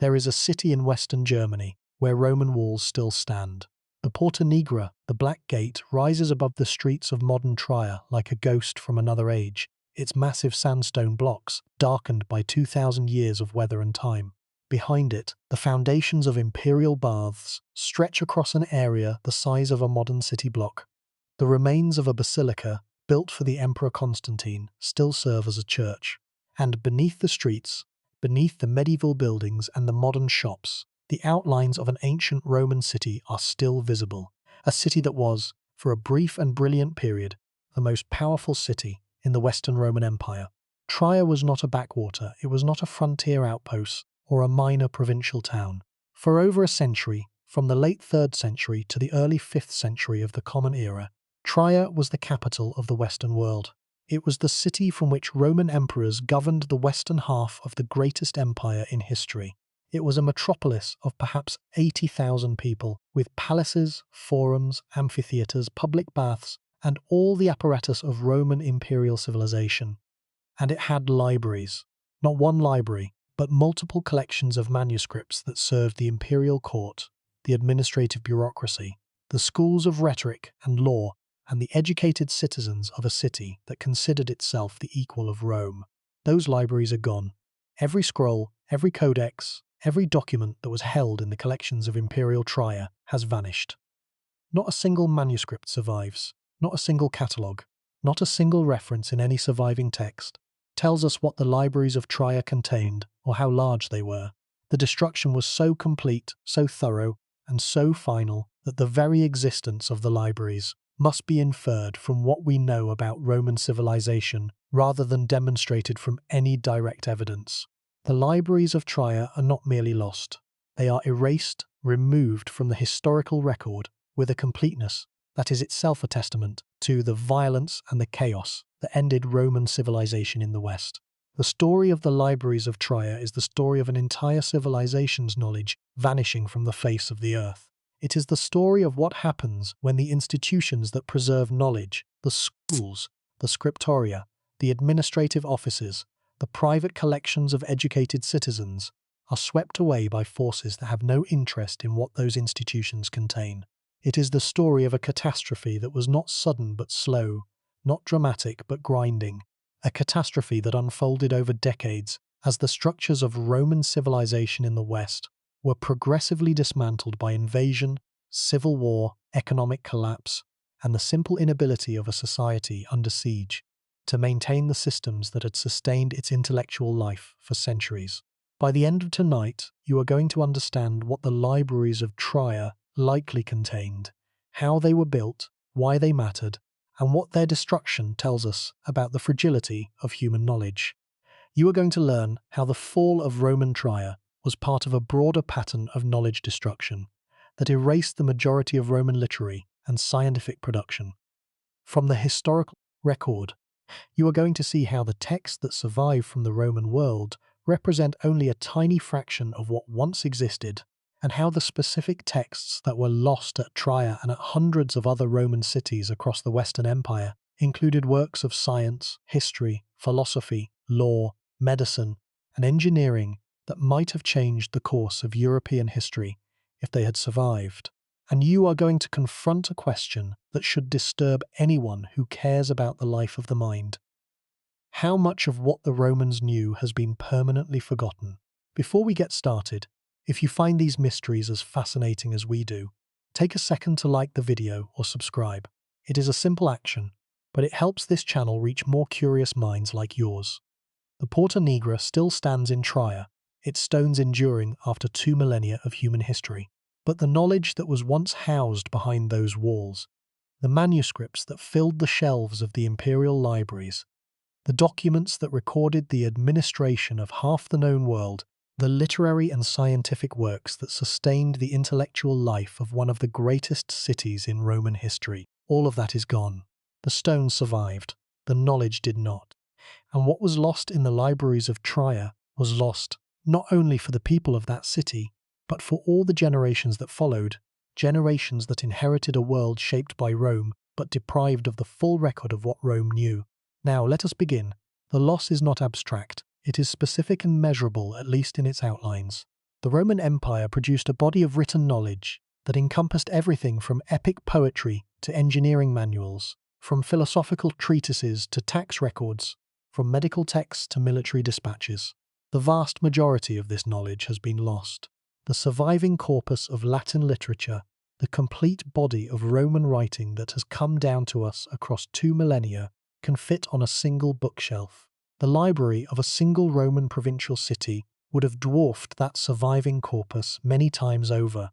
There is a city in western Germany where Roman walls still stand. The Porta Nigra, the Black Gate, rises above the streets of modern Trier like a ghost from another age, its massive sandstone blocks darkened by 2,000 years of weather and time. Behind it, the foundations of imperial baths stretch across an area the size of a modern city block. The remains of a basilica, built for the Emperor Constantine, still serve as a church. And beneath the streets, beneath the medieval buildings and the modern shops, the outlines of an ancient Roman city are still visible. A city that was, for a brief and brilliant period, the most powerful city in the Western Roman Empire. Trier was not a backwater, it was not a frontier outpost or a minor provincial town. For over a century, from the late 3rd century to the early 5th century of the Common Era, Trier was the capital of the Western world. It was the city from which Roman emperors governed the western half of the greatest empire in history. It was a metropolis of perhaps 80,000 people, with palaces, forums, amphitheatres, public baths, and all the apparatus of Roman imperial civilization. And it had libraries. Not one library, but multiple collections of manuscripts that served the imperial court, the administrative bureaucracy, the schools of rhetoric and law, and the educated citizens of a city that considered itself the equal of Rome. Those libraries are gone. Every scroll, every codex, every document that was held in the collections of Imperial Trier has vanished. Not a single manuscript survives, not a single catalogue, not a single reference in any surviving text tells us what the libraries of Trier contained or how large they were. The destruction was so complete, so thorough, and so final that the very existence of the libraries must be inferred from what we know about Roman civilization rather than demonstrated from any direct evidence. The libraries of Trier are not merely lost. They are erased, removed from the historical record with a completeness that is itself a testament to the violence and the chaos that ended Roman civilization in the West. The story of the libraries of Trier is the story of an entire civilization's knowledge vanishing from the face of the earth. It is the story of what happens when the institutions that preserve knowledge, the schools, the scriptoria, the administrative offices, the private collections of educated citizens, are swept away by forces that have no interest in what those institutions contain. It is the story of a catastrophe that was not sudden but slow, not dramatic but grinding, a catastrophe that unfolded over decades as the structures of Roman civilization in the West were progressively dismantled by invasion, civil war, economic collapse, and the simple inability of a society under siege to maintain the systems that had sustained its intellectual life for centuries. By the end of tonight, you are going to understand what the libraries of Trier likely contained, how they were built, why they mattered, and what their destruction tells us about the fragility of human knowledge. You are going to learn how the fall of Roman Trier was part of a broader pattern of knowledge destruction that erased the majority of Roman literary and scientific production. From the historical record, you are going to see how the texts that survive from the Roman world represent only a tiny fraction of what once existed, and how the specific texts that were lost at Trier and at hundreds of other Roman cities across the Western Empire included works of science, history, philosophy, law, medicine, and engineering that might have changed the course of European history if they had survived. And you are going to confront a question that should disturb anyone who cares about the life of the mind. How much of what the Romans knew has been permanently forgotten? Before we get started, if you find these mysteries as fascinating as we do, take a second to like the video or subscribe. It is a simple action, but it helps this channel reach more curious minds like yours. The Porta Nigra still stands in Trier, its stones enduring after 2 millennia of human history. But the knowledge that was once housed behind those walls, the manuscripts that filled the shelves of the imperial libraries, the documents that recorded the administration of half the known world, the literary and scientific works that sustained the intellectual life of one of the greatest cities in Roman history, all of that is gone. The stones survived, the knowledge did not. And what was lost in the libraries of Trier was lost not only for the people of that city, but for all the generations that followed, generations that inherited a world shaped by Rome, but deprived of the full record of what Rome knew. Now, let us begin. The loss is not abstract. It is specific and measurable, at least in its outlines. The Roman Empire produced a body of written knowledge that encompassed everything from epic poetry to engineering manuals, from philosophical treatises to tax records, from medical texts to military dispatches. The vast majority of this knowledge has been lost. The surviving corpus of Latin literature, the complete body of Roman writing that has come down to us across 2 millennia, can fit on a single bookshelf. The library of a single Roman provincial city would have dwarfed that surviving corpus many times over.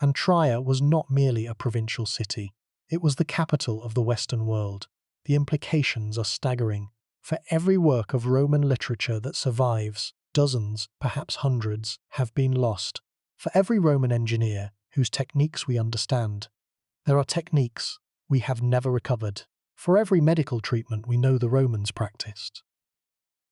And Trier was not merely a provincial city. It was the capital of the Western world. The implications are staggering. For every work of Roman literature that survives, dozens, perhaps hundreds, have been lost. For every Roman engineer whose techniques we understand, there are techniques we have never recovered. For every medical treatment we know the Romans practiced,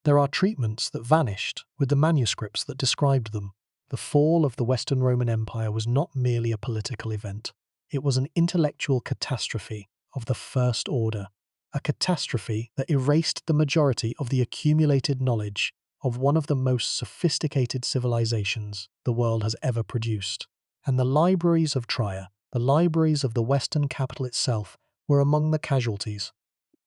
there are treatments that vanished with the manuscripts that described them. The fall of the Western Roman Empire was not merely a political event. It was an intellectual catastrophe of the first order, a catastrophe that erased the majority of the accumulated knowledge of one of the most sophisticated civilizations the world has ever produced. And the libraries of Trier, the libraries of the Western capital itself, were among the casualties.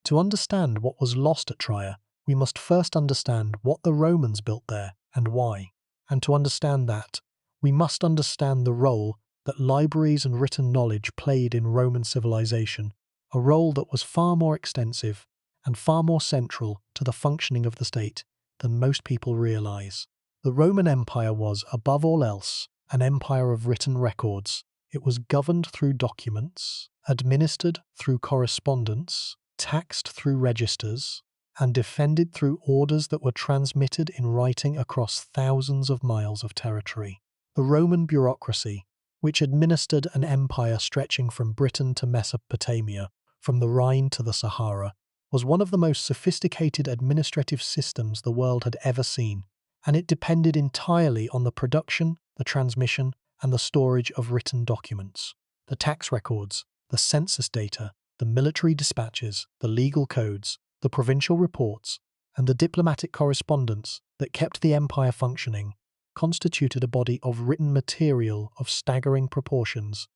To understand what was lost at Trier, we must first understand what the Romans built there and why. And to understand that, we must understand the role that libraries and written knowledge played in Roman civilization, a role that was far more extensive and far more central to the functioning of the state than most people realize. The Roman Empire was, above all else, an empire of written records. It was governed through documents, administered through correspondence, taxed through registers, and defended through orders that were transmitted in writing across thousands of miles of territory. The Roman bureaucracy, which administered an empire stretching from Britain to Mesopotamia, from the Rhine to the Sahara, was one of the most sophisticated administrative systems the world had ever seen, and it depended entirely on the production, the transmission, and the storage of written documents. The tax records, the census data, the military dispatches, the legal codes, the provincial reports, and the diplomatic correspondence that kept the empire functioning constituted a body of written material of staggering proportions,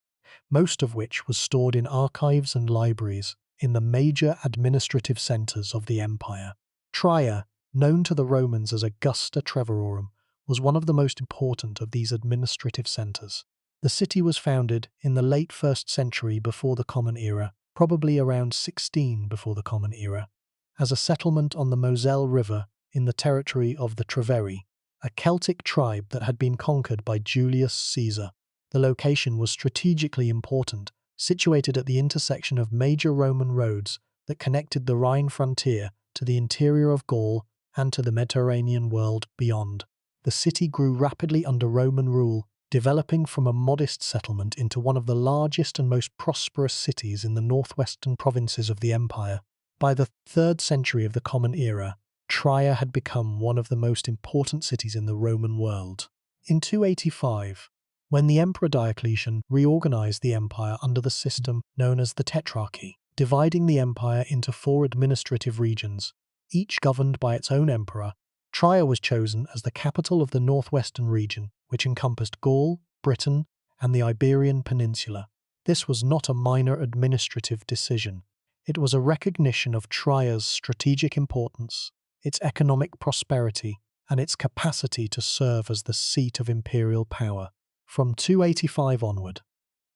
most of which was stored in archives and libraries in the major administrative centres of the empire. Trier, known to the Romans as Augusta Treverorum, was one of the most important of these administrative centres. The city was founded in the late 1st century before the Common Era, probably around 16 before the Common Era, as a settlement on the Moselle River in the territory of the Treveri, a Celtic tribe that had been conquered by Julius Caesar. The location was strategically important, situated at the intersection of major Roman roads that connected the Rhine frontier to the interior of Gaul and to the Mediterranean world beyond. The city grew rapidly under Roman rule, developing from a modest settlement into one of the largest and most prosperous cities in the northwestern provinces of the empire. By the 3rd century of the Common Era, Trier had become one of the most important cities in the Roman world. In 285, when the Emperor Diocletian reorganized the empire under the system known as the Tetrarchy, dividing the empire into 4 administrative regions, each governed by its own emperor, Trier was chosen as the capital of the northwestern region, which encompassed Gaul, Britain, and the Iberian Peninsula. This was not a minor administrative decision. It was a recognition of Trier's strategic importance, its economic prosperity, and its capacity to serve as the seat of imperial power. From 285 onward,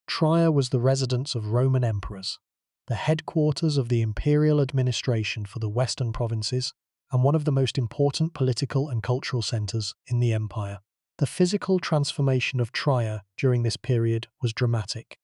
Trier was the residence of Roman emperors, the headquarters of the imperial administration for the western provinces, and one of the most important political and cultural centres in the empire. The physical transformation of Trier during this period was dramatic.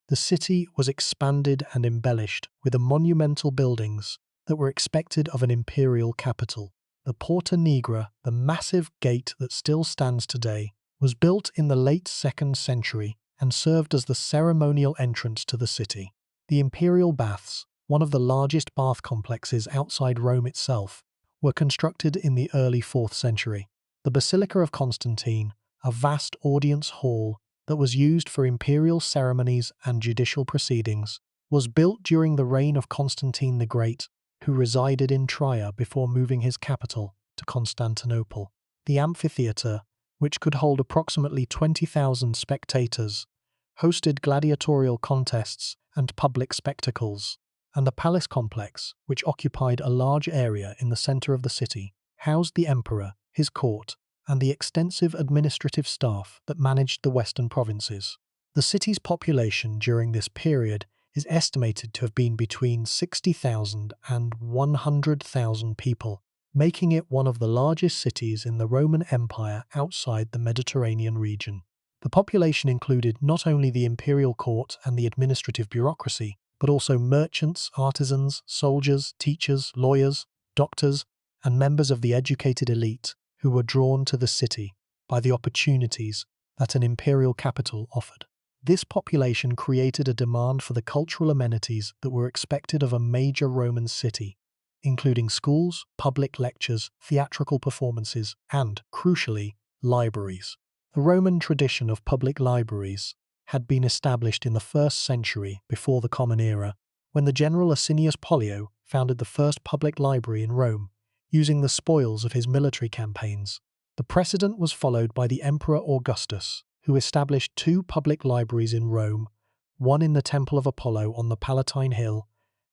The city was expanded and embellished with the monumental buildings that were expected of an imperial capital. The Porta Nigra, the massive gate that still stands today, was built in the late 2nd century and served as the ceremonial entrance to the city. The imperial baths, one of the largest bath complexes outside Rome itself, were constructed in the early 4th century. The Basilica of Constantine, a vast audience hall that was used for imperial ceremonies and judicial proceedings, was built during the reign of Constantine the Great, who resided in Trier before moving his capital to Constantinople. The amphitheatre, which could hold approximately 20,000 spectators, hosted gladiatorial contests and public spectacles, and the palace complex, which occupied a large area in the center of the city, housed the emperor, his court, and the extensive administrative staff that managed the western provinces. The city's population during this period is estimated to have been between 60,000 and 100,000 people, making it one of the largest cities in the Roman Empire outside the Mediterranean region. The population included not only the imperial court and the administrative bureaucracy, but also merchants, artisans, soldiers, teachers, lawyers, doctors, and members of the educated elite who were drawn to the city by the opportunities that an imperial capital offered. This population created a demand for the cultural amenities that were expected of a major Roman city, including schools, public lectures, theatrical performances, and, crucially, libraries. The Roman tradition of public libraries had been established in the 1st century before the Common Era, when the general Asinius Pollio founded the first public library in Rome, using the spoils of his military campaigns. The precedent was followed by the Emperor Augustus, who established 2 public libraries in Rome, one in the Temple of Apollo on the Palatine Hill,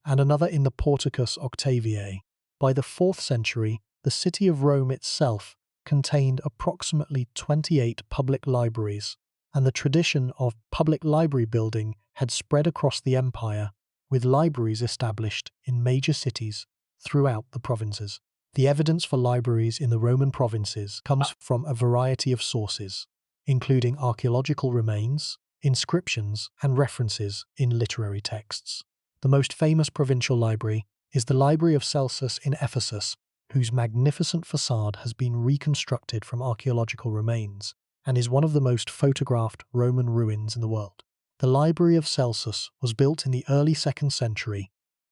and another in the Porticus Octaviae. By the 4th century, the city of Rome itself contained approximately 28 public libraries, and the tradition of public library building had spread across the empire, with libraries established in major cities throughout the provinces. The evidence for libraries in the Roman provinces comes from a variety of sources, including archaeological remains, inscriptions, and references in literary texts. The most famous provincial library is the Library of Celsus in Ephesus, whose magnificent facade has been reconstructed from archaeological remains and is one of the most photographed Roman ruins in the world. The Library of Celsus was built in the early 2nd century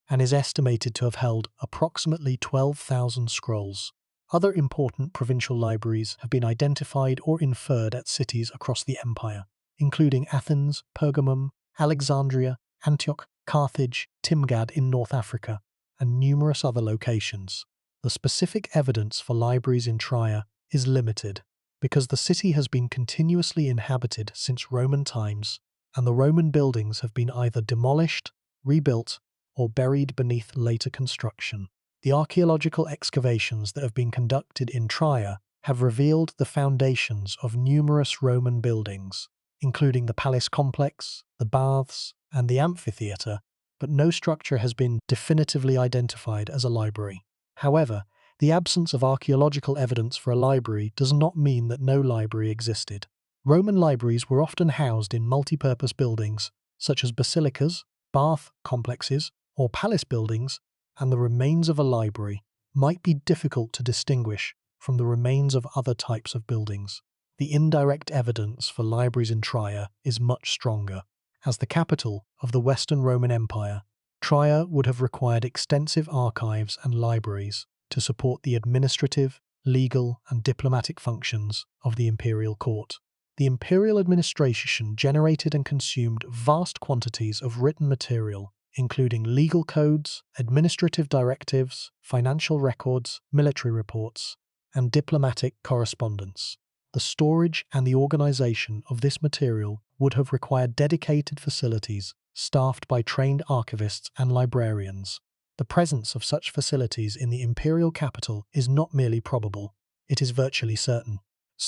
and is estimated to have held approximately 12,000 scrolls. Other important provincial libraries have been identified or inferred at cities across the empire, including Athens, Pergamum, Alexandria, Antioch, Carthage, Timgad in North Africa, and numerous other locations. The specific evidence for libraries in Trier is limited, because the city has been continuously inhabited since Roman times, and the Roman buildings have been either demolished, rebuilt, or buried beneath later construction. The archaeological excavations that have been conducted in Trier have revealed the foundations of numerous Roman buildings, including the palace complex, the baths, and the amphitheatre, but no structure has been definitively identified as a library. However, the absence of archaeological evidence for a library does not mean that no library existed. Roman libraries were often housed in multi-purpose buildings, such as basilicas, bath complexes, or palace buildings, and the remains of a library might be difficult to distinguish from the remains of other types of buildings. The indirect evidence for libraries in Trier is much stronger. As the capital of the Western Roman Empire, Trier would have required extensive archives and libraries to support the administrative, legal, and diplomatic functions of the imperial court. The imperial administration generated and consumed vast quantities of written material, including legal codes, administrative directives, financial records, military reports, and diplomatic correspondence. The storage and the organization of this material would have required dedicated facilities staffed by trained archivists and librarians. The presence of such facilities in the imperial capital is not merely probable, it is virtually certain.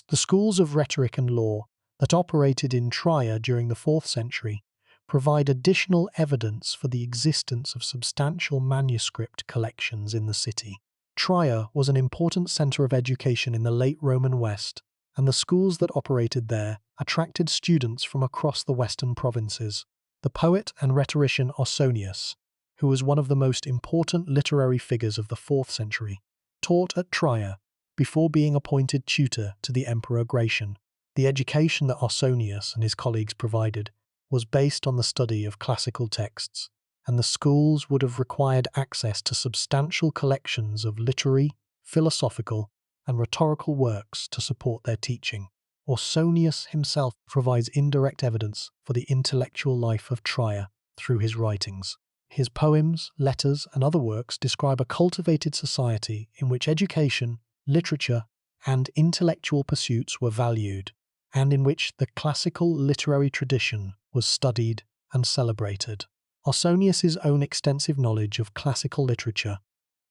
The schools of rhetoric and law that operated in Trier during the 4th century provide additional evidence for the existence of substantial manuscript collections in the city. Trier was an important centre of education in the late Roman West, and the schools that operated there attracted students from across the western provinces. The poet and rhetorician Ausonius, who was one of the most important literary figures of the 4th century, taught at Trier before being appointed tutor to the Emperor Gratian. The education that Ausonius and his colleagues provided was based on the study of classical texts, and the schools would have required access to substantial collections of literary, philosophical, and rhetorical works to support their teaching. Ausonius himself provides indirect evidence for the intellectual life of Trier through his writings. His poems, letters, and other works describe a cultivated society in which education, literature, and intellectual pursuits were valued, and in which the classical literary tradition was studied and celebrated. Ausonius's own extensive knowledge of classical literature,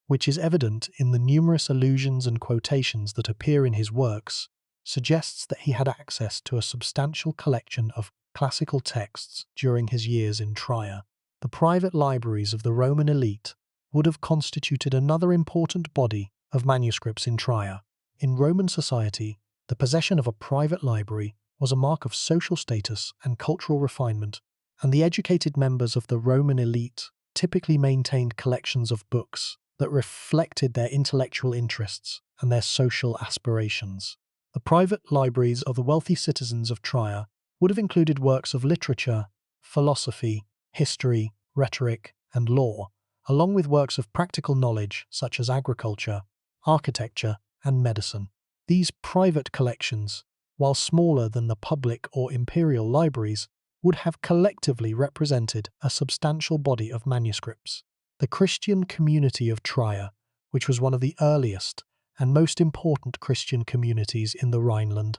which is evident in the numerous allusions and quotations that appear in his works, suggests that he had access to a substantial collection of classical texts during his years in Trier. The private libraries of the Roman elite would have constituted another important body of manuscripts in Trier. In Roman society, the possession of a private library was a mark of social status and cultural refinement, and the educated members of the Roman elite typically maintained collections of books that reflected their intellectual interests and their social aspirations. The private libraries of the wealthy citizens of Trier would have included works of literature, philosophy, history, rhetoric, and law, along with works of practical knowledge such as agriculture, architecture, and medicine. These private collections, while smaller than the public or imperial libraries, would have collectively represented a substantial body of manuscripts. The Christian community of Trier, which was one of the earliest and most important Christian communities in the Rhineland,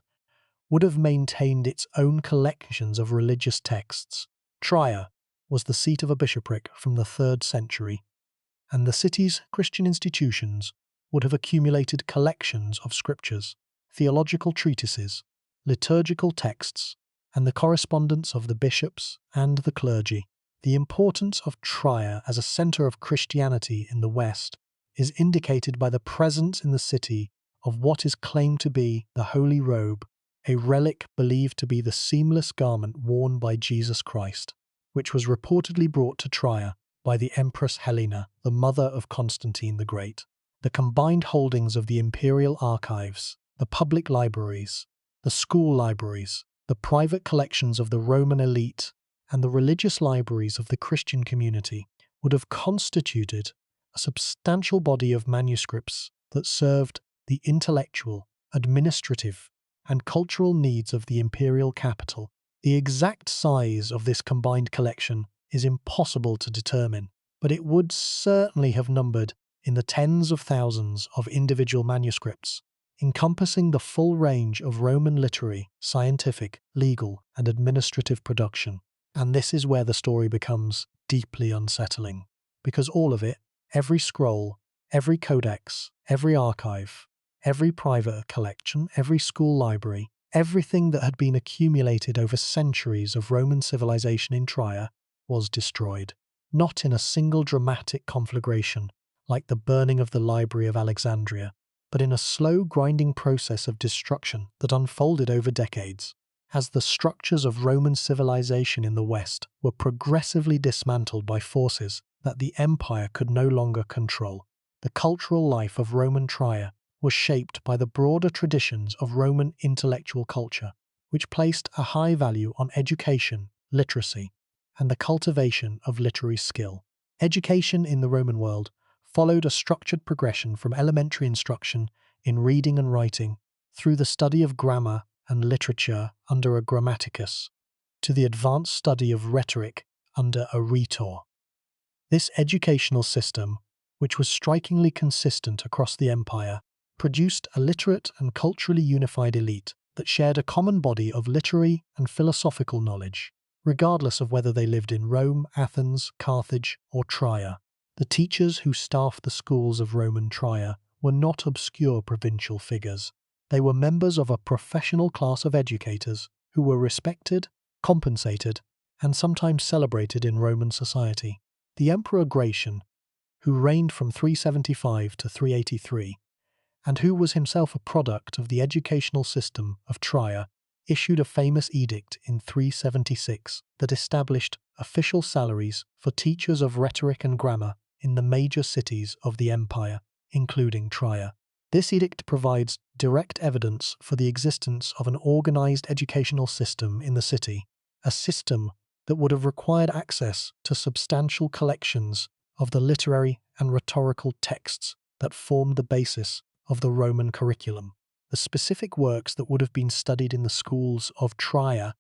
would have maintained its own collections of religious texts. Trier was the seat of a bishopric from the 3rd century, and the city's Christian institutions would have accumulated collections of scriptures, theological treatises, liturgical texts, and the correspondence of the bishops and the clergy. The importance of Trier as a centre of Christianity in the West is indicated by the presence in the city of what is claimed to be the Holy Robe, a relic believed to be the seamless garment worn by Jesus Christ, which was reportedly brought to Trier by the Empress Helena, the mother of Constantine the Great. The combined holdings of the imperial archives, the public libraries, the school libraries, the private collections of the Roman elite, and the religious libraries of the Christian community would have constituted a substantial body of manuscripts that served the intellectual, administrative, and cultural needs of the imperial capital. The exact size of this combined collection is impossible to determine, but it would certainly have numbered in the tens of thousands of individual manuscripts, encompassing the full range of Roman literary, scientific, legal, and administrative production. And this is where the story becomes deeply unsettling, because all of it, every scroll, every codex, every archive, every private collection, every school library, everything that had been accumulated over centuries of Roman civilization in Trier was destroyed, not in a single dramatic conflagration like the burning of the Library of Alexandria, but in a slow grinding process of destruction that unfolded over decades. As the structures of Roman civilization in the West were progressively dismantled by forces that the empire could no longer control, the cultural life of Roman Trier was shaped by the broader traditions of Roman intellectual culture, which placed a high value on education, literacy, and the cultivation of literary skill. Education in the Roman world followed a structured progression from elementary instruction in reading and writing through the study of grammar and literature under a grammaticus to the advanced study of rhetoric under a rhetor. This educational system, which was strikingly consistent across the empire, produced a literate and culturally unified elite that shared a common body of literary and philosophical knowledge, regardless of whether they lived in Rome, Athens, Carthage, or Trier. The teachers who staffed the schools of Roman Trier were not obscure provincial figures. They were members of a professional class of educators who were respected, compensated, and sometimes celebrated in Roman society. The Emperor Gratian, who reigned from 375 to 383, and who was himself a product of the educational system of Trier, issued a famous edict in 376 that established official salaries for teachers of rhetoric and grammar in the major cities of the empire, including Trier. This edict provides direct evidence for the existence of an organized educational system in the city, a system that would have required access to substantial collections of the literary and rhetorical texts that formed the basis of the Roman curriculum. The specific works that would have been studied in the schools of Trier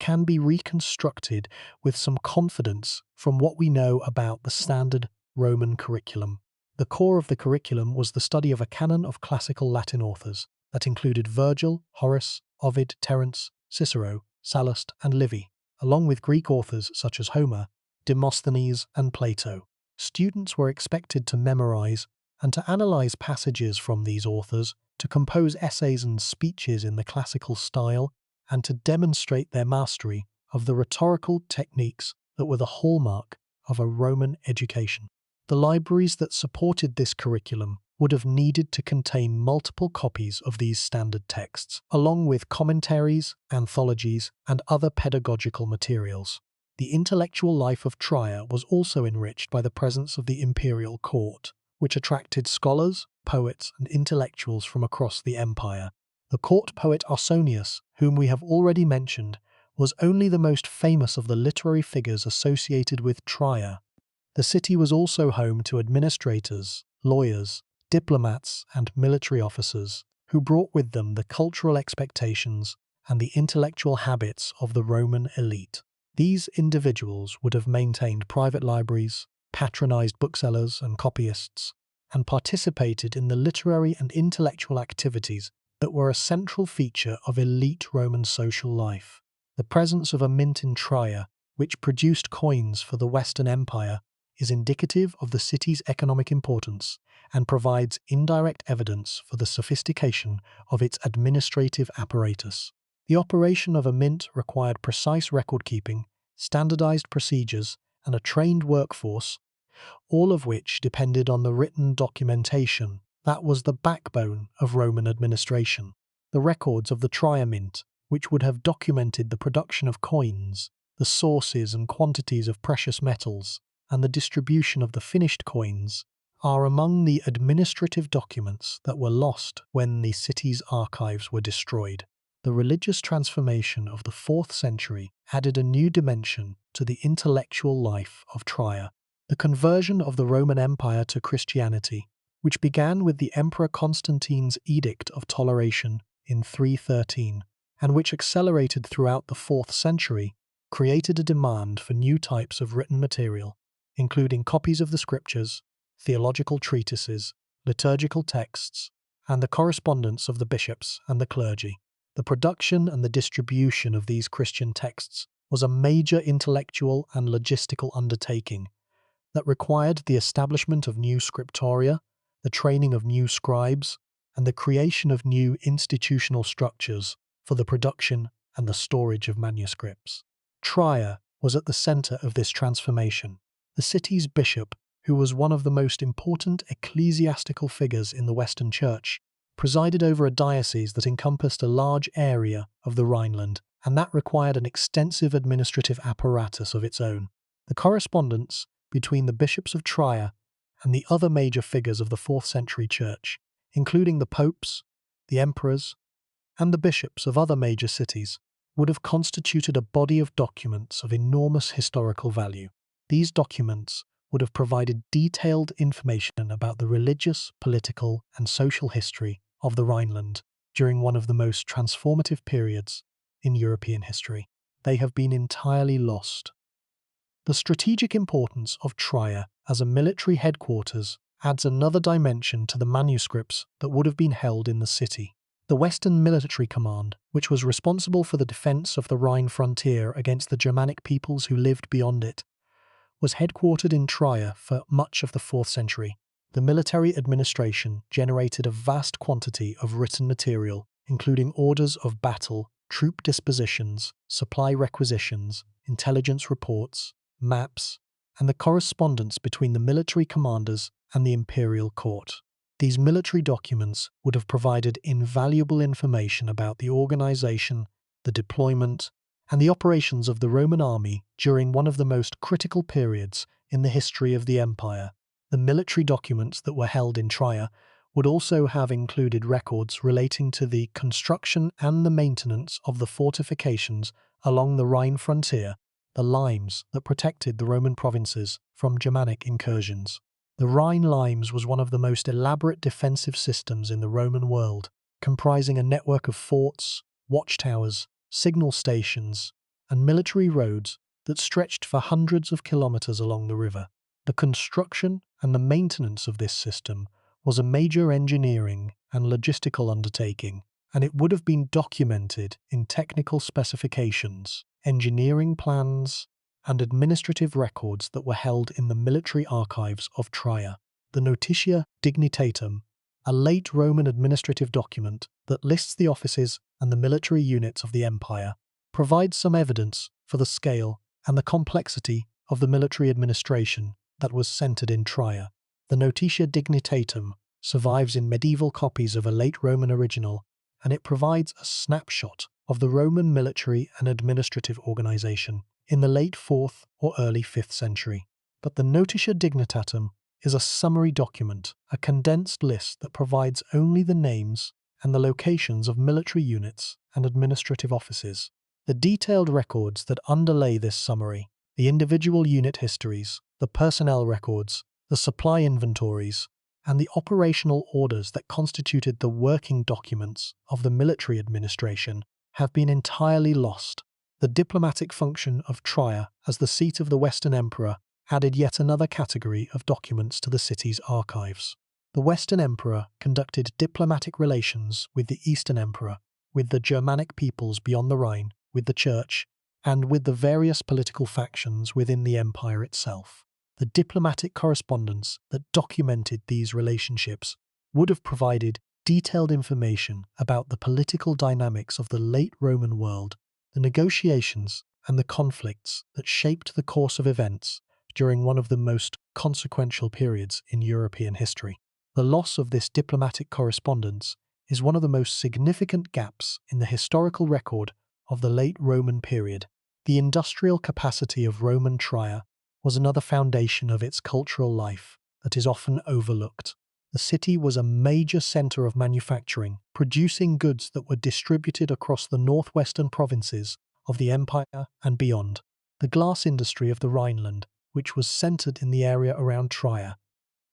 can be reconstructed with some confidence from what we know about the standard Roman curriculum. The core of the curriculum was the study of a canon of classical Latin authors, that included Virgil, Horace, Ovid, Terence, Cicero, Sallust, and Livy, along with Greek authors such as Homer, Demosthenes, and Plato. Students were expected to memorize and to analyze passages from these authors, to compose essays and speeches in the classical style, and to demonstrate their mastery of the rhetorical techniques that were the hallmark of a Roman education. The libraries that supported this curriculum would have needed to contain multiple copies of these standard texts, along with commentaries, anthologies, and other pedagogical materials. The intellectual life of Trier was also enriched by the presence of the imperial court, which attracted scholars, poets, and intellectuals from across the empire. The court poet Ausonius, whom we have already mentioned, was only the most famous of the literary figures associated with Trier. The city was also home to administrators, lawyers, diplomats, and military officers, who brought with them the cultural expectations and the intellectual habits of the Roman elite. These individuals would have maintained private libraries, patronized booksellers and copyists, and participated in the literary and intellectual activities that were a central feature of elite Roman social life. The presence of a mint in Trier, which produced coins for the Western Empire, is indicative of the city's economic importance and provides indirect evidence for the sophistication of its administrative apparatus. The operation of a mint required precise record-keeping, standardized procedures, and a trained workforce, all of which depended on the written documentation that was the backbone of Roman administration. The records of the Trier mint, which would have documented the production of coins, the sources and quantities of precious metals, and the distribution of the finished coins, are among the administrative documents that were lost when the city's archives were destroyed. The religious transformation of the 4th century added a new dimension to the intellectual life of Trier. The conversion of the Roman Empire to Christianity, which began with the Emperor Constantine's Edict of Toleration in 313, and which accelerated throughout the 4th century, created a demand for new types of written material, including copies of the scriptures, theological treatises, liturgical texts, and the correspondence of the bishops and the clergy. The production and the distribution of these Christian texts was a major intellectual and logistical undertaking that required the establishment of new scriptoria, the training of new scribes, and the creation of new institutional structures for the production and the storage of manuscripts. Trier was at the center of this transformation. The city's bishop, who was one of the most important ecclesiastical figures in the Western Church, presided over a diocese that encompassed a large area of the Rhineland, and that required an extensive administrative apparatus of its own. The correspondence between the bishops of Trier and the other major figures of the 4th century church, including the popes, the emperors, and the bishops of other major cities, would have constituted a body of documents of enormous historical value. These documents would have provided detailed information about the religious, political, and social history of the Rhineland during one of the most transformative periods in European history. They have been entirely lost. The strategic importance of Trier as a military headquarters adds another dimension to the manuscripts that would have been held in the city. The Western Military Command, which was responsible for the defense of the Rhine frontier against the Germanic peoples who lived beyond it, was headquartered in Trier for much of the 4th century. The military administration generated a vast quantity of written material, including orders of battle, troop dispositions, supply requisitions, intelligence reports, maps, and the correspondence between the military commanders and the imperial court. These military documents would have provided invaluable information about the organization, the deployment, and the operations of the Roman army during one of the most critical periods in the history of the empire. The military documents that were held in Trier would also have included records relating to the construction and the maintenance of the fortifications along the Rhine frontier, the limes that protected the Roman provinces from Germanic incursions. The Rhine limes was one of the most elaborate defensive systems in the Roman world, comprising a network of forts, watchtowers, signal stations, and military roads that stretched for hundreds of kilometers along the river. The construction and the maintenance of this system was a major engineering and logistical undertaking, and it would have been documented in technical specifications, engineering plans, and administrative records that were held in the military archives of Trier. The Notitia Dignitatum, a late Roman administrative document that lists the offices and the military units of the empire, provides some evidence for the scale and the complexity of the military administration that was centered in Trier. The Notitia Dignitatum survives in medieval copies of a late Roman original, and it provides a snapshot of the Roman military and administrative organization in the late 4th or early 5th century. But the Notitia Dignitatum is a summary document, a condensed list that provides only the names and the locations of military units and administrative offices. The detailed records that underlay this summary, the individual unit histories, the personnel records, the supply inventories, and the operational orders that constituted the working documents of the military administration, have been entirely lost. The diplomatic function of Trier as the seat of the Western Emperor added yet another category of documents to the city's archives. The Western Emperor conducted diplomatic relations with the Eastern Emperor, with the Germanic peoples beyond the Rhine, with the Church, and with the various political factions within the empire itself. The diplomatic correspondence that documented these relationships would have provided detailed information about the political dynamics of the late Roman world, the negotiations and the conflicts that shaped the course of events during one of the most consequential periods in European history. The loss of this diplomatic correspondence is one of the most significant gaps in the historical record of the late Roman period. The industrial capacity of Roman Trier was another foundation of its cultural life that is often overlooked. The city was a major center of manufacturing, producing goods that were distributed across the northwestern provinces of the empire and beyond. The glass industry of the Rhineland, which was centered in the area around Trier,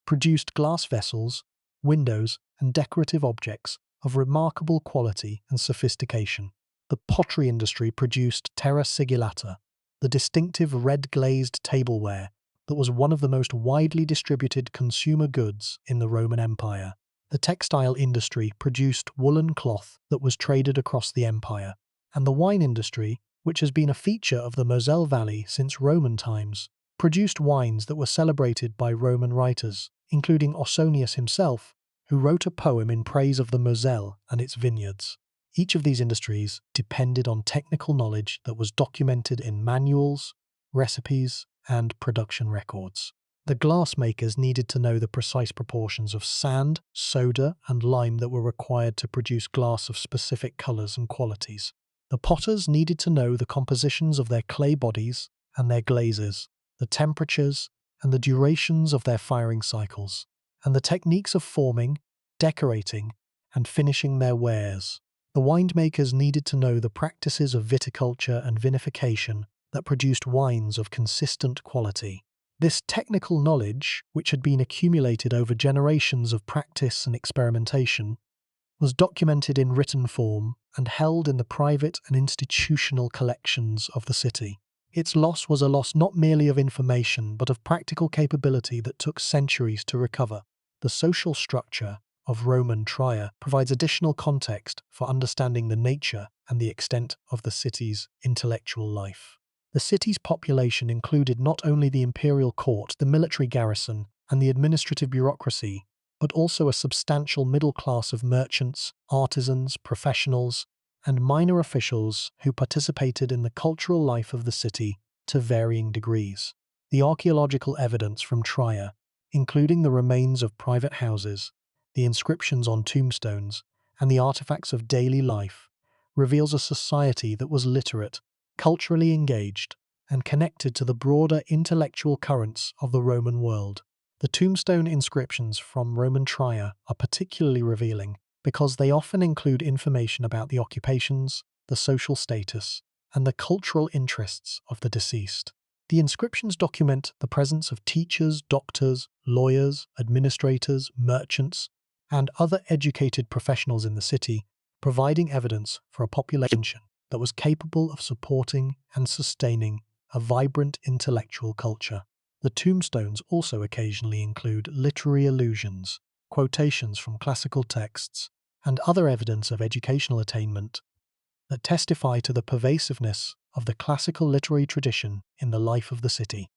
produced glass vessels, windows, and decorative objects of remarkable quality and sophistication. The pottery industry produced terra sigillata, the distinctive red-glazed tableware that was one of the most widely distributed consumer goods in the Roman Empire. The textile industry produced woolen cloth that was traded across the empire, and the wine industry, which has been a feature of the Moselle Valley since Roman times, produced wines that were celebrated by Roman writers, including Ausonius himself, who wrote a poem in praise of the Moselle and its vineyards. Each of these industries depended on technical knowledge that was documented in manuals, recipes, and production records. The glassmakers needed to know the precise proportions of sand, soda, and lime that were required to produce glass of specific colors and qualities. The potters needed to know the compositions of their clay bodies and their glazes, the temperatures and the durations of their firing cycles, and the techniques of forming, decorating, and finishing their wares. The winemakers needed to know the practices of viticulture and vinification that produced wines of consistent quality. This technical knowledge, which had been accumulated over generations of practice and experimentation, was documented in written form and held in the private and institutional collections of the city. Its loss was a loss not merely of information but of practical capability that took centuries to recover. The social structure of Roman Trier provides additional context for understanding the nature and the extent of the city's intellectual life. The city's population included not only the imperial court, the military garrison, and the administrative bureaucracy, but also a substantial middle class of merchants, artisans, professionals, and minor officials who participated in the cultural life of the city to varying degrees. The archaeological evidence from Trier, including the remains of private houses, the inscriptions on tombstones, and the artifacts of daily life, reveals a society that was literate, culturally engaged, and connected to the broader intellectual currents of the Roman world. The tombstone inscriptions from Roman Trier are particularly revealing because they often include information about the occupations, the social status, and the cultural interests of the deceased. The inscriptions document the presence of teachers, doctors, lawyers, administrators, merchants, and other educated professionals in the city, providing evidence for a population that was capable of supporting and sustaining a vibrant intellectual culture. The tombstones also occasionally include literary allusions, quotations from classical texts, and other evidence of educational attainment that testify to the pervasiveness of the classical literary tradition in the life of the city.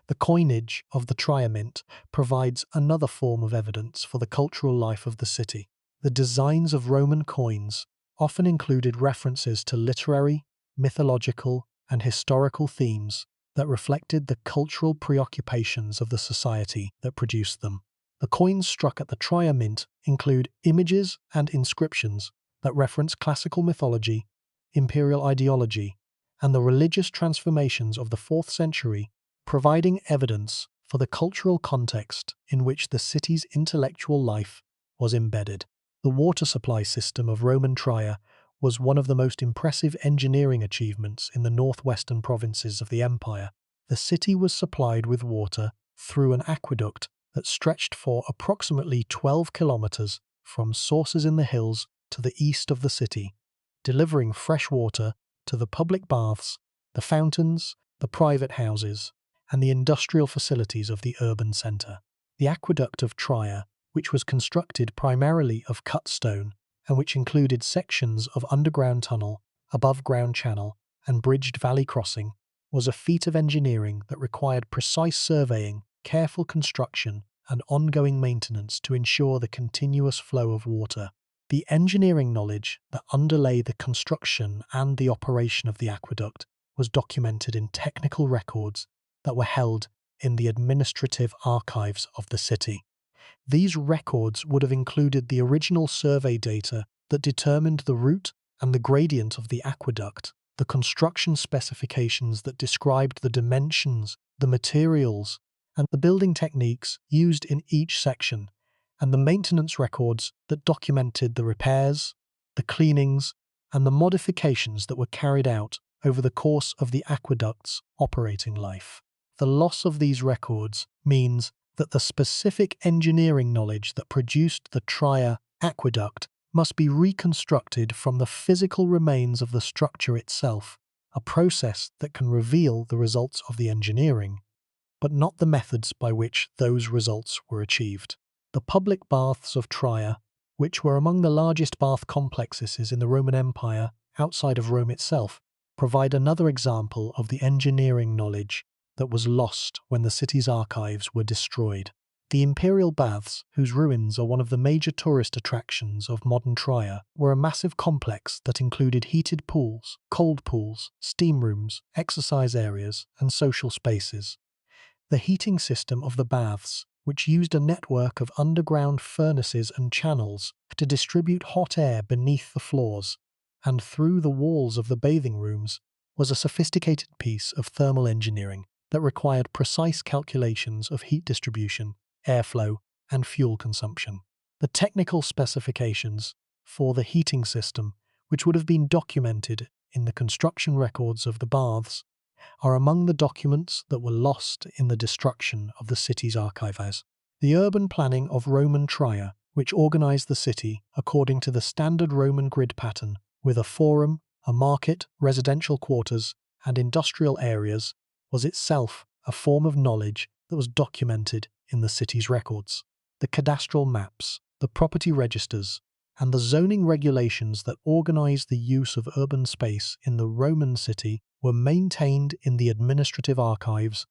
The coinage of the Trier Mint provides another form of evidence for the cultural life of the city. The designs of Roman coins often included references to literary, mythological, and historical themes that reflected the cultural preoccupations of the society that produced them. The coins struck at the Trier Mint include images and inscriptions that reference classical mythology, imperial ideology, and the religious transformations of the 4th century, providing evidence for the cultural context in which the city's intellectual life was embedded. The water supply system of Roman Trier was one of the most impressive engineering achievements in the northwestern provinces of the empire. The city was supplied with water through an aqueduct that stretched for approximately 12 kilometers from sources in the hills to the east of the city, delivering fresh water to the public baths, the fountains, the private houses, and the industrial facilities of the urban centre. The aqueduct of Trier, which was constructed primarily of cut stone and which included sections of underground tunnel, above-ground channel, and bridged valley crossing, was a feat of engineering that required precise surveying, careful construction, and ongoing maintenance to ensure the continuous flow of water. The engineering knowledge that underlay the construction and the operation of the aqueduct was documented in technical records that were held in the administrative archives of the city. These records would have included the original survey data that determined the route and the gradient of the aqueduct, the construction specifications that described the dimensions, the materials, and the building techniques used in each section, and the maintenance records that documented the repairs, the cleanings, and the modifications that were carried out over the course of the aqueduct's operating life. The loss of these records means that the specific engineering knowledge that produced the Trier aqueduct must be reconstructed from the physical remains of the structure itself, a process that can reveal the results of the engineering, but not the methods by which those results were achieved. The public baths of Trier, which were among the largest bath complexes in the Roman Empire outside of Rome itself, provide another example of the engineering knowledge that was lost when the city's archives were destroyed. The imperial baths, whose ruins are one of the major tourist attractions of modern Trier, were a massive complex that included heated pools, cold pools, steam rooms, exercise areas, and social spaces. The heating system of the baths, which used a network of underground furnaces and channels to distribute hot air beneath the floors and through the walls of the bathing rooms, was a sophisticated piece of thermal engineering that required precise calculations of heat distribution, airflow, and fuel consumption. The technical specifications for the heating system, which would have been documented in the construction records of the baths, are among the documents that were lost in the destruction of the city's archives. The urban planning of Roman Trier, which organized the city according to the standard Roman grid pattern, with a forum, a market, residential quarters, and industrial areas, was itself a form of knowledge that was documented in the city's records. The cadastral maps, the property registers, and the zoning regulations that organized the use of urban space in the Roman city were maintained in the administrative archives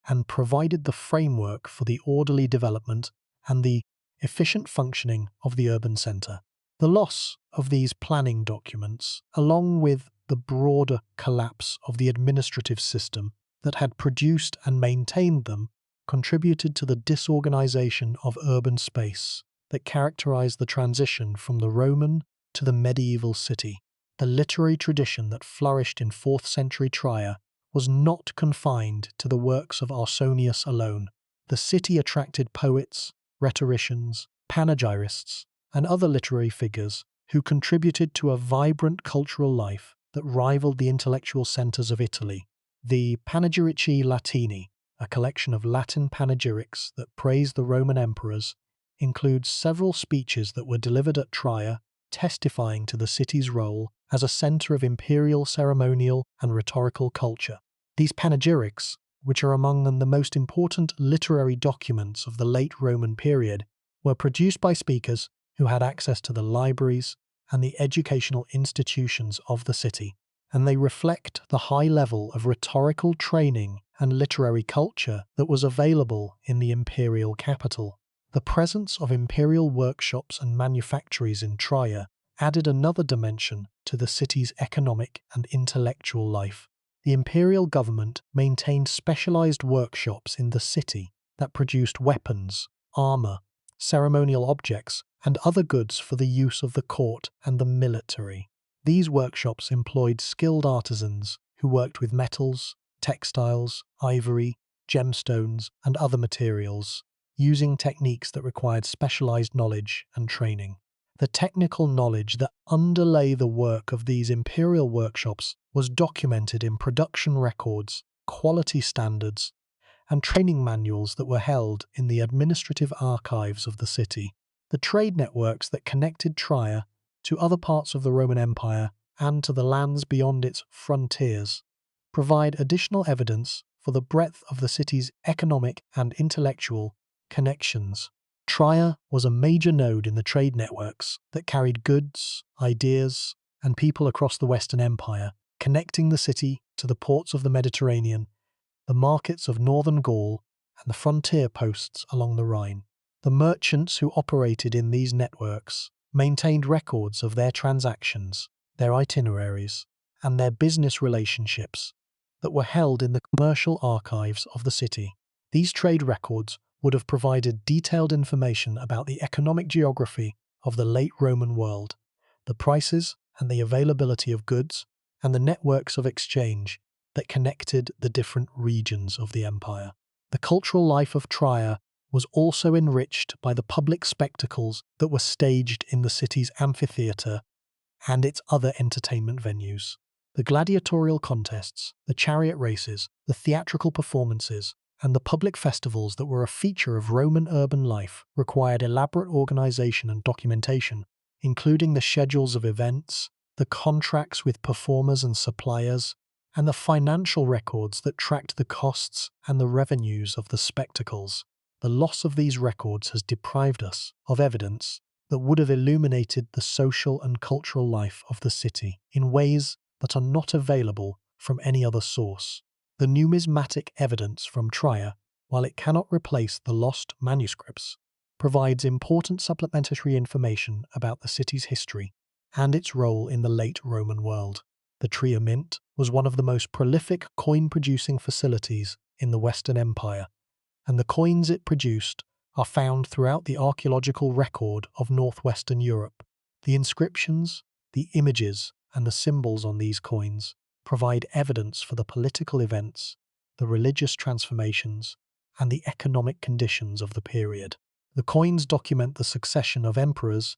and provided the framework for the orderly development and the efficient functioning of the urban centre. The loss of these planning documents, along with the broader collapse of the administrative system that had produced and maintained them, contributed to the disorganization of urban space that characterized the transition from the Roman to the medieval city. The literary tradition that flourished in 4th century Trier was not confined to the works of Ausonius alone. The city attracted poets, rhetoricians, panegyrists, and other literary figures who contributed to a vibrant cultural life that rivaled the intellectual centres of Italy. The Panegyrici Latini, a collection of Latin panegyrics that praised the Roman emperors, includes several speeches that were delivered at Trier, testifying to the city's role as a centre of imperial ceremonial and rhetorical culture. These panegyrics, which are among them the most important literary documents of the late Roman period, were produced by speakers who had access to the libraries and the educational institutions of the city, and they reflect the high level of rhetorical training and literary culture that was available in the imperial capital. The presence of imperial workshops and manufactories in Trier added another dimension to the city's economic and intellectual life. The imperial government maintained specialized workshops in the city that produced weapons, armor, ceremonial objects, and other goods for the use of the court and the military. These workshops employed skilled artisans who worked with metals, textiles, ivory, gemstones, and other materials, using techniques that required specialized knowledge and training. The technical knowledge that underlay the work of these imperial workshops was documented in production records, quality standards, and training manuals that were held in the administrative archives of the city. The trade networks that connected Trier to other parts of the Roman Empire and to the lands beyond its frontiers provide additional evidence for the breadth of the city's economic and intellectual connections. Trier was a major node in the trade networks that carried goods, ideas, and people across the Western Empire, connecting the city to the ports of the Mediterranean, the markets of northern Gaul, and the frontier posts along the Rhine. The merchants who operated in these networks maintained records of their transactions, their itineraries, and their business relationships that were held in the commercial archives of the city. These trade records would have provided detailed information about the economic geography of the late Roman world, the prices and the availability of goods, and the networks of exchange that connected the different regions of the empire. The cultural life of Trier was also enriched by the public spectacles that were staged in the city's amphitheatre and its other entertainment venues. The gladiatorial contests, the chariot races, the theatrical performances, and the public festivals that were a feature of Roman urban life required elaborate organization and documentation, including the schedules of events, the contracts with performers and suppliers, and the financial records that tracked the costs and the revenues of the spectacles. The loss of these records has deprived us of evidence that would have illuminated the social and cultural life of the city in ways that are not available from any other source. The numismatic evidence from Trier, while it cannot replace the lost manuscripts, provides important supplementary information about the city's history and its role in the late Roman world. The Trier Mint was one of the most prolific coin-producing facilities in the Western Empire, and the coins it produced are found throughout the archaeological record of northwestern Europe. The inscriptions, the images, and the symbols on these coins provide evidence for the political events, the religious transformations, and the economic conditions of the period. The coins document the succession of emperors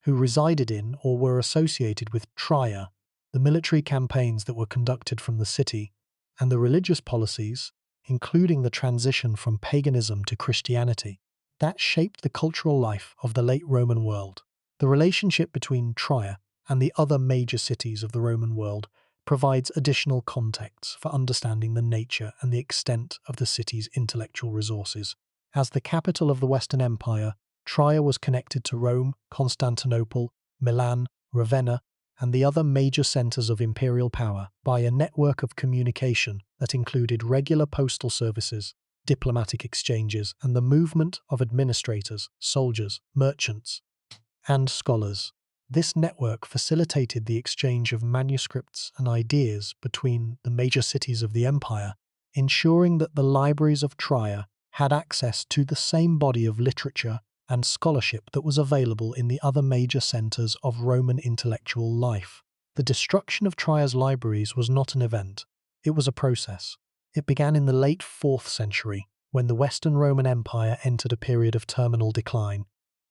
who resided in or were associated with Trier, the military campaigns that were conducted from the city, and the religious policies, including the transition from paganism to Christianity, that shaped the cultural life of the late Roman world. The relationship between Trier and the other major cities of the Roman world provides additional context for understanding the nature and the extent of the city's intellectual resources. As the capital of the Western Empire, Trier was connected to Rome, Constantinople, Milan, Ravenna, and the other major centers of imperial power by a network of communication that included regular postal services, diplomatic exchanges, and the movement of administrators, soldiers, merchants, and scholars. This network facilitated the exchange of manuscripts and ideas between the major cities of the empire, ensuring that the libraries of Trier had access to the same body of literature and scholarship that was available in the other major centers of Roman intellectual life. The destruction of Trier's libraries was not an event, it was a process. It began in the late 4th century, when the Western Roman Empire entered a period of terminal decline,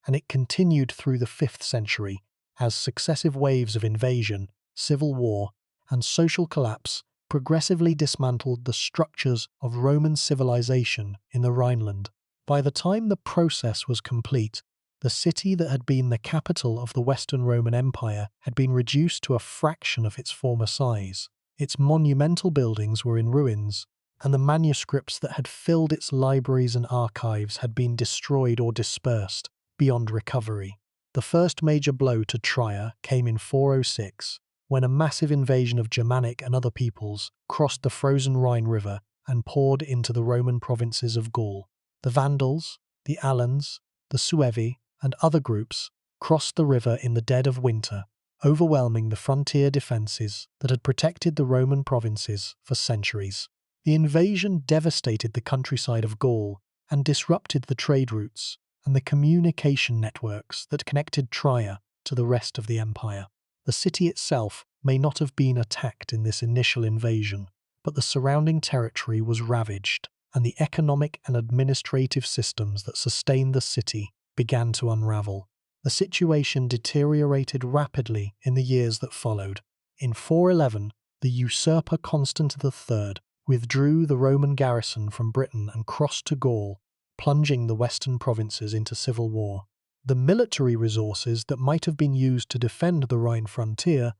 and it continued through the 5th century as successive waves of invasion, civil war, and social collapse progressively dismantled the structures of Roman civilization in the Rhineland. By the time the process was complete, the city that had been the capital of the Western Roman Empire had been reduced to a fraction of its former size. Its monumental buildings were in ruins, and the manuscripts that had filled its libraries and archives had been destroyed or dispersed. beyond recovery. The first major blow to Trier came in 406, when a massive invasion of Germanic and other peoples crossed the frozen Rhine River and poured into the Roman provinces of Gaul. The Vandals, the Alans, the Suevi, and other groups crossed the river in the dead of winter, overwhelming the frontier defences that had protected the Roman provinces for centuries. The invasion devastated the countryside of Gaul and disrupted the trade routes and the communication networks that connected Trier to the rest of the empire. The city itself may not have been attacked in this initial invasion, but the surrounding territory was ravaged, and the economic and administrative systems that sustained the city began to unravel. The situation deteriorated rapidly in the years that followed. In 411, the usurper Constans III withdrew the Roman garrison from Britain and crossed to Gaul, plunging the western provinces into civil war. The military resources that might have been used to defend the Rhine frontier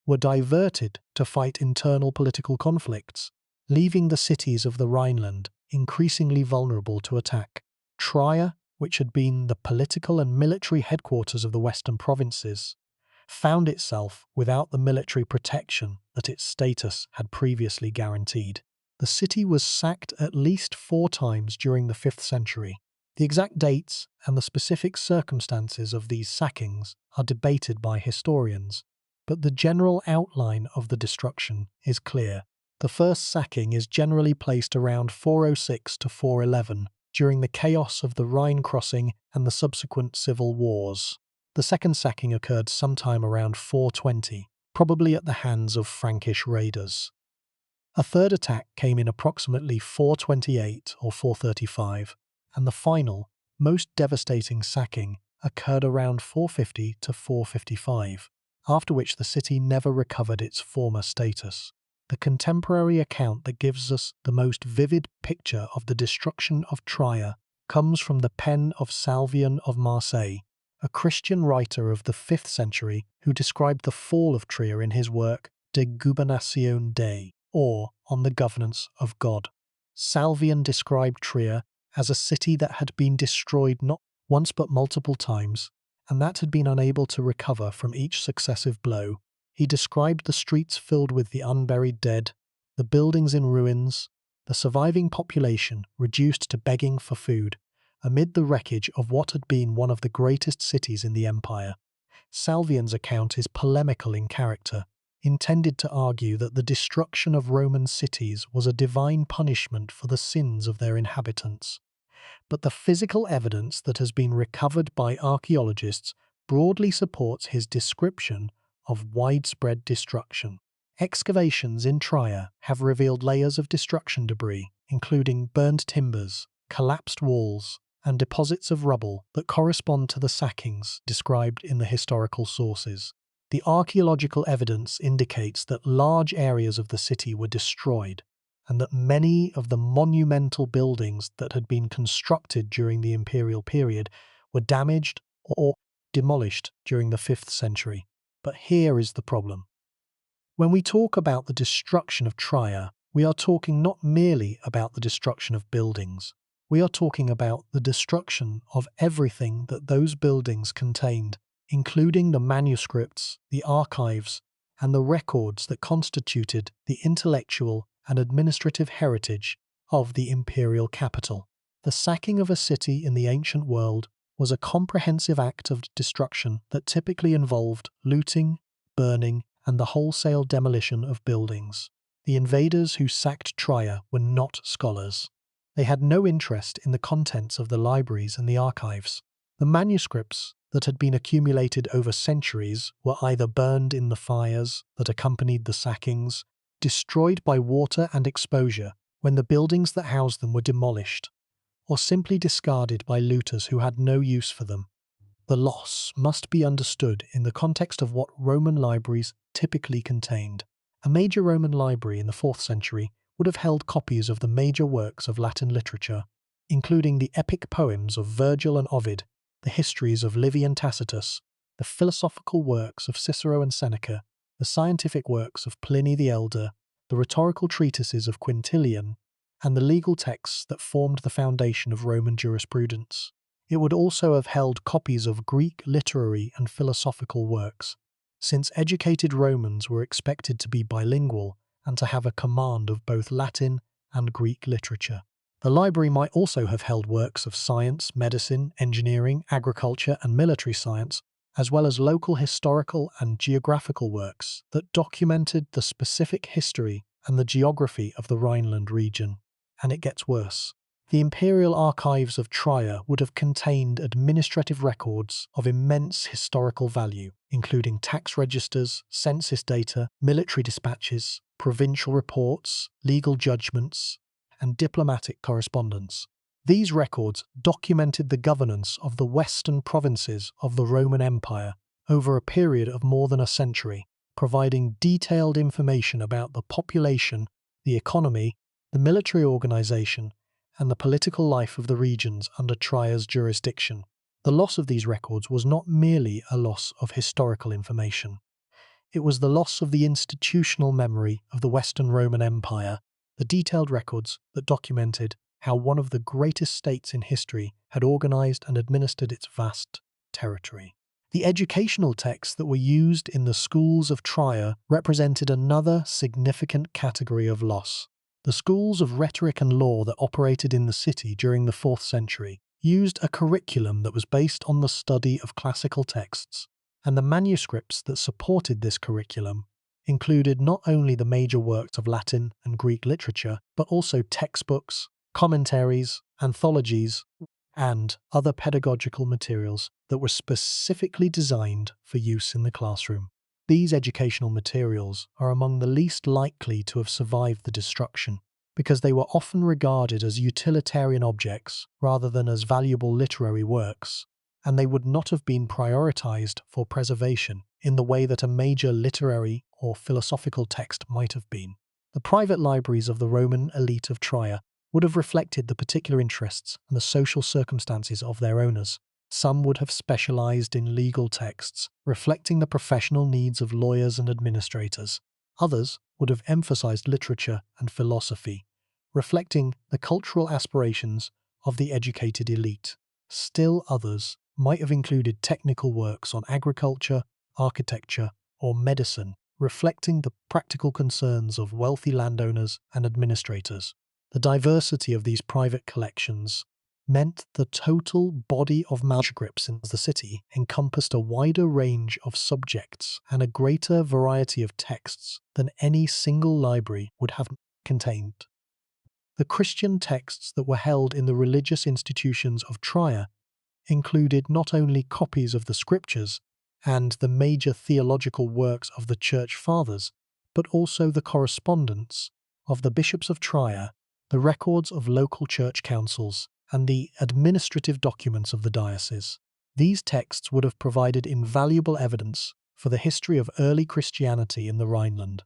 were diverted to fight internal political conflicts, leaving the cities of the Rhineland increasingly vulnerable to attack. Trier, which had been the political and military headquarters of the western provinces, found itself without the military protection that its status had previously guaranteed. The city was sacked at least 4 times during the 5th century. The exact dates and the specific circumstances of these sackings are debated by historians, but the general outline of the destruction is clear. The first sacking is generally placed around 406 to 411, during the chaos of the Rhine crossing and the subsequent civil wars. The second sacking occurred sometime around 420, probably at the hands of Frankish raiders. A third attack came in approximately 428 or 435, and the final, most devastating sacking occurred around 450 to 455, after which the city never recovered its former status. The contemporary account that gives us the most vivid picture of the destruction of Trier comes from the pen of Salvian of Marseille, a Christian writer of the 5th century who described the fall of Trier in his work De Gubernatione Dei, or On the Governance of God. Salvian described Trier as a city that had been destroyed not once but multiple times, and that had been unable to recover from each successive blow. He described the streets filled with the unburied dead, the buildings in ruins, the surviving population reduced to begging for food, amid the wreckage of what had been one of the greatest cities in the empire. Salvian's account is polemical in character, intended to argue that the destruction of Roman cities was a divine punishment for the sins of their inhabitants. But the physical evidence that has been recovered by archaeologists broadly supports his description of widespread destruction. Excavations in Trier have revealed layers of destruction debris, including burned timbers, collapsed walls, and deposits of rubble that correspond to the sackings described in the historical sources. The archaeological evidence indicates that large areas of the city were destroyed, and that many of the monumental buildings that had been constructed during the imperial period were damaged or demolished during the 5th century. But here is the problem. When we talk about the destruction of Trier, we are talking not merely about the destruction of buildings. We are talking about the destruction of everything that those buildings contained, including the manuscripts, the archives, and the records that constituted the intellectual and administrative heritage of the imperial capital. The sacking of a city in the ancient world was a comprehensive act of destruction that typically involved looting, burning, and the wholesale demolition of buildings. The invaders who sacked Trier were not scholars. They had no interest in the contents of the libraries and the archives. The manuscripts that had been accumulated over centuries were either burned in the fires that accompanied the sackings, destroyed by water and exposure when the buildings that housed them were demolished, or simply discarded by looters who had no use for them. The loss must be understood in the context of what Roman libraries typically contained. A major Roman library in the 4th century would have held copies of the major works of Latin literature, including the epic poems of Virgil and Ovid, the histories of Livy and Tacitus, the philosophical works of Cicero and Seneca, the scientific works of Pliny the Elder, the rhetorical treatises of Quintilian, and the legal texts that formed the foundation of Roman jurisprudence. It would also have held copies of Greek literary and philosophical works, since educated Romans were expected to be bilingual and to have a command of both Latin and Greek literature. The library might also have held works of science, medicine, engineering, agriculture, and military science, as well as local historical and geographical works that documented the specific history and the geography of the Rhineland region. And it gets worse. The imperial archives of Trier would have contained administrative records of immense historical value, including tax registers, census data, military dispatches, provincial reports, legal judgments, and diplomatic correspondence. These records documented the governance of the western provinces of the Roman Empire over a period of more than a century, providing detailed information about the population, the economy, the military organization, and the political life of the regions under Trier's jurisdiction. The loss of these records was not merely a loss of historical information. It was the loss of the institutional memory of the Western Roman Empire, the detailed records that documented how one of the greatest states in history had organized and administered its vast territory. The educational texts that were used in the schools of Trier represented another significant category of loss. The schools of rhetoric and law that operated in the city during the 4th century used a curriculum that was based on the study of classical texts, and the manuscripts that supported this curriculum included not only the major works of Latin and Greek literature, but also textbooks, commentaries, anthologies, and other pedagogical materials that were specifically designed for use in the classroom. These educational materials are among the least likely to have survived the destruction, because they were often regarded as utilitarian objects rather than as valuable literary works, and they would not have been prioritized for preservation in the way that a major literary or philosophical text might have been. The private libraries of the Roman elite of Trier would have reflected the particular interests and the social circumstances of their owners. Some would have specialized in legal texts, reflecting the professional needs of lawyers and administrators. Others would have emphasized literature and philosophy, reflecting the cultural aspirations of the educated elite. Still others might have included technical works on agriculture, architecture, or medicine, reflecting the practical concerns of wealthy landowners and administrators. The diversity of these private collections meant the total body of manuscripts in the city encompassed a wider range of subjects and a greater variety of texts than any single library would have contained. The Christian texts that were held in the religious institutions of Trier included not only copies of the scriptures and the major theological works of the Church Fathers, but also the correspondence of the bishops of Trier, the records of local church councils, and the administrative documents of the diocese. These texts would have provided invaluable evidence for the history of early Christianity in the Rhineland,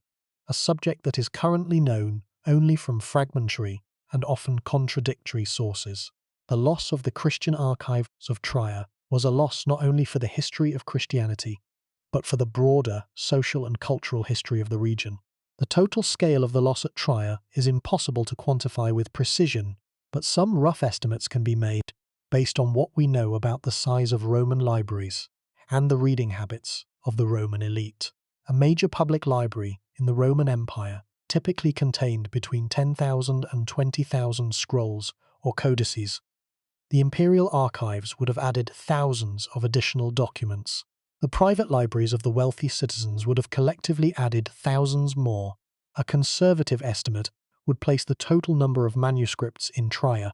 a subject that is currently known only from fragmentary and often contradictory sources. The loss of the Christian archives of Trier was a loss not only for the history of Christianity, but for the broader social and cultural history of the region. The total scale of the loss at Trier is impossible to quantify with precision, but some rough estimates can be made based on what we know about the size of Roman libraries and the reading habits of the Roman elite. A major public library in the Roman Empire typically contained between 10,000 and 20,000 scrolls or codices. The imperial archives would have added thousands of additional documents. The private libraries of the wealthy citizens would have collectively added thousands more. A conservative estimate would place the total number of manuscripts in Trier,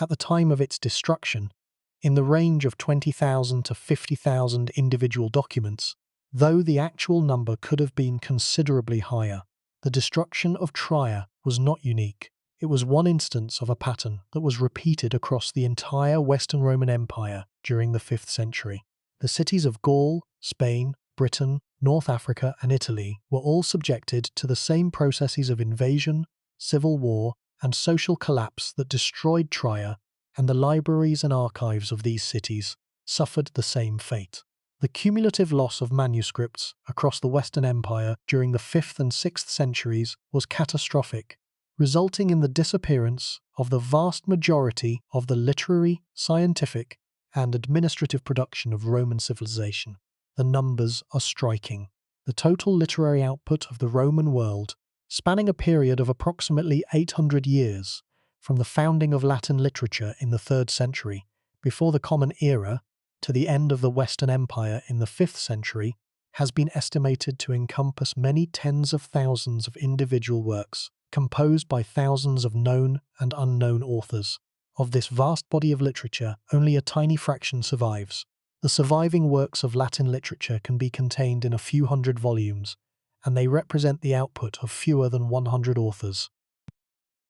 at the time of its destruction, in the range of 20,000 to 50,000 individual documents, though the actual number could have been considerably higher. The destruction of Trier was not unique. It was one instance of a pattern that was repeated across the entire Western Roman Empire during the 5th century. The cities of Gaul, Spain, Britain, North Africa, and Italy were all subjected to the same processes of invasion, civil war, and social collapse that destroyed Trier, and the libraries and archives of these cities suffered the same fate. The cumulative loss of manuscripts across the Western Empire during the 5th and 6th centuries was catastrophic, resulting in the disappearance of the vast majority of the literary, scientific, and administrative production of Roman civilization. The numbers are striking. The total literary output of the Roman world, spanning a period of approximately 800 years, from the founding of Latin literature in the 3rd century, before the Common Era, to the end of the Western Empire in the 5th century, has been estimated to encompass many tens of thousands of individual works, composed by thousands of known and unknown authors. Of this vast body of literature, only a tiny fraction survives. The surviving works of Latin literature can be contained in a few hundred volumes, and they represent the output of fewer than 100 authors.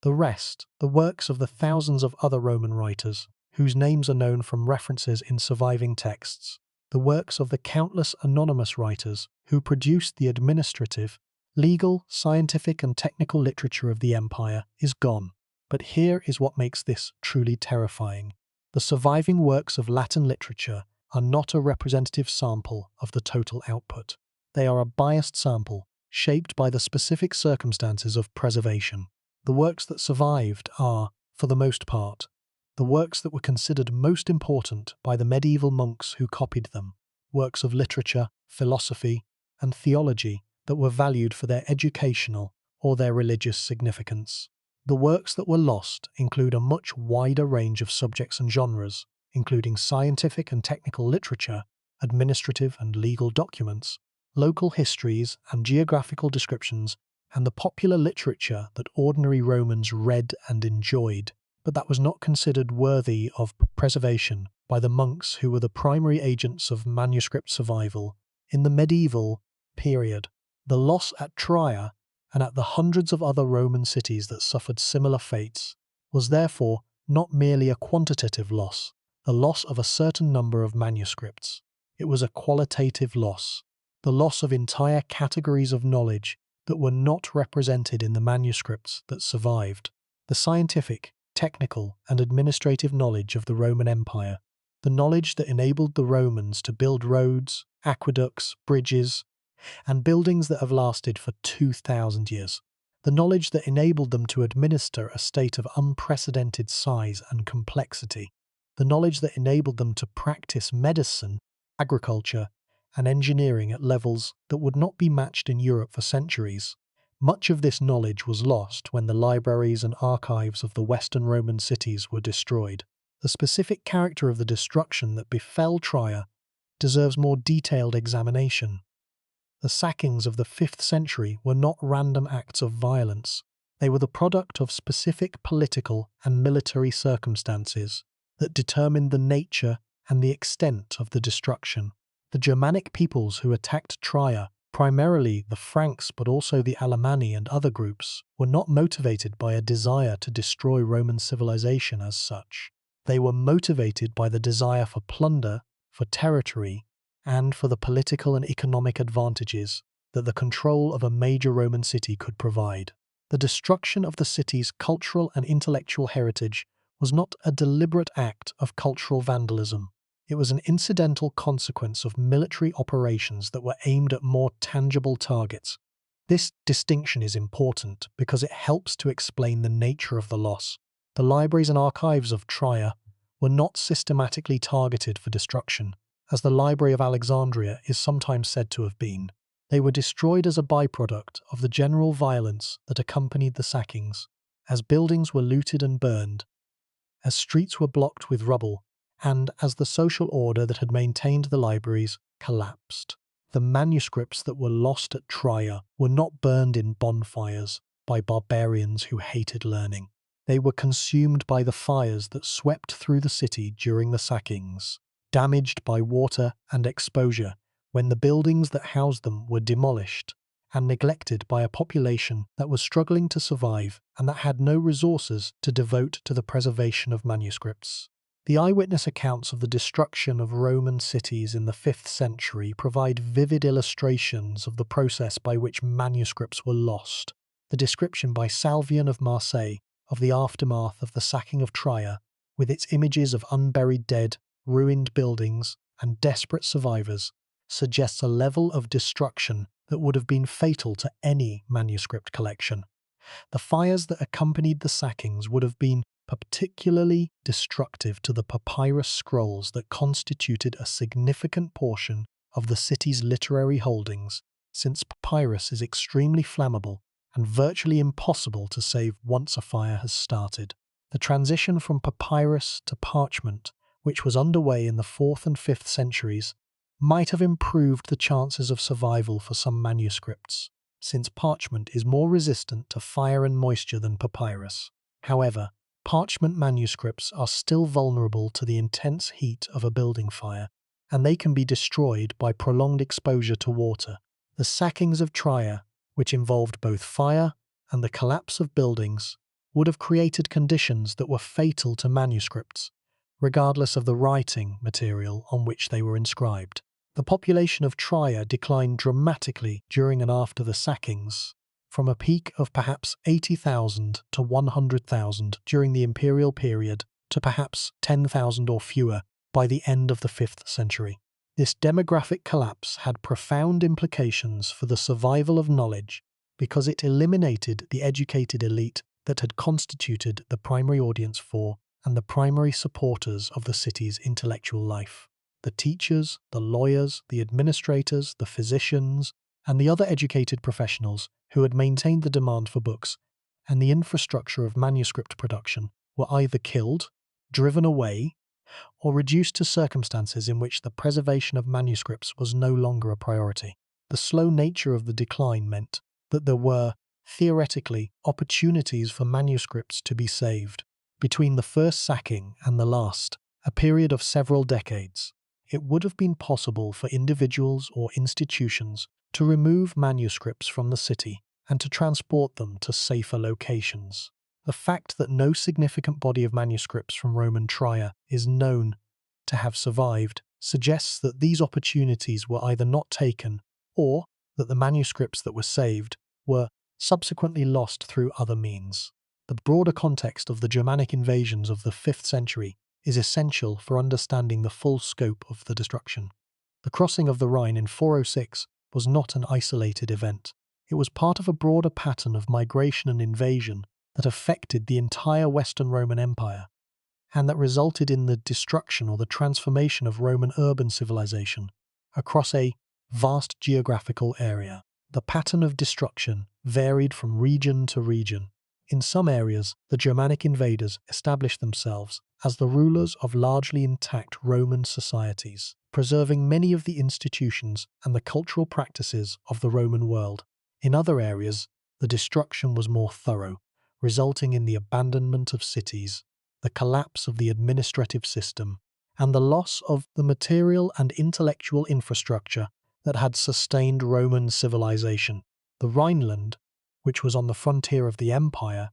The rest, the works of the thousands of other Roman writers, whose names are known from references in surviving texts, the works of the countless anonymous writers who produced the administrative, legal, scientific and technical literature of the empire, is gone. But here is what makes this truly terrifying. The surviving works of Latin literature are not a representative sample of the total output. They are a biased sample, shaped by the specific circumstances of preservation. The works that survived are, for the most part, the works that were considered most important by the medieval monks who copied them, works of literature, philosophy, and theology that were valued for their educational or their religious significance. The works that were lost include a much wider range of subjects and genres, including scientific and technical literature, administrative and legal documents, local histories and geographical descriptions, and the popular literature that ordinary Romans read and enjoyed, but that was not considered worthy of preservation by the monks who were the primary agents of manuscript survival in the medieval period. The loss at Trier and at the hundreds of other Roman cities that suffered similar fates was therefore not merely a quantitative loss, the loss of a certain number of manuscripts. It was a qualitative loss, the loss of entire categories of knowledge that were not represented in the manuscripts that survived. The scientific, technical, and administrative knowledge of the Roman Empire, the knowledge that enabled the Romans to build roads, aqueducts, bridges, and buildings that have lasted for 2,000 years. The knowledge that enabled them to administer a state of unprecedented size and complexity. The knowledge that enabled them to practice medicine, agriculture, and engineering at levels that would not be matched in Europe for centuries. Much of this knowledge was lost when the libraries and archives of the Western Roman cities were destroyed. The specific character of the destruction that befell Trier deserves more detailed examination. The sackings of the 5th century were not random acts of violence. They were the product of specific political and military circumstances that determined the nature and the extent of the destruction. The Germanic peoples who attacked Trier, primarily the Franks but also the Alemanni and other groups, were not motivated by a desire to destroy Roman civilization as such. They were motivated by the desire for plunder, for territory, and for the political and economic advantages that the control of a major Roman city could provide. The destruction of the city's cultural and intellectual heritage was not a deliberate act of cultural vandalism. It was an incidental consequence of military operations that were aimed at more tangible targets. This distinction is important because it helps to explain the nature of the loss. The libraries and archives of Trier were not systematically targeted for destruction, as the Library of Alexandria is sometimes said to have been. They were destroyed as a byproduct of the general violence that accompanied the sackings, as buildings were looted and burned, as streets were blocked with rubble, and as the social order that had maintained the libraries collapsed. The manuscripts that were lost at Trier were not burned in bonfires by barbarians who hated learning. They were consumed by the fires that swept through the city during the sackings, damaged by water and exposure when the buildings that housed them were demolished, and neglected by a population that was struggling to survive and that had no resources to devote to the preservation of manuscripts. The eyewitness accounts of the destruction of Roman cities in the 5th century provide vivid illustrations of the process by which manuscripts were lost. The description by Salvian of Marseille of the aftermath of the sacking of Trier, with its images of unburied dead, ruined buildings, and desperate survivors, suggests a level of destruction that would have been fatal to any manuscript collection. The fires that accompanied the sackings would have been particularly destructive to the papyrus scrolls that constituted a significant portion of the city's literary holdings, since papyrus is extremely flammable and virtually impossible to save once a fire has started. The transition from papyrus to parchment, which was underway in the 4th and 5th centuries, might have improved the chances of survival for some manuscripts, since parchment is more resistant to fire and moisture than papyrus. However, parchment manuscripts are still vulnerable to the intense heat of a building fire, and they can be destroyed by prolonged exposure to water. The sackings of Trier, which involved both fire and the collapse of buildings, would have created conditions that were fatal to manuscripts, regardless of the writing material on which they were inscribed. The population of Trier declined dramatically during and after the sackings, from a peak of perhaps 80,000 to 100,000 during the imperial period to perhaps 10,000 or fewer by the end of the 5th century. This demographic collapse had profound implications for the survival of knowledge because it eliminated the educated elite that had constituted the primary audience for and the primary supporters of the city's intellectual life. The teachers, the lawyers, the administrators, the physicians, and the other educated professionals who had maintained the demand for books and the infrastructure of manuscript production were either killed, driven away, or reduced to circumstances in which the preservation of manuscripts was no longer a priority. The slow nature of the decline meant that there were, theoretically, opportunities for manuscripts to be saved. Between the first sacking and the last, a period of several decades, it would have been possible for individuals or institutions to remove manuscripts from the city and to transport them to safer locations. The fact that no significant body of manuscripts from Roman Trier is known to have survived suggests that these opportunities were either not taken or that the manuscripts that were saved were subsequently lost through other means. The broader context of the Germanic invasions of the 5th century is essential for understanding the full scope of the destruction. The crossing of the Rhine in 406 was not an isolated event. It was part of a broader pattern of migration and invasion that affected the entire Western Roman Empire, and that resulted in the destruction or the transformation of Roman urban civilization across a vast geographical area. The pattern of destruction varied from region to region. In some areas, the Germanic invaders established themselves as the rulers of largely intact Roman societies, preserving many of the institutions and the cultural practices of the Roman world. In other areas, the destruction was more thorough, resulting in the abandonment of cities, the collapse of the administrative system, and the loss of the material and intellectual infrastructure that had sustained Roman civilization. The Rhineland, which was on the frontier of the empire,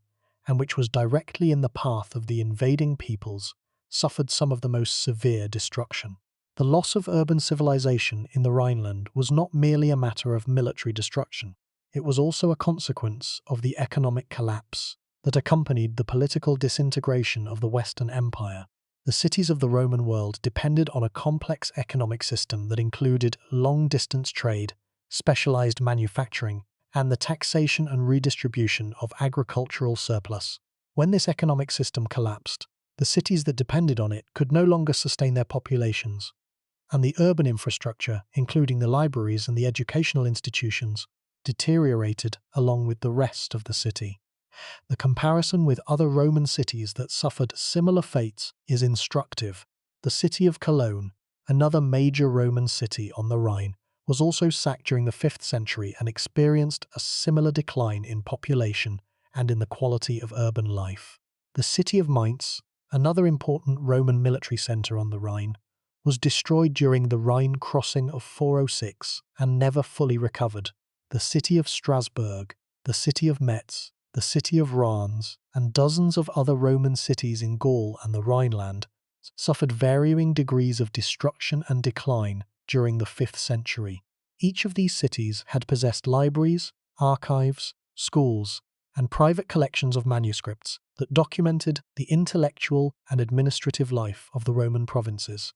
and which was directly in the path of the invading peoples, suffered some of the most severe destruction. The loss of urban civilization in the Rhineland was not merely a matter of military destruction. It was also a consequence of the economic collapse that accompanied the political disintegration of the Western Empire. The cities of the Roman world depended on a complex economic system that included long-distance trade, specialized manufacturing, and the taxation and redistribution of agricultural surplus. When this economic system collapsed, the cities that depended on it could no longer sustain their populations, and the urban infrastructure, including the libraries and the educational institutions, deteriorated along with the rest of the city. The comparison with other Roman cities that suffered similar fates is instructive. The city of Cologne, another major Roman city on the Rhine, was also sacked during the 5th century and experienced a similar decline in population and in the quality of urban life. The city of Mainz, another important Roman military centre on the Rhine, was destroyed during the Rhine crossing of 406 and never fully recovered. The city of Strasbourg, the city of Metz, the city of Reims, and dozens of other Roman cities in Gaul and the Rhineland suffered varying degrees of destruction and decline during the 5th century. Each of these cities had possessed libraries, archives, schools, and private collections of manuscripts that documented the intellectual and administrative life of the Roman provinces.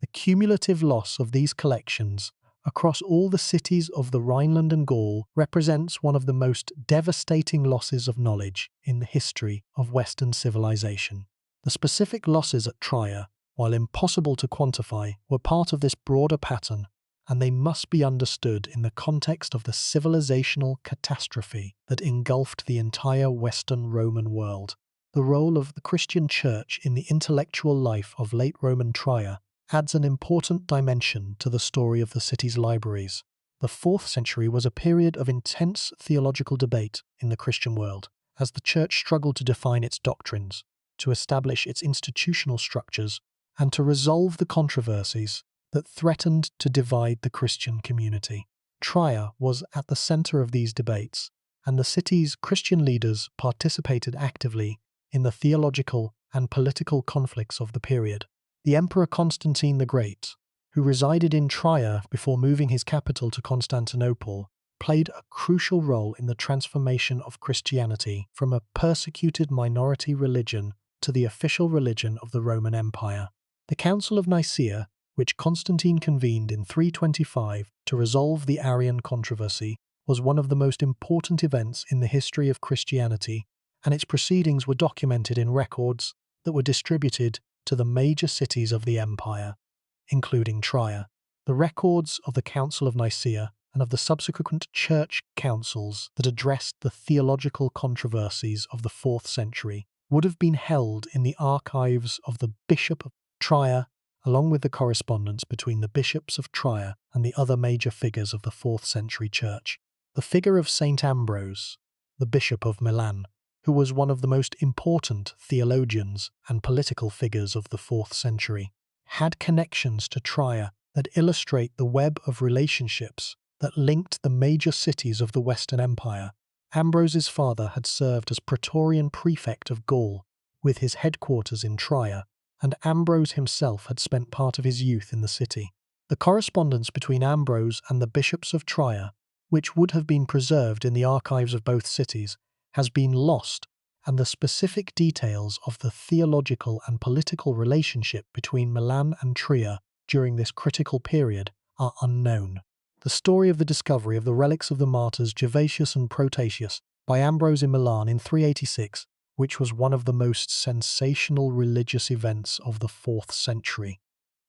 The cumulative loss of these collections across all the cities of the Rhineland and Gaul represents one of the most devastating losses of knowledge in the history of Western civilization. The specific losses at Trier, while impossible to quantify, were part of this broader pattern, and they must be understood in the context of the civilizational catastrophe that engulfed the entire Western Roman world. The role of the Christian Church in the intellectual life of late Roman Trier adds an important dimension to the story of the city's libraries. The 4th century was a period of intense theological debate in the Christian world, as the Church struggled to define its doctrines, to establish its institutional structures, and to resolve the controversies that threatened to divide the Christian community. Trier was at the center of these debates, and the city's Christian leaders participated actively in the theological and political conflicts of the period. The Emperor Constantine the Great, who resided in Trier before moving his capital to Constantinople, played a crucial role in the transformation of Christianity from a persecuted minority religion to the official religion of the Roman Empire. The Council of Nicaea, which Constantine convened in 325 to resolve the Arian controversy, was one of the most important events in the history of Christianity, and its proceedings were documented in records that were distributed to the major cities of the empire, including Trier. The records of the Council of Nicaea and of the subsequent church councils that addressed the theological controversies of the 4th century would have been held in the archives of the Bishop of Trier, along with the correspondence between the bishops of Trier and the other major figures of the 4th century church. The figure of Saint Ambrose, the Bishop of Milan, who was one of the most important theologians and political figures of the 4th century, had connections to Trier that illustrate the web of relationships that linked the major cities of the Western Empire. Ambrose's father had served as Praetorian Prefect of Gaul, with his headquarters in Trier, and Ambrose himself had spent part of his youth in the city. The correspondence between Ambrose and the bishops of Trier, which would have been preserved in the archives of both cities, has been lost, and the specific details of the theological and political relationship between Milan and Trier during this critical period are unknown. The story of the discovery of the relics of the martyrs Gervasius and Protasius by Ambrose in Milan in 386, which was one of the most sensational religious events of the 4th century,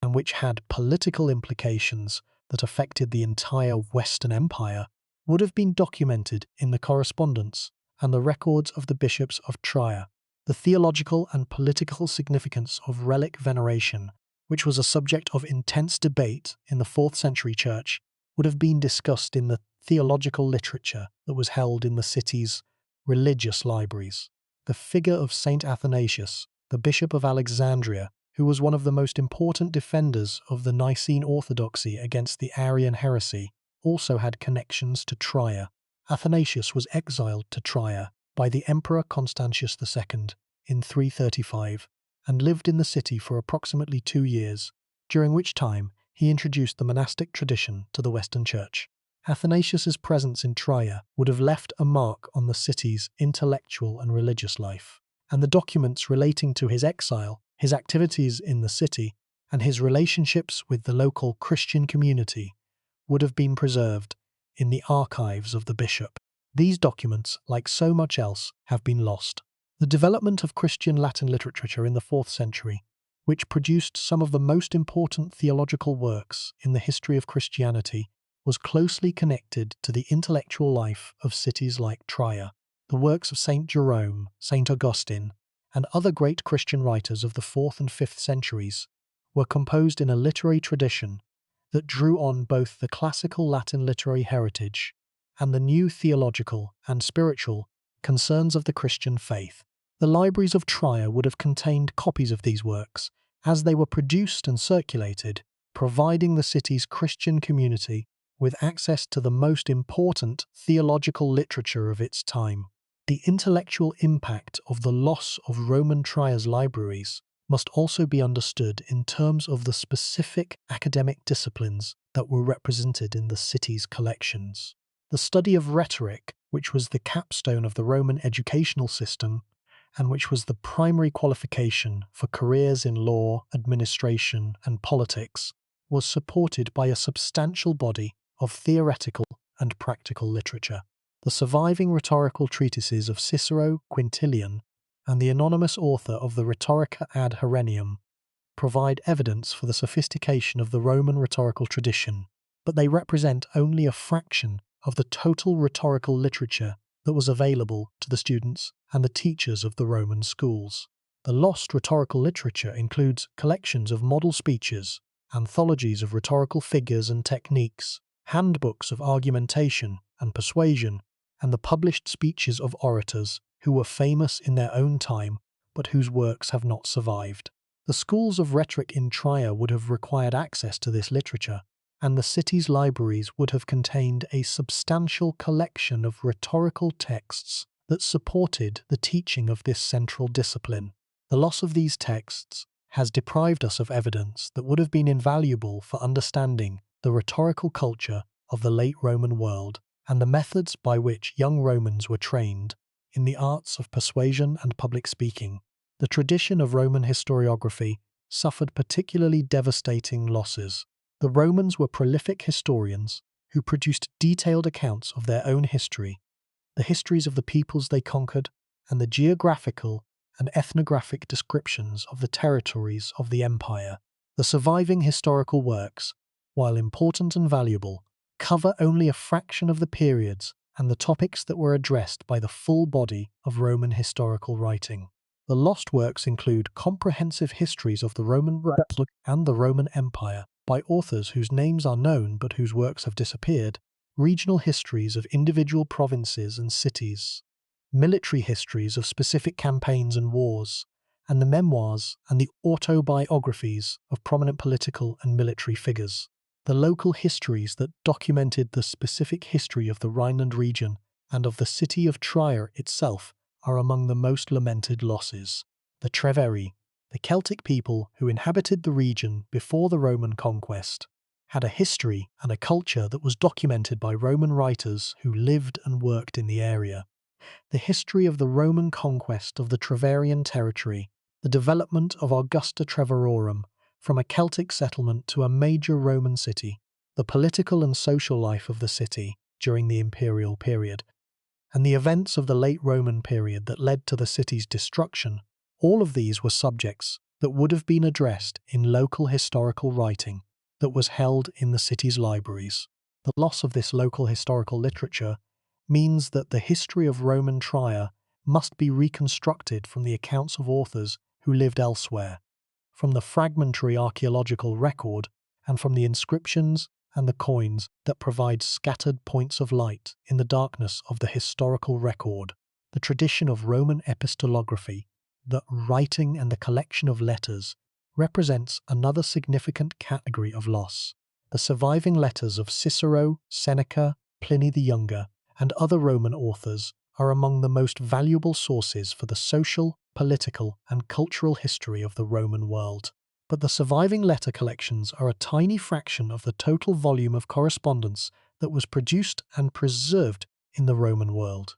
and which had political implications that affected the entire Western Empire, would have been documented in the correspondence and the records of the bishops of Trier. The theological and political significance of relic veneration, which was a subject of intense debate in the 4th century church, would have been discussed in the theological literature that was held in the city's religious libraries. The figure of Saint Athanasius, the Bishop of Alexandria, who was one of the most important defenders of the Nicene orthodoxy against the Arian heresy, also had connections to Trier. Athanasius was exiled to Trier by the Emperor Constantius II in 335 and lived in the city for approximately 2 years, during which time he introduced the monastic tradition to the Western Church. Athanasius's presence in Trier would have left a mark on the city's intellectual and religious life, and the documents relating to his exile, his activities in the city, and his relationships with the local Christian community would have been preserved in the archives of the bishop. These documents, like so much else, have been lost. The development of Christian Latin literature in the 4th century, which produced some of the most important theological works in the history of Christianity, was closely connected to the intellectual life of cities like Trier. The works of Saint Jerome, Saint Augustine, and other great Christian writers of the 4th and 5th centuries were composed in a literary tradition that drew on both the classical Latin literary heritage and the new theological and spiritual concerns of the Christian faith. The libraries of Trier would have contained copies of these works as they were produced and circulated, providing the city's Christian community with access to the most important theological literature of its time. The intellectual impact of the loss of Roman Trier's libraries must also be understood in terms of the specific academic disciplines that were represented in the city's collections. The study of rhetoric, which was the capstone of the Roman educational system, and which was the primary qualification for careers in law, administration, and politics, was supported by a substantial body of theoretical and practical literature. The surviving rhetorical treatises of Cicero, Quintilian, and the anonymous author of the Rhetorica ad Herennium provide evidence for the sophistication of the Roman rhetorical tradition, but they represent only a fraction of the total rhetorical literature that was available to the students and the teachers of the Roman schools. The lost rhetorical literature includes collections of model speeches, anthologies of rhetorical figures and techniques, handbooks of argumentation and persuasion, and the published speeches of orators who were famous in their own time but whose works have not survived. The schools of rhetoric in Trier would have required access to this literature, and the city's libraries would have contained a substantial collection of rhetorical texts that supported the teaching of this central discipline. The loss of these texts has deprived us of evidence that would have been invaluable for understanding the rhetorical culture of the late Roman world and the methods by which young Romans were trained in the arts of persuasion and public speaking. The tradition of Roman historiography suffered particularly devastating losses. The Romans were prolific historians who produced detailed accounts of their own history, the histories of the peoples they conquered, and the geographical and ethnographic descriptions of the territories of the empire. The surviving historical works, while important and valuable, cover only a fraction of the periods and the topics that were addressed by the full body of Roman historical writing. The lost works include comprehensive histories of the Roman Republic and the Roman Empire by authors whose names are known but whose works have disappeared, regional histories of individual provinces and cities, military histories of specific campaigns and wars, and the memoirs and the autobiographies of prominent political and military figures. The local histories that documented the specific history of the Rhineland region and of the city of Trier itself are among the most lamented losses. The Treveri, the Celtic people who inhabited the region before the Roman conquest, had a history and a culture that was documented by Roman writers who lived and worked in the area. The history of the Roman conquest of the Treverian territory, the development of Augusta Treverorum from a Celtic settlement to a major Roman city, the political and social life of the city during the imperial period, and the events of the late Roman period that led to the city's destruction, all of these were subjects that would have been addressed in local historical writing that was held in the city's libraries. The loss of this local historical literature means that the history of Roman Trier must be reconstructed from the accounts of authors who lived elsewhere, from the fragmentary archaeological record, and from the inscriptions and the coins that provide scattered points of light in the darkness of the historical record. The tradition of Roman epistolography, the writing and the collection of letters, represents another significant category of loss. The surviving letters of Cicero, Seneca, Pliny the Younger, and other Roman authors are among the most valuable sources for the social, political, and cultural history of the Roman world. But the surviving letter collections are a tiny fraction of the total volume of correspondence that was produced and preserved in the Roman world.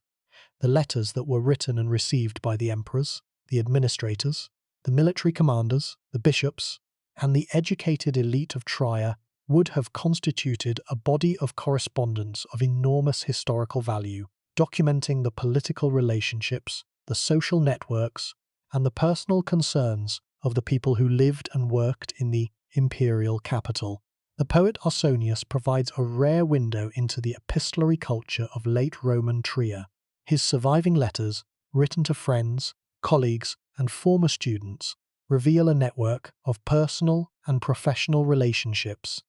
The letters that were written and received by the emperors, the administrators, the military commanders, the bishops, and the educated elite of Trier would have constituted a body of correspondence of enormous historical value, documenting the political relationships, the social networks, and the personal concerns of the people who lived and worked in the imperial capital. The poet Ausonius provides a rare window into the epistolary culture of late Roman Trier. His surviving letters, written to friends, colleagues, and former students, reveal a network of personal and professional relationships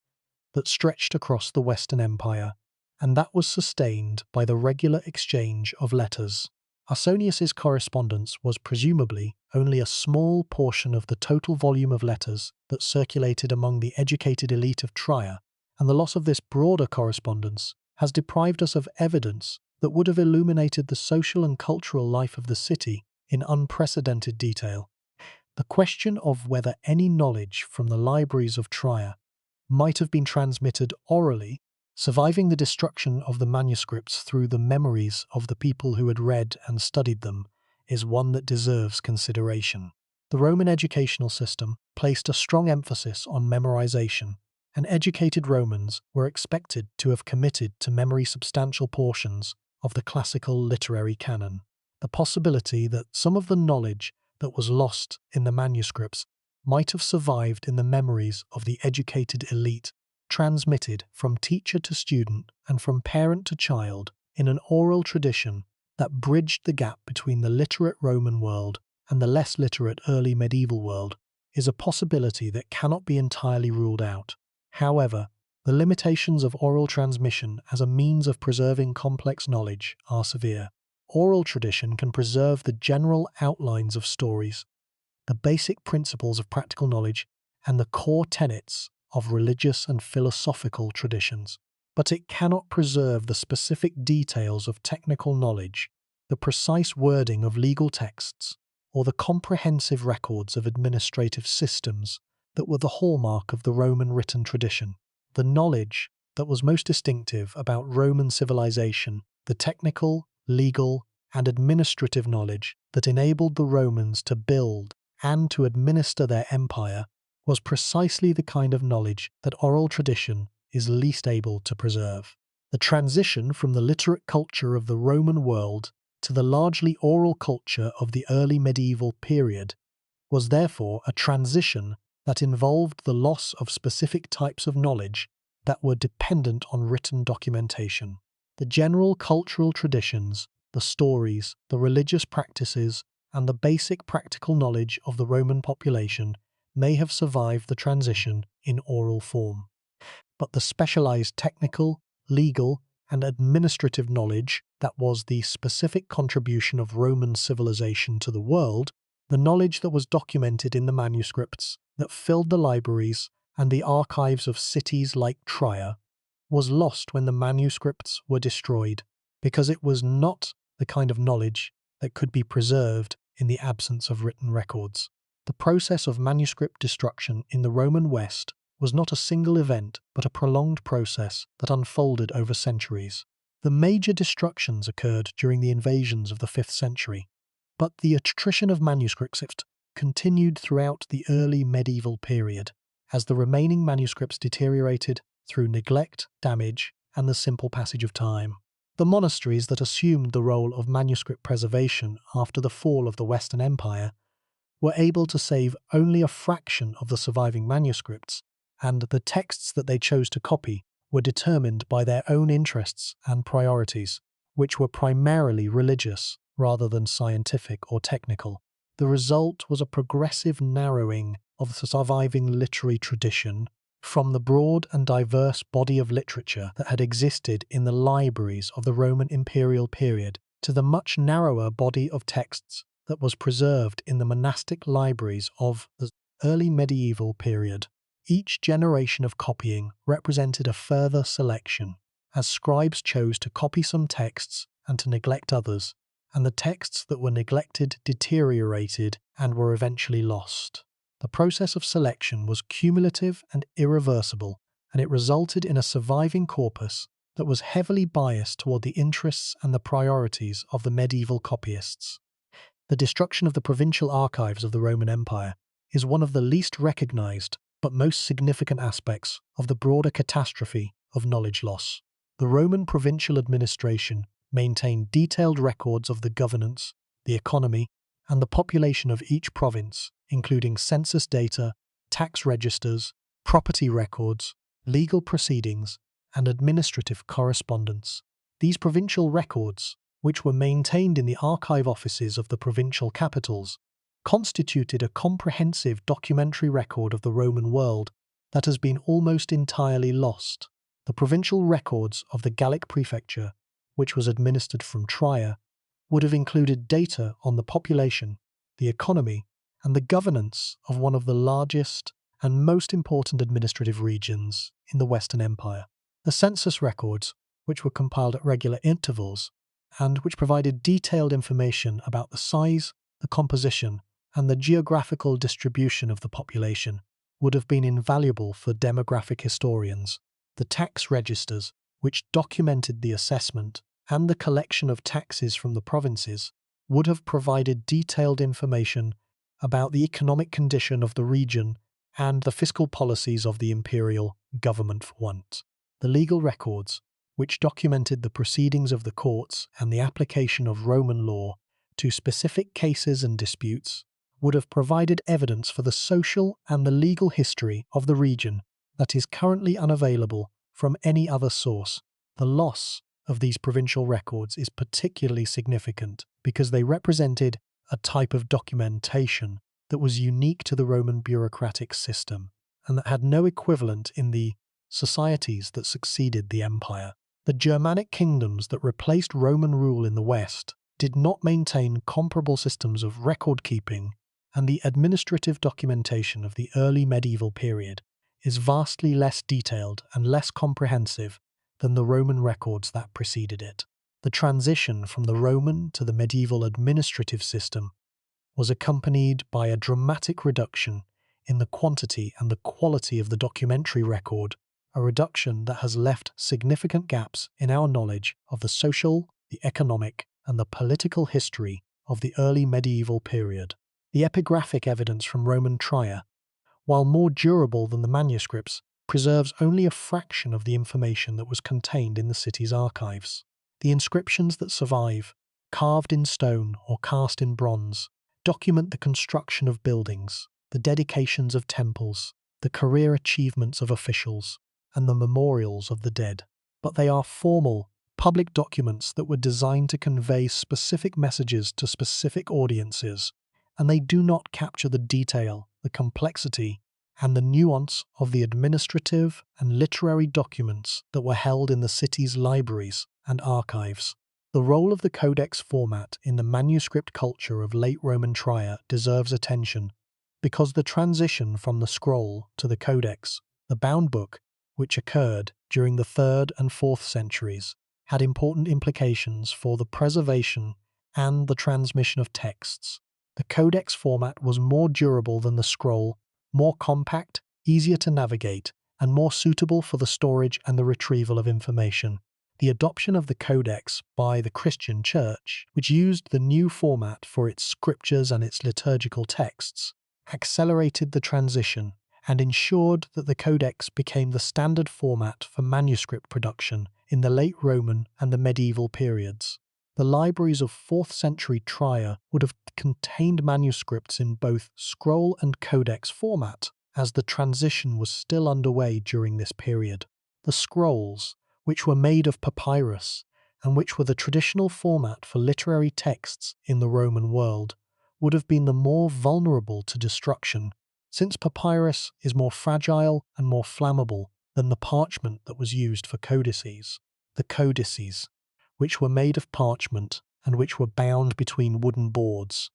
that stretched across the Western Empire, and that was sustained by the regular exchange of letters. Ausonius's correspondence was presumably only a small portion of the total volume of letters that circulated among the educated elite of Trier, and the loss of this broader correspondence has deprived us of evidence that would have illuminated the social and cultural life of the city in unprecedented detail. The question of whether any knowledge from the libraries of Trier might have been transmitted orally, surviving the destruction of the manuscripts through the memories of the people who had read and studied them, is one that deserves consideration. The Roman educational system placed a strong emphasis on memorization, and educated Romans were expected to have committed to memory substantial portions of the classical literary canon. The possibility that some of the knowledge that was lost in the manuscripts might have survived in the memories of the educated elite, transmitted from teacher to student and from parent to child in an oral tradition that bridged the gap between the literate Roman world and the less literate early medieval world, is a possibility that cannot be entirely ruled out. However, the limitations of oral transmission as a means of preserving complex knowledge are severe. Oral tradition can preserve the general outlines of stories, the basic principles of practical knowledge, and the core tenets of religious and philosophical traditions. But it cannot preserve the specific details of technical knowledge, the precise wording of legal texts, or the comprehensive records of administrative systems that were the hallmark of the Roman written tradition. The knowledge that was most distinctive about Roman civilization, the technical, legal, and administrative knowledge that enabled the Romans to build and to administer their empire, was precisely the kind of knowledge that oral tradition is least able to preserve. The transition from the literate culture of the Roman world to the largely oral culture of the early medieval period was therefore a transition that involved the loss of specific types of knowledge that were dependent on written documentation. The general cultural traditions, the stories, the religious practices, and the basic practical knowledge of the Roman population may have survived the transition in oral form. But the specialized technical, legal, and administrative knowledge that was the specific contribution of Roman civilization to the world, the knowledge that was documented in the manuscripts that filled the libraries and the archives of cities like Trier, was lost when the manuscripts were destroyed, because it was not the kind of knowledge that could be preserved in the absence of written records. The process of manuscript destruction in the Roman West was not a single event, but a prolonged process that unfolded over centuries. The major destructions occurred during the invasions of the 5th century, but the attrition of manuscripts continued throughout the early medieval period, as the remaining manuscripts deteriorated through neglect, damage, and the simple passage of time. The monasteries that assumed the role of manuscript preservation after the fall of the Western Empire were able to save only a fraction of the surviving manuscripts, and the texts that they chose to copy were determined by their own interests and priorities, which were primarily religious rather than scientific or technical. The result was a progressive narrowing of the surviving literary tradition from the broad and diverse body of literature that had existed in the libraries of the Roman imperial period to the much narrower body of texts that was preserved in the monastic libraries of the early medieval period. Each generation of copying represented a further selection, as scribes chose to copy some texts and to neglect others, and the texts that were neglected deteriorated and were eventually lost. The process of selection was cumulative and irreversible, and it resulted in a surviving corpus that was heavily biased toward the interests and the priorities of the medieval copyists. The destruction of the provincial archives of the Roman Empire is one of the least recognized but most significant aspects of the broader catastrophe of knowledge loss. The Roman provincial administration maintained detailed records of the governance, the economy, and the population of each province, including census data, tax registers, property records, legal proceedings, and administrative correspondence. These provincial records, which were maintained in the archive offices of the provincial capitals, constituted a comprehensive documentary record of the Roman world that has been almost entirely lost. The provincial records of the Gallic prefecture, which was administered from Trier, would have included data on the population, the economy, and the governance of one of the largest and most important administrative regions in the Western Empire. The census records, which were compiled at regular intervals, and which provided detailed information about the size, the composition, and the geographical distribution of the population, would have been invaluable for demographic historians. The tax registers, which documented the assessment and the collection of taxes from the provinces, would have provided detailed information about the economic condition of the region and the fiscal policies of the imperial government for once. The legal records, which documented the proceedings of the courts and the application of Roman law to specific cases and disputes, would have provided evidence for the social and the legal history of the region that is currently unavailable from any other source. The loss of these provincial records is particularly significant because they represented a type of documentation that was unique to the Roman bureaucratic system and that had no equivalent in the societies that succeeded the empire. The Germanic kingdoms that replaced Roman rule in the West did not maintain comparable systems of record-keeping, and the administrative documentation of the early medieval period is vastly less detailed and less comprehensive than the Roman records that preceded it. The transition from the Roman to the medieval administrative system was accompanied by a dramatic reduction in the quantity and the quality of the documentary record, a reduction that has left significant gaps in our knowledge of the social, the economic, and the political history of the early medieval period. The epigraphic evidence from Roman Trier, while more durable than the manuscripts, preserves only a fraction of the information that was contained in the city's archives. The inscriptions that survive, carved in stone or cast in bronze, document the construction of buildings, the dedications of temples, the career achievements of officials, and the memorials of the dead. But they are formal, public documents that were designed to convey specific messages to specific audiences, and they do not capture the detail, the complexity, and the nuance of the administrative and literary documents that were held in the city's libraries and archives. The role of the codex format in the manuscript culture of late Roman Trier deserves attention, because the transition from the scroll to the codex, the bound book, which occurred during the 3rd and 4th centuries, had important implications for the preservation and the transmission of texts. The codex format was more durable than the scroll, more compact, easier to navigate, and more suitable for the storage and the retrieval of information. The adoption of the codex by the Christian Church, which used the new format for its scriptures and its liturgical texts, accelerated the transition and ensured that the codex became the standard format for manuscript production in the late Roman and the medieval periods. The libraries of 4th century Trier would have contained manuscripts in both scroll and codex format, as the transition was still underway during this period. The scrolls, which were made of papyrus, and which were the traditional format for literary texts in the Roman world, would have been the more vulnerable to destruction, since papyrus is more fragile and more flammable than the parchment that was used for codices. The codices, which were made of parchment and which were bound between wooden boards,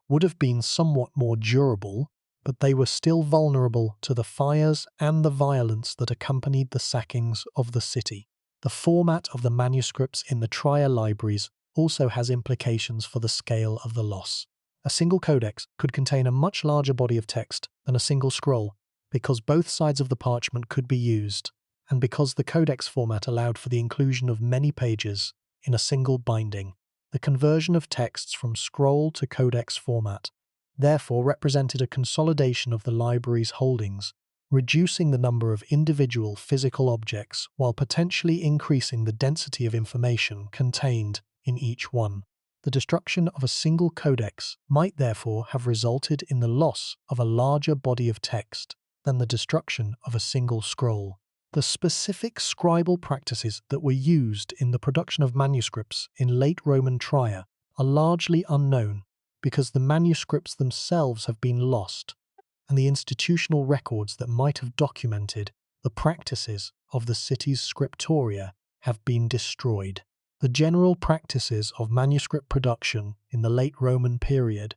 would have been somewhat more durable, but they were still vulnerable to the fires and the violence that accompanied the sackings of the city. The format of the manuscripts in the Trier libraries also has implications for the scale of the loss. A single codex could contain a much larger body of text than a single scroll, because both sides of the parchment could be used, and because the codex format allowed for the inclusion of many pages in a single binding. The conversion of texts from scroll to codex format therefore represented a consolidation of the library's holdings, reducing the number of individual physical objects while potentially increasing the density of information contained in each one. The destruction of a single codex might therefore have resulted in the loss of a larger body of text than the destruction of a single scroll. The specific scribal practices that were used in the production of manuscripts in late Roman Trier are largely unknown because the manuscripts themselves have been lost, and the institutional records that might have documented the practices of the city's scriptoria have been destroyed. The general practices of manuscript production in the late Roman period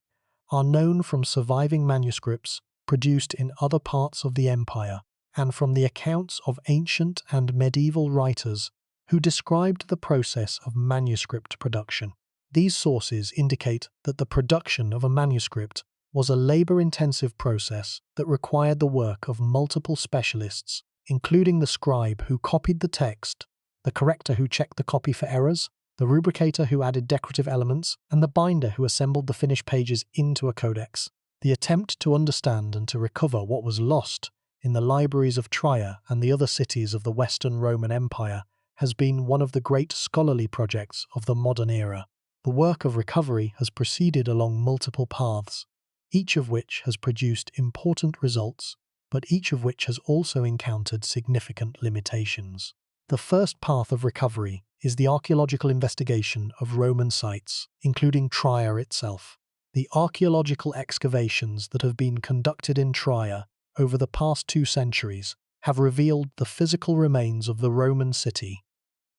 are known from surviving manuscripts produced in other parts of the empire and from the accounts of ancient and medieval writers who described the process of manuscript production. These sources indicate that the production of a manuscript was a labor-intensive process that required the work of multiple specialists, including the scribe who copied the text, the corrector who checked the copy for errors, the rubricator who added decorative elements, and the binder who assembled the finished pages into a codex. The attempt to understand and to recover what was lost in the libraries of Trier and the other cities of the Western Roman Empire has been one of the great scholarly projects of the modern era. The work of recovery has proceeded along multiple paths, each of which has produced important results, but each of which has also encountered significant limitations. The first path of recovery is the archaeological investigation of Roman sites, including Trier itself. The archaeological excavations that have been conducted in Trier over the past 2 centuries have revealed the physical remains of the Roman city,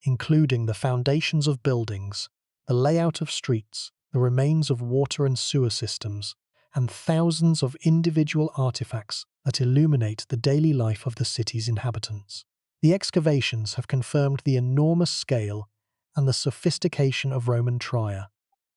including the foundations of buildings, the layout of streets, the remains of water and sewer systems, and thousands of individual artifacts that illuminate the daily life of the city's inhabitants. The excavations have confirmed the enormous scale and the sophistication of Roman Trier,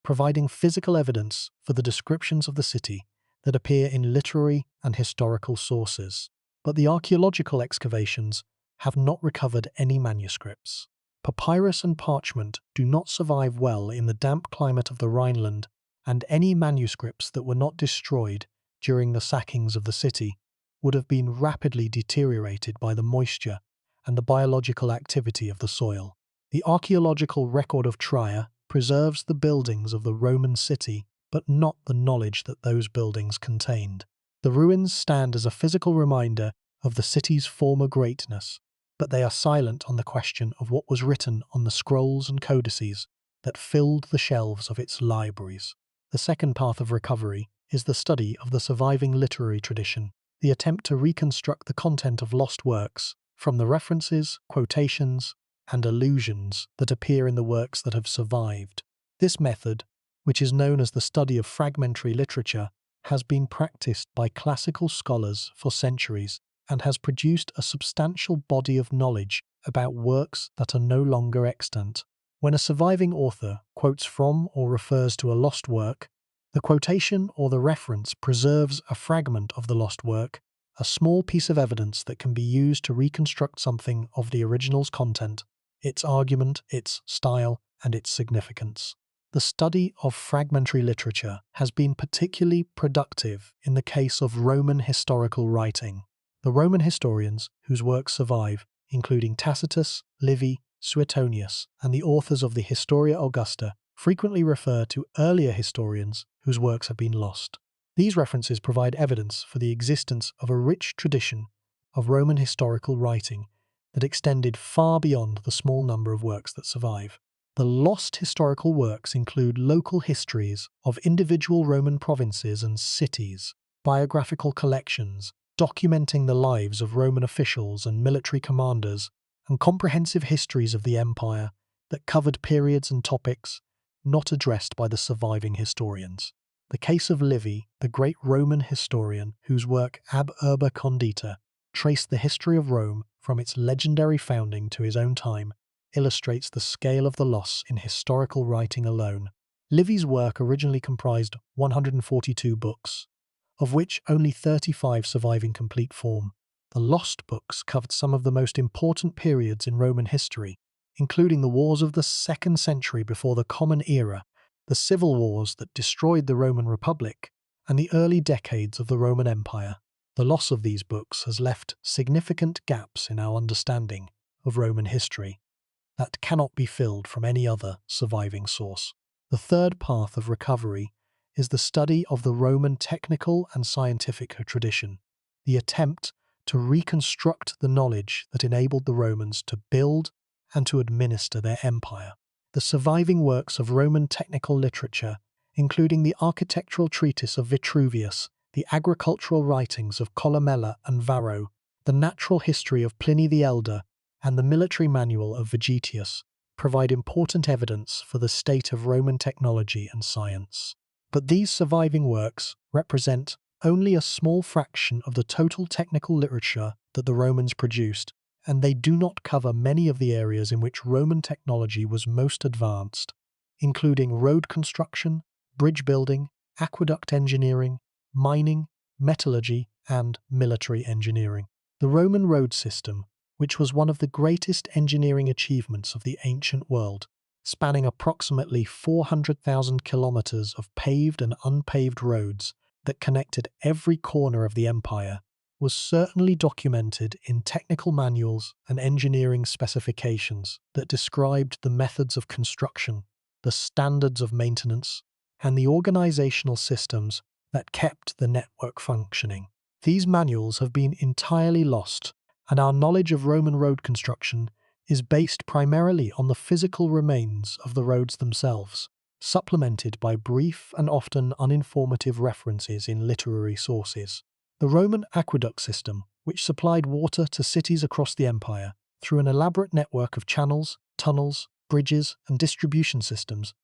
providing physical evidence for the descriptions of the city that appear in literary and historical sources. But the archaeological excavations have not recovered any manuscripts. Papyrus and parchment do not survive well in the damp climate of the Rhineland, and any manuscripts that were not destroyed during the sackings of the city would have been rapidly deteriorated by the moisture and the biological activity of the soil. The archaeological record of Trier preserves the buildings of the Roman city, but not the knowledge that those buildings contained. The ruins stand as a physical reminder of the city's former greatness, but they are silent on the question of what was written on the scrolls and codices that filled the shelves of its libraries. The second path of recovery is the study of the surviving literary tradition, the attempt to reconstruct the content of lost works from the references, quotations, and allusions that appear in the works that have survived. This method, which is known as the study of fragmentary literature, has been practiced by classical scholars for centuries and has produced a substantial body of knowledge about works that are no longer extant. When a surviving author quotes from or refers to a lost work, the quotation or the reference preserves a fragment of the lost work, a small piece of evidence that can be used to reconstruct something of the original's content, its argument, its style, and its significance. The study of fragmentary literature has been particularly productive in the case of Roman historical writing. The Roman historians whose works survive, including Tacitus, Livy, Suetonius, and the authors of the Historia Augusta, frequently refer to earlier historians whose works have been lost. These references provide evidence for the existence of a rich tradition of Roman historical writing that extended far beyond the small number of works that survive. The lost historical works include local histories of individual Roman provinces and cities, biographical collections documenting the lives of Roman officials and military commanders, and comprehensive histories of the empire that covered periods and topics not addressed by the surviving historians. The case of Livy, the great Roman historian whose work Ab Urbe Condita traced the history of Rome from its legendary founding to his own time, illustrates the scale of the loss in historical writing alone. Livy's work originally comprised 142 books, of which only 35 survive in complete form. The lost books covered some of the most important periods in Roman history, including the wars of the 2nd century before the Common Era, the civil wars that destroyed the Roman Republic, and the early decades of the Roman Empire. The loss of these books has left significant gaps in our understanding of Roman history that cannot be filled from any other surviving source. The third path of recovery is the study of the Roman technical and scientific tradition, the attempt to reconstruct the knowledge that enabled the Romans to build and to administer their empire. The surviving works of Roman technical literature, including the architectural treatise of Vitruvius, the agricultural writings of Columella and Varro, the natural history of Pliny the Elder, and the military manual of Vigiles, provide important evidence for the state of Roman technology and science. But these surviving works represent only a small fraction of the total technical literature that the Romans produced, and they do not cover many of the areas in which Roman technology was most advanced, including road construction, bridge building, aqueduct engineering, mining, metallurgy, and military engineering. The Roman road system, which was one of the greatest engineering achievements of the ancient world, spanning approximately 400,000 kilometers of paved and unpaved roads, that connected every corner of the empire was certainly documented in technical manuals and engineering specifications that described the methods of construction, the standards of maintenance, and the organizational systems that kept the network functioning. These manuals have been entirely lost, and our knowledge of Roman road construction is based primarily on the physical remains of the roads themselves, supplemented by brief and often uninformative references in literary sources. The Roman aqueduct system, which supplied water to cities across the empire through an elaborate network of channels, tunnels, bridges, and distribution systems,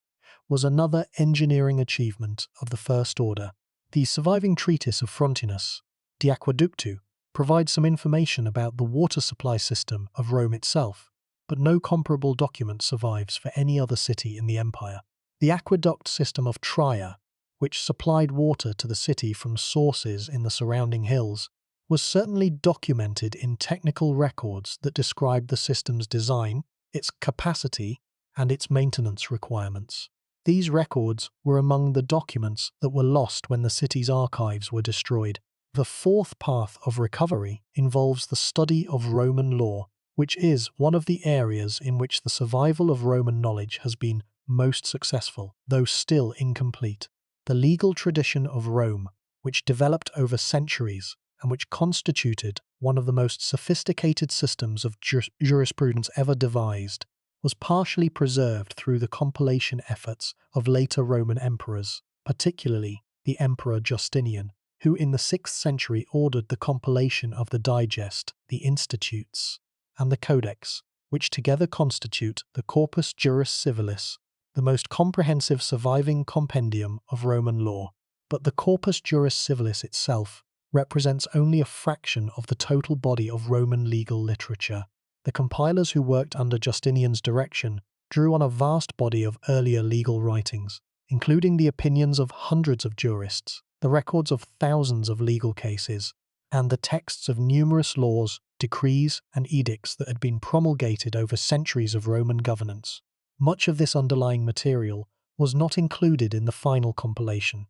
was another engineering achievement of the first order. The surviving treatise of Frontinus, De Aqueductu, provides some information about the water supply system of Rome itself, but no comparable document survives for any other city in the empire. The aqueduct system of Trier, which supplied water to the city from sources in the surrounding hills, was certainly documented in technical records that described the system's design, its capacity, and its maintenance requirements. These records were among the documents that were lost when the city's archives were destroyed. The fourth path of recovery involves the study of Roman law, which is one of the areas in which the survival of Roman knowledge has been most successful, though still incomplete. The legal tradition of Rome, which developed over centuries and which constituted one of the most sophisticated systems of jurisprudence ever devised, was partially preserved through the compilation efforts of later Roman emperors, particularly the Emperor Justinian, who in the 6th century ordered the compilation of the Digest, the Institutes, and the Codex, which together constitute the Corpus Juris Civilis, the most comprehensive surviving compendium of Roman law. But the Corpus Juris Civilis itself represents only a fraction of the total body of Roman legal literature. The compilers who worked under Justinian's direction drew on a vast body of earlier legal writings, including the opinions of hundreds of jurists, the records of thousands of legal cases, and the texts of numerous laws, decrees, and edicts that had been promulgated over centuries of Roman governance. Much of this underlying material was not included in the final compilation,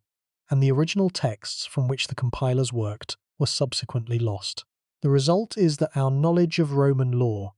and the original texts from which the compilers worked were subsequently lost. The result is that our knowledge of Roman law,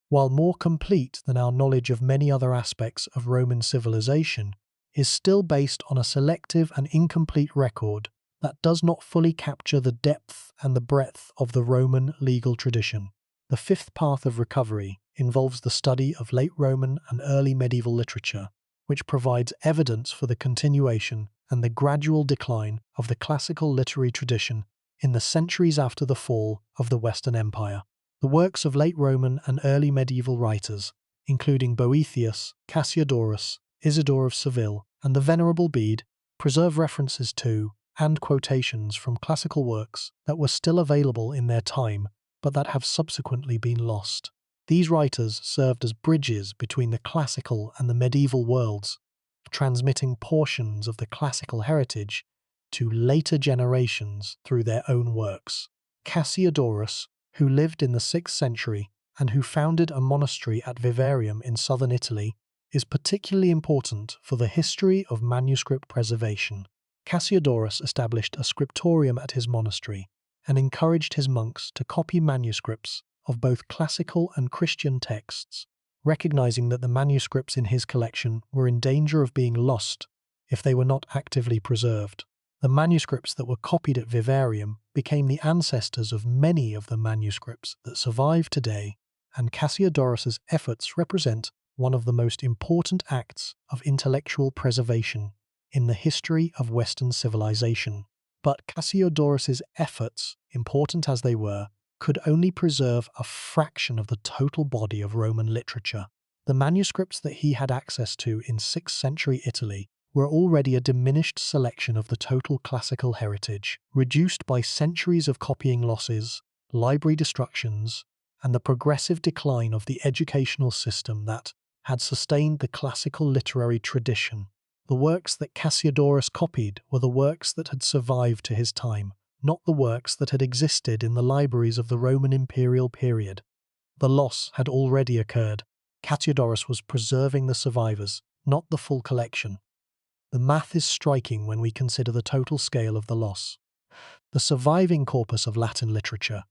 while more complete than our knowledge of many other aspects of Roman civilization, is still based on a selective and incomplete record that does not fully capture the depth and the breadth of the Roman legal tradition. The fifth path of recovery involves the study of late Roman and early medieval literature, which provides evidence for the continuation and the gradual decline of the classical literary tradition in the centuries after the fall of the Western Empire. The works of late Roman and early medieval writers, including Boethius, Cassiodorus, Isidore of Seville, and the Venerable Bede, preserve references to and quotations from classical works that were still available in their time, but that have subsequently been lost. These writers served as bridges between the classical and the medieval worlds, transmitting portions of the classical heritage to later generations through their own works. Cassiodorus, who lived in the 6th century and who founded a monastery at Vivarium in southern Italy, is particularly important for the history of manuscript preservation. Cassiodorus established a scriptorium at his monastery and encouraged his monks to copy manuscripts of both classical and Christian texts, recognizing that the manuscripts in his collection were in danger of being lost if they were not actively preserved. The manuscripts that were copied at Vivarium became the ancestors of many of the manuscripts that survive today, and Cassiodorus's efforts represent one of the most important acts of intellectual preservation in the history of Western civilization. But Cassiodorus's efforts, important as they were, could only preserve a fraction of the total body of Roman literature. The manuscripts that he had access to in 6th century Italy were already a diminished selection of the total classical heritage, reduced by centuries of copying losses, library destructions, and the progressive decline of the educational system that had sustained the classical literary tradition. The works that Cassiodorus copied were the works that had survived to his time, not the works that had existed in the libraries of the Roman imperial period. The loss had already occurred. Cassiodorus was preserving the survivors, not the full collection. The math is striking when we consider the total scale of the loss. The surviving corpus of Latin literature,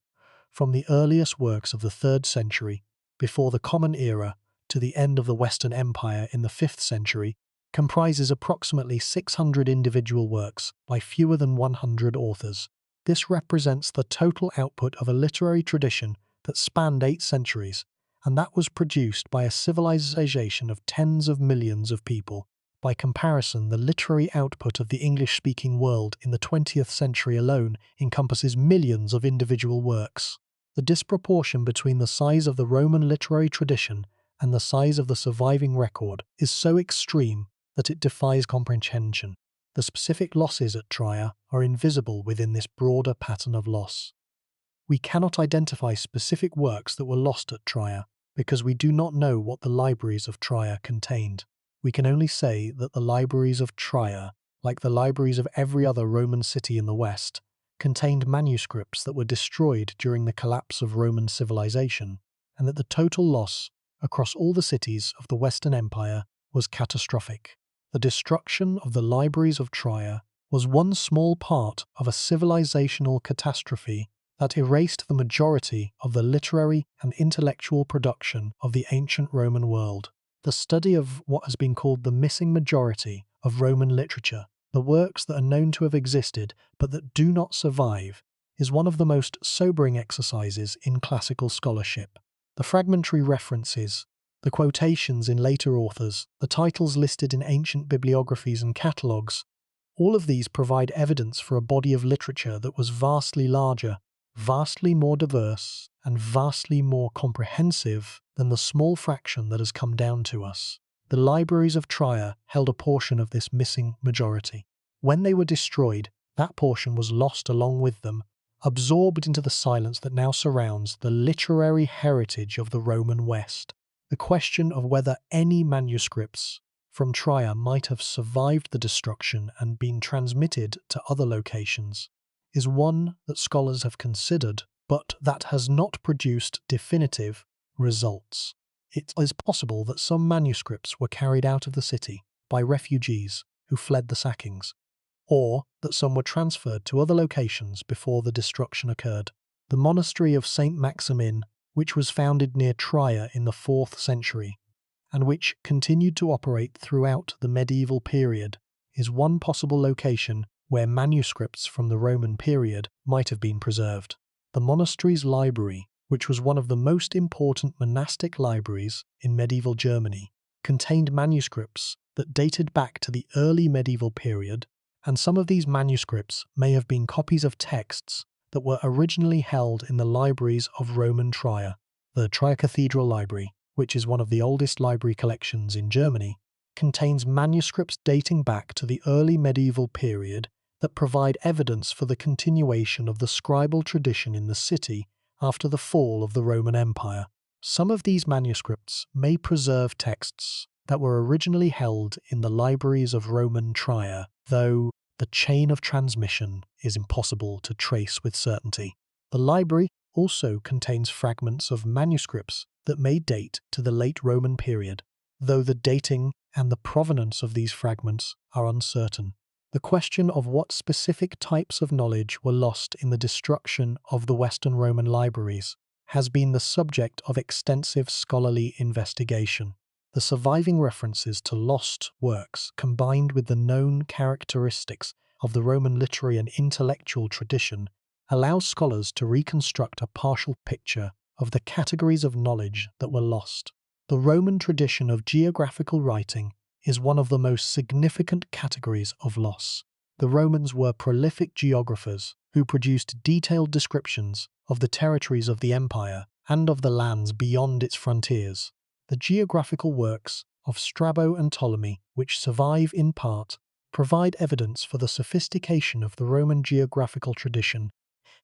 from the earliest works of the 3rd century, before the Common Era, to the end of the Western Empire in the 5th century, comprises approximately 600 individual works by fewer than 100 authors. This represents the total output of a literary tradition that spanned 8 centuries, and that was produced by a civilization of tens of millions of people. By comparison, the literary output of the English-speaking world in the 20th century alone encompasses millions of individual works. The disproportion between the size of the Roman literary tradition and the size of the surviving record is so extreme that it defies comprehension. The specific losses at Trier are invisible within this broader pattern of loss. We cannot identify specific works that were lost at Trier because we do not know what the libraries of Trier contained. We can only say that the libraries of Trier, like the libraries of every other Roman city in the West, contained manuscripts that were destroyed during the collapse of Roman civilization, and that the total loss across all the cities of the Western Empire was catastrophic. The destruction of the libraries of Trier was one small part of a civilizational catastrophe that erased the majority of the literary and intellectual production of the ancient Roman world. The study of what has been called the missing majority of Roman literature, the works that are known to have existed but that do not survive, is one of the most sobering exercises in classical scholarship. The fragmentary references, the quotations in later authors, the titles listed in ancient bibliographies and catalogues, all of these provide evidence for a body of literature that was vastly larger, vastly more diverse, and vastly more comprehensive than the small fraction that has come down to us. The libraries of Trier held a portion of this missing majority. When they were destroyed, that portion was lost along with them, absorbed into the silence that now surrounds the literary heritage of the Roman West. The question of whether any manuscripts from Trier might have survived the destruction and been transmitted to other locations is one that scholars have considered, but that has not produced definitive results. It is possible that some manuscripts were carried out of the city by refugees who fled the sackings, or that some were transferred to other locations before the destruction occurred. The monastery of St. Maximin, which was founded near Trier in the 4th century, and which continued to operate throughout the medieval period, is one possible location where manuscripts from the Roman period might have been preserved. The monastery's library, which was one of the most important monastic libraries in medieval Germany, contained manuscripts that dated back to the early medieval period, and some of these manuscripts may have been copies of texts that were originally held in the libraries of Roman Trier. The Trier Cathedral Library, which is one of the oldest library collections in Germany, contains manuscripts dating back to the early medieval period that provide evidence for the continuation of the scribal tradition in the city after the fall of the Roman Empire. Some of these manuscripts may preserve texts that were originally held in the libraries of Roman Trier, though the chain of transmission is impossible to trace with certainty. The library also contains fragments of manuscripts that may date to the late Roman period, though the dating and the provenance of these fragments are uncertain. The question of what specific types of knowledge were lost in the destruction of the Western Roman libraries has been the subject of extensive scholarly investigation. The surviving references to lost works, combined with the known characteristics of the Roman literary and intellectual tradition, allows scholars to reconstruct a partial picture of the categories of knowledge that were lost. The Roman tradition of geographical writing is one of the most significant categories of loss. The Romans were prolific geographers who produced detailed descriptions of the territories of the empire and of the lands beyond its frontiers. The geographical works of Strabo and Ptolemy, which survive in part, provide evidence for the sophistication of the Roman geographical tradition,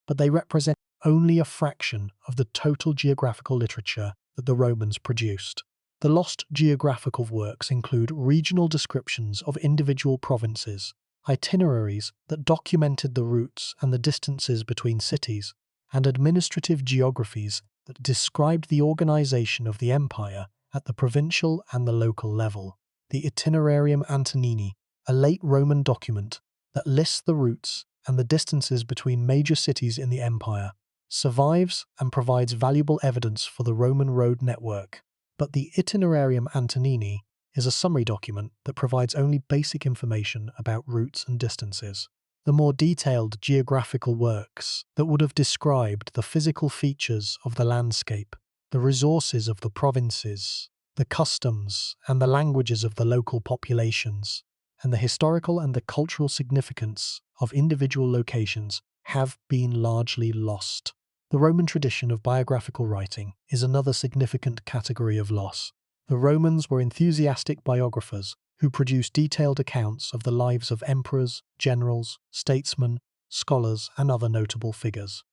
but they represent only a fraction of the total geographical literature that the Romans produced. The lost geographical works include regional descriptions of individual provinces, itineraries that documented the routes and the distances between cities, and administrative geographies that described the organization of the empire at the provincial and the local level. The Itinerarium Antonini, a late Roman document that lists the routes and the distances between major cities in the empire, survives and provides valuable evidence for the Roman road network. But the Itinerarium Antonini is a summary document that provides only basic information about routes and distances. The more detailed geographical works that would have described the physical features of the landscape, the resources of the provinces, the customs and the languages of the local populations, and the historical and the cultural significance of individual locations have been largely lost. The Roman tradition of biographical writing is another significant category of loss. The Romans were enthusiastic biographers who produced detailed accounts of the lives of emperors, generals, statesmen, scholars, and other notable figures.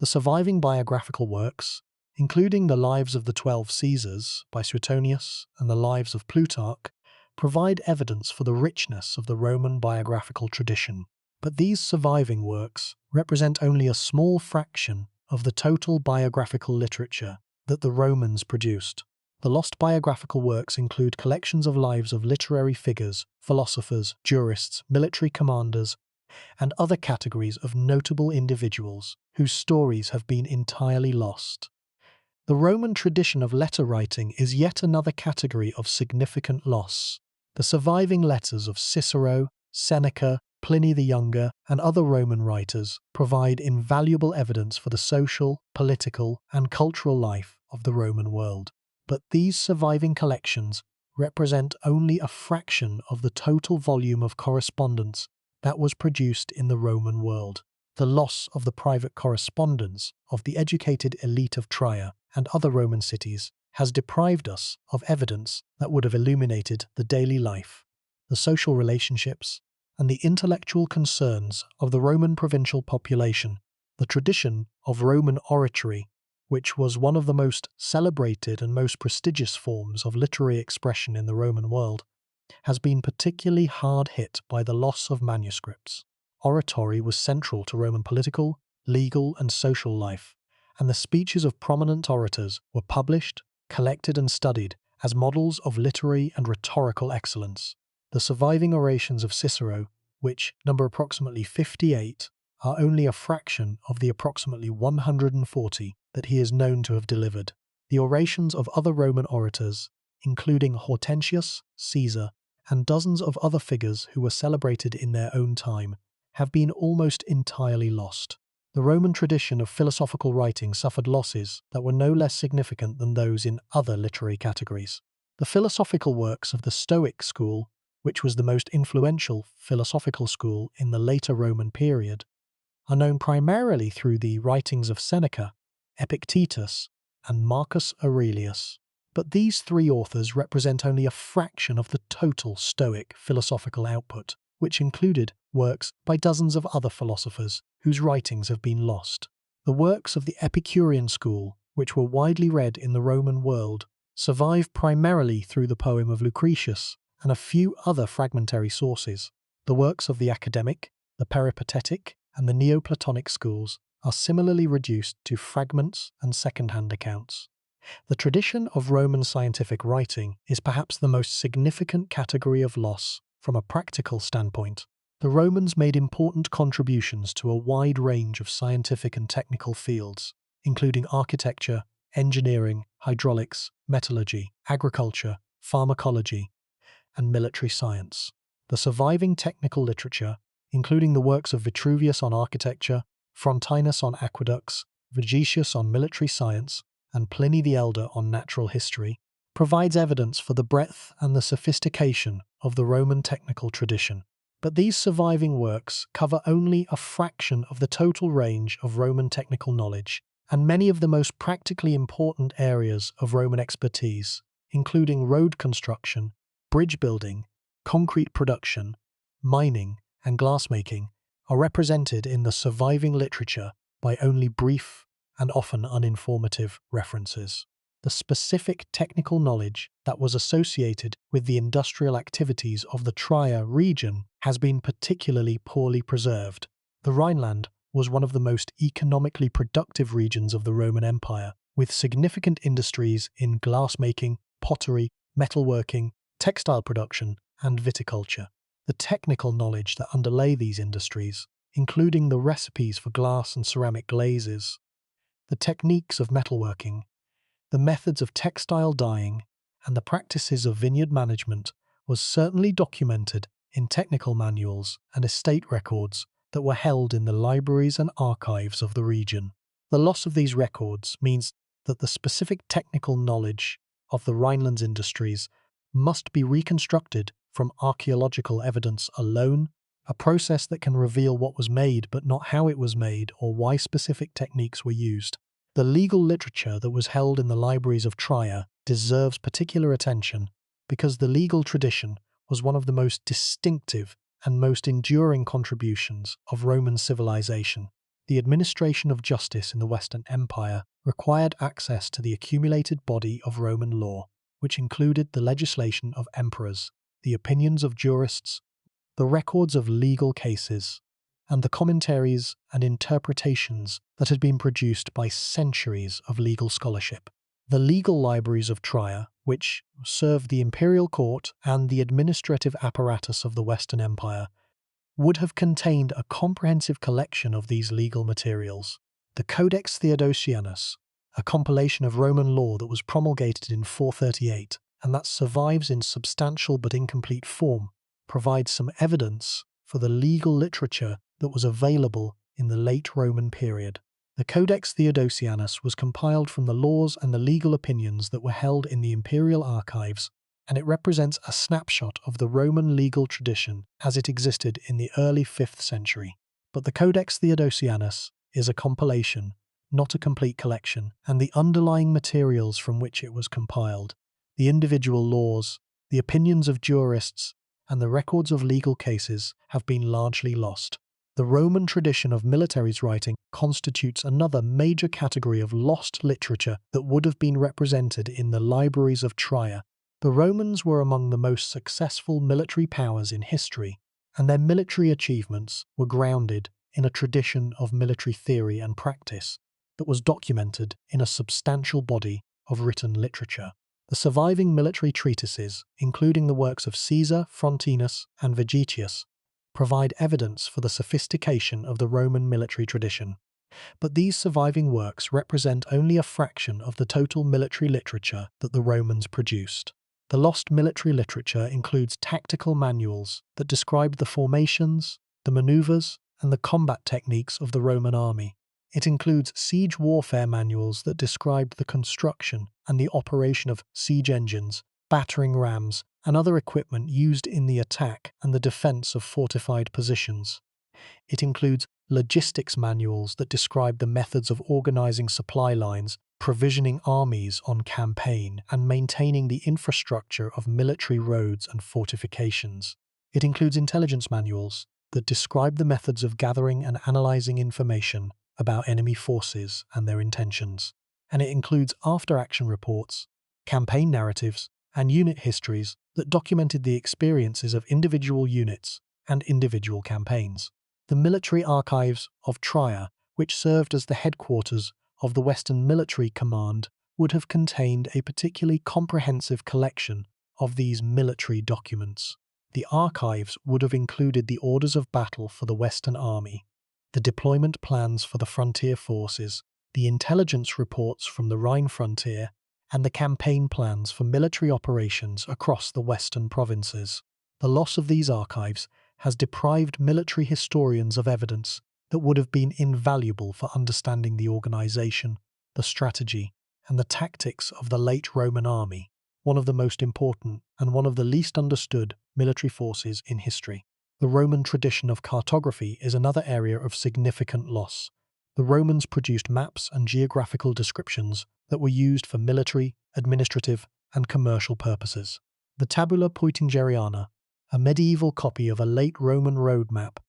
The surviving biographical works, including the Lives of the 12 Caesars by Suetonius and the Lives of Plutarch, provide evidence for the richness of the Roman biographical tradition. But these surviving works represent only a small fraction of the total biographical literature that the Romans produced. The lost biographical works include collections of lives of literary figures, philosophers, jurists, military commanders, and other categories of notable individuals whose stories have been entirely lost. The Roman tradition of letter writing is yet another category of significant loss. The surviving letters of Cicero, Seneca, Pliny the Younger, and other Roman writers provide invaluable evidence for the social, political, and cultural life of the Roman world. But these surviving collections represent only a fraction of the total volume of correspondence that was produced in the Roman world. The loss of the private correspondence of the educated elite of Trier and other Roman cities has deprived us of evidence that would have illuminated the daily life, the social relationships, and the intellectual concerns of the Roman provincial population. The tradition of Roman oratory, which was one of the most celebrated and most prestigious forms of literary expression in the Roman world, has been particularly hard hit by the loss of manuscripts. Oratory was central to Roman political, legal, and social life, and the speeches of prominent orators were published, collected, and studied as models of literary and rhetorical excellence. The surviving orations of Cicero, which number approximately 58, are only a fraction of the approximately 140 that he is known to have delivered. The orations of other Roman orators, including Hortensius, Caesar, and dozens of other figures who were celebrated in their own time, have been almost entirely lost. The Roman tradition of philosophical writing suffered losses that were no less significant than those in other literary categories. The philosophical works of the Stoic school, which was the most influential philosophical school in the later Roman period, are known primarily through the writings of Seneca, Epictetus, and Marcus Aurelius. But these three authors represent only a fraction of the total Stoic philosophical output, which included works by dozens of other philosophers whose writings have been lost. The works of the Epicurean school, which were widely read in the Roman world, survive primarily through the poem of Lucretius and a few other fragmentary sources. The works of the academic, the peripatetic, and the Neoplatonic schools are similarly reduced to fragments and second-hand accounts. The tradition of Roman scientific writing is perhaps the most significant category of loss from a practical standpoint. The Romans made important contributions to a wide range of scientific and technical fields, including architecture, engineering, hydraulics, metallurgy, agriculture, pharmacology, and military science. The surviving technical literature, including the works of Vitruvius on architecture, Frontinus on aqueducts, Vigiles on military science, and Pliny the Elder on natural history, provides evidence for the breadth and the sophistication of the Roman technical tradition. But these surviving works cover only a fraction of the total range of Roman technical knowledge, and many of the most practically important areas of Roman expertise, including road construction, bridge building, concrete production, mining, and glassmaking, are represented in the surviving literature by only brief and often uninformative references. The specific technical knowledge that was associated with the industrial activities of the Trier region has been particularly poorly preserved. The Rhineland was one of the most economically productive regions of the Roman Empire, with significant industries in glassmaking, pottery, metalworking, textile production, and viticulture. The technical knowledge that underlay these industries, including the recipes for glass and ceramic glazes, the techniques of metalworking, the methods of textile dyeing, and the practices of vineyard management, was certainly documented in technical manuals and estate records that were held in the libraries and archives of the region. The loss of these records means that the specific technical knowledge of the Rhineland's industries must be reconstructed from archaeological evidence alone, a process that can reveal what was made but not how it was made or why specific techniques were used. The legal literature that was held in the libraries of Trier deserves particular attention because the legal tradition was one of the most distinctive and most enduring contributions of Roman civilization. The administration of justice in the Western Empire required access to the accumulated body of Roman law, which included the legislation of emperors, the opinions of jurists, the records of legal cases, and the commentaries and interpretations that had been produced by centuries of legal scholarship. The legal libraries of Trier, which served the imperial court and the administrative apparatus of the Western Empire, would have contained a comprehensive collection of these legal materials. The Codex Theodosianus, a compilation of Roman law that was promulgated in 438 and that survives in substantial but incomplete form, provides some evidence for the legal literature that was available in the late Roman period. The Codex Theodosianus was compiled from the laws and the legal opinions that were held in the imperial archives, and it represents a snapshot of the Roman legal tradition as it existed in the early 5th century. But the Codex Theodosianus is a compilation, not a complete collection, and the underlying materials from which it was compiled, the individual laws, the opinions of jurists, and the records of legal cases have been largely lost. The Roman tradition of military's writing constitutes another major category of lost literature that would have been represented in the libraries of Trier. The Romans were among the most successful military powers in history, and their military achievements were grounded in a tradition of military theory and practice that was documented in a substantial body of written literature. The surviving military treatises, including the works of Caesar, Frontinus, and Vigiles, provide evidence for the sophistication of the Roman military tradition. But these surviving works represent only a fraction of the total military literature that the Romans produced. The lost military literature includes tactical manuals that describe the formations, the maneuvers, and the combat techniques of the Roman army. It includes siege warfare manuals that described the construction and the operation of siege engines, battering rams, and other equipment used in the attack and the defense of fortified positions. It includes logistics manuals that describe the methods of organizing supply lines, provisioning armies on campaign, and maintaining the infrastructure of military roads and fortifications. It includes intelligence manuals that describe the methods of gathering and analyzing information about enemy forces and their intentions. And it includes after-action reports, campaign narratives, and unit histories that documented the experiences of individual units and individual campaigns. The military archives of Trier, which served as the headquarters of the Western Military Command, would have contained a particularly comprehensive collection of these military documents. The archives would have included the orders of battle for the Western Army, the deployment plans for the frontier forces, the intelligence reports from the Rhine frontier, and the campaign plans for military operations across the western provinces. The loss of these archives has deprived military historians of evidence that would have been invaluable for understanding the organization, the strategy, and the tactics of the late Roman army, one of the most important and one of the least understood military forces in history. The Roman tradition of cartography is another area of significant loss. The Romans produced maps and geographical descriptions that were used for military, administrative, and commercial purposes. The Tabula Peutingeriana, a medieval copy of a late Roman road map,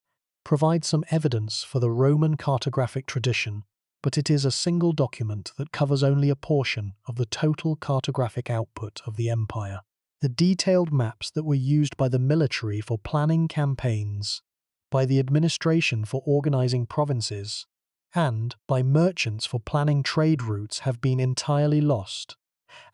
provides some evidence for the Roman cartographic tradition, but it is a single document that covers only a portion of the total cartographic output of the empire. The detailed maps that were used by the military for planning campaigns, by the administration for organizing provinces, and by merchants for planning trade routes have been entirely lost,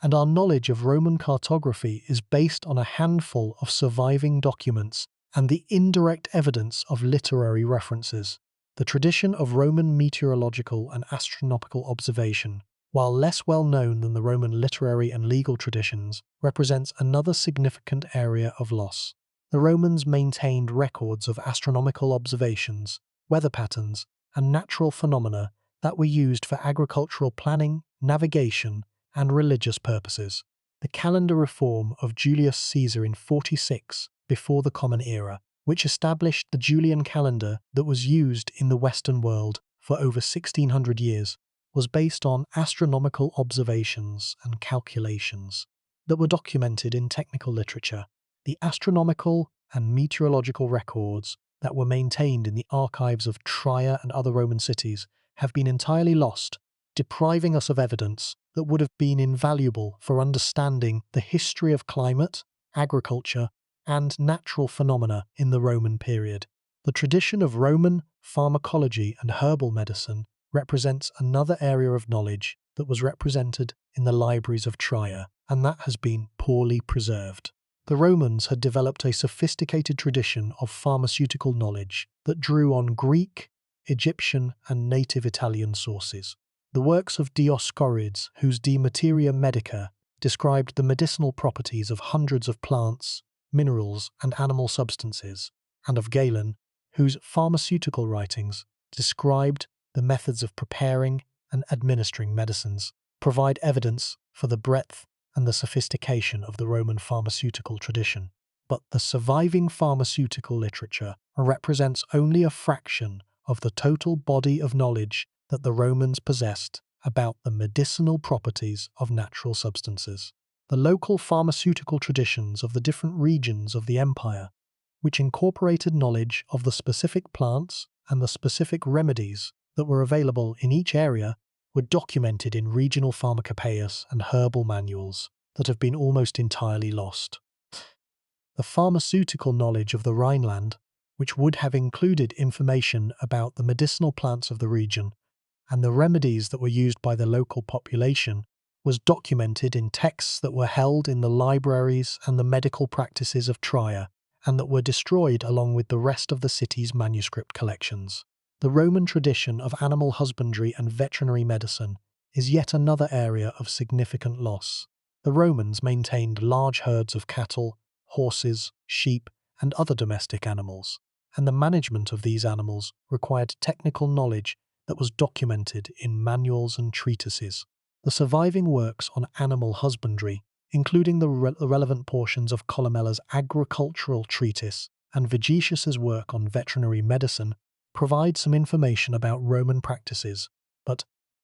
and our knowledge of Roman cartography is based on a handful of surviving documents and the indirect evidence of literary references. The tradition of Roman meteorological and astronomical observation, while less well known than the Roman literary and legal traditions, represents another significant area of loss. The Romans maintained records of astronomical observations, weather patterns, and natural phenomena that were used for agricultural planning, navigation, and religious purposes. The calendar reform of Julius Caesar in 46 before the Common Era, which established the Julian calendar that was used in the Western world for over 1600 years, was based on astronomical observations and calculations that were documented in technical literature. The astronomical and meteorological records that were maintained in the archives of Trier and other Roman cities have been entirely lost, depriving us of evidence that would have been invaluable for understanding the history of climate, agriculture, and natural phenomena in the Roman period. The tradition of Roman pharmacology and herbal medicine represents another area of knowledge that was represented in the libraries of Trier, and that has been poorly preserved. The Romans had developed a sophisticated tradition of pharmaceutical knowledge that drew on Greek, Egyptian, and native Italian sources. The works of Dioscorides, whose De Materia Medica described the medicinal properties of hundreds of plants, minerals, and animal substances, and of Galen, whose pharmaceutical writings described the methods of preparing and administering medicines, provide evidence for the breadth and the sophistication of the Roman pharmaceutical tradition. But the surviving pharmaceutical literature represents only a fraction of the total body of knowledge that the Romans possessed about the medicinal properties of natural substances. The local pharmaceutical traditions of the different regions of the empire, which incorporated knowledge of the specific plants and the specific remedies that were available in each area, were documented in regional pharmacopoeias and herbal manuals that have been almost entirely lost. The pharmaceutical knowledge of the Rhineland, which would have included information about the medicinal plants of the region and the remedies that were used by the local population, was documented in texts that were held in the libraries and the medical practices of Trier, and that were destroyed along with the rest of the city's manuscript collections. The Roman tradition of animal husbandry and veterinary medicine is yet another area of significant loss. The Romans maintained large herds of cattle, horses, sheep, and other domestic animals, and the management of these animals required technical knowledge that was documented in manuals and treatises. The surviving works on animal husbandry, including the relevant portions of Columella's agricultural treatise and Vigiles' work on veterinary medicine, provide some information about Roman practices, but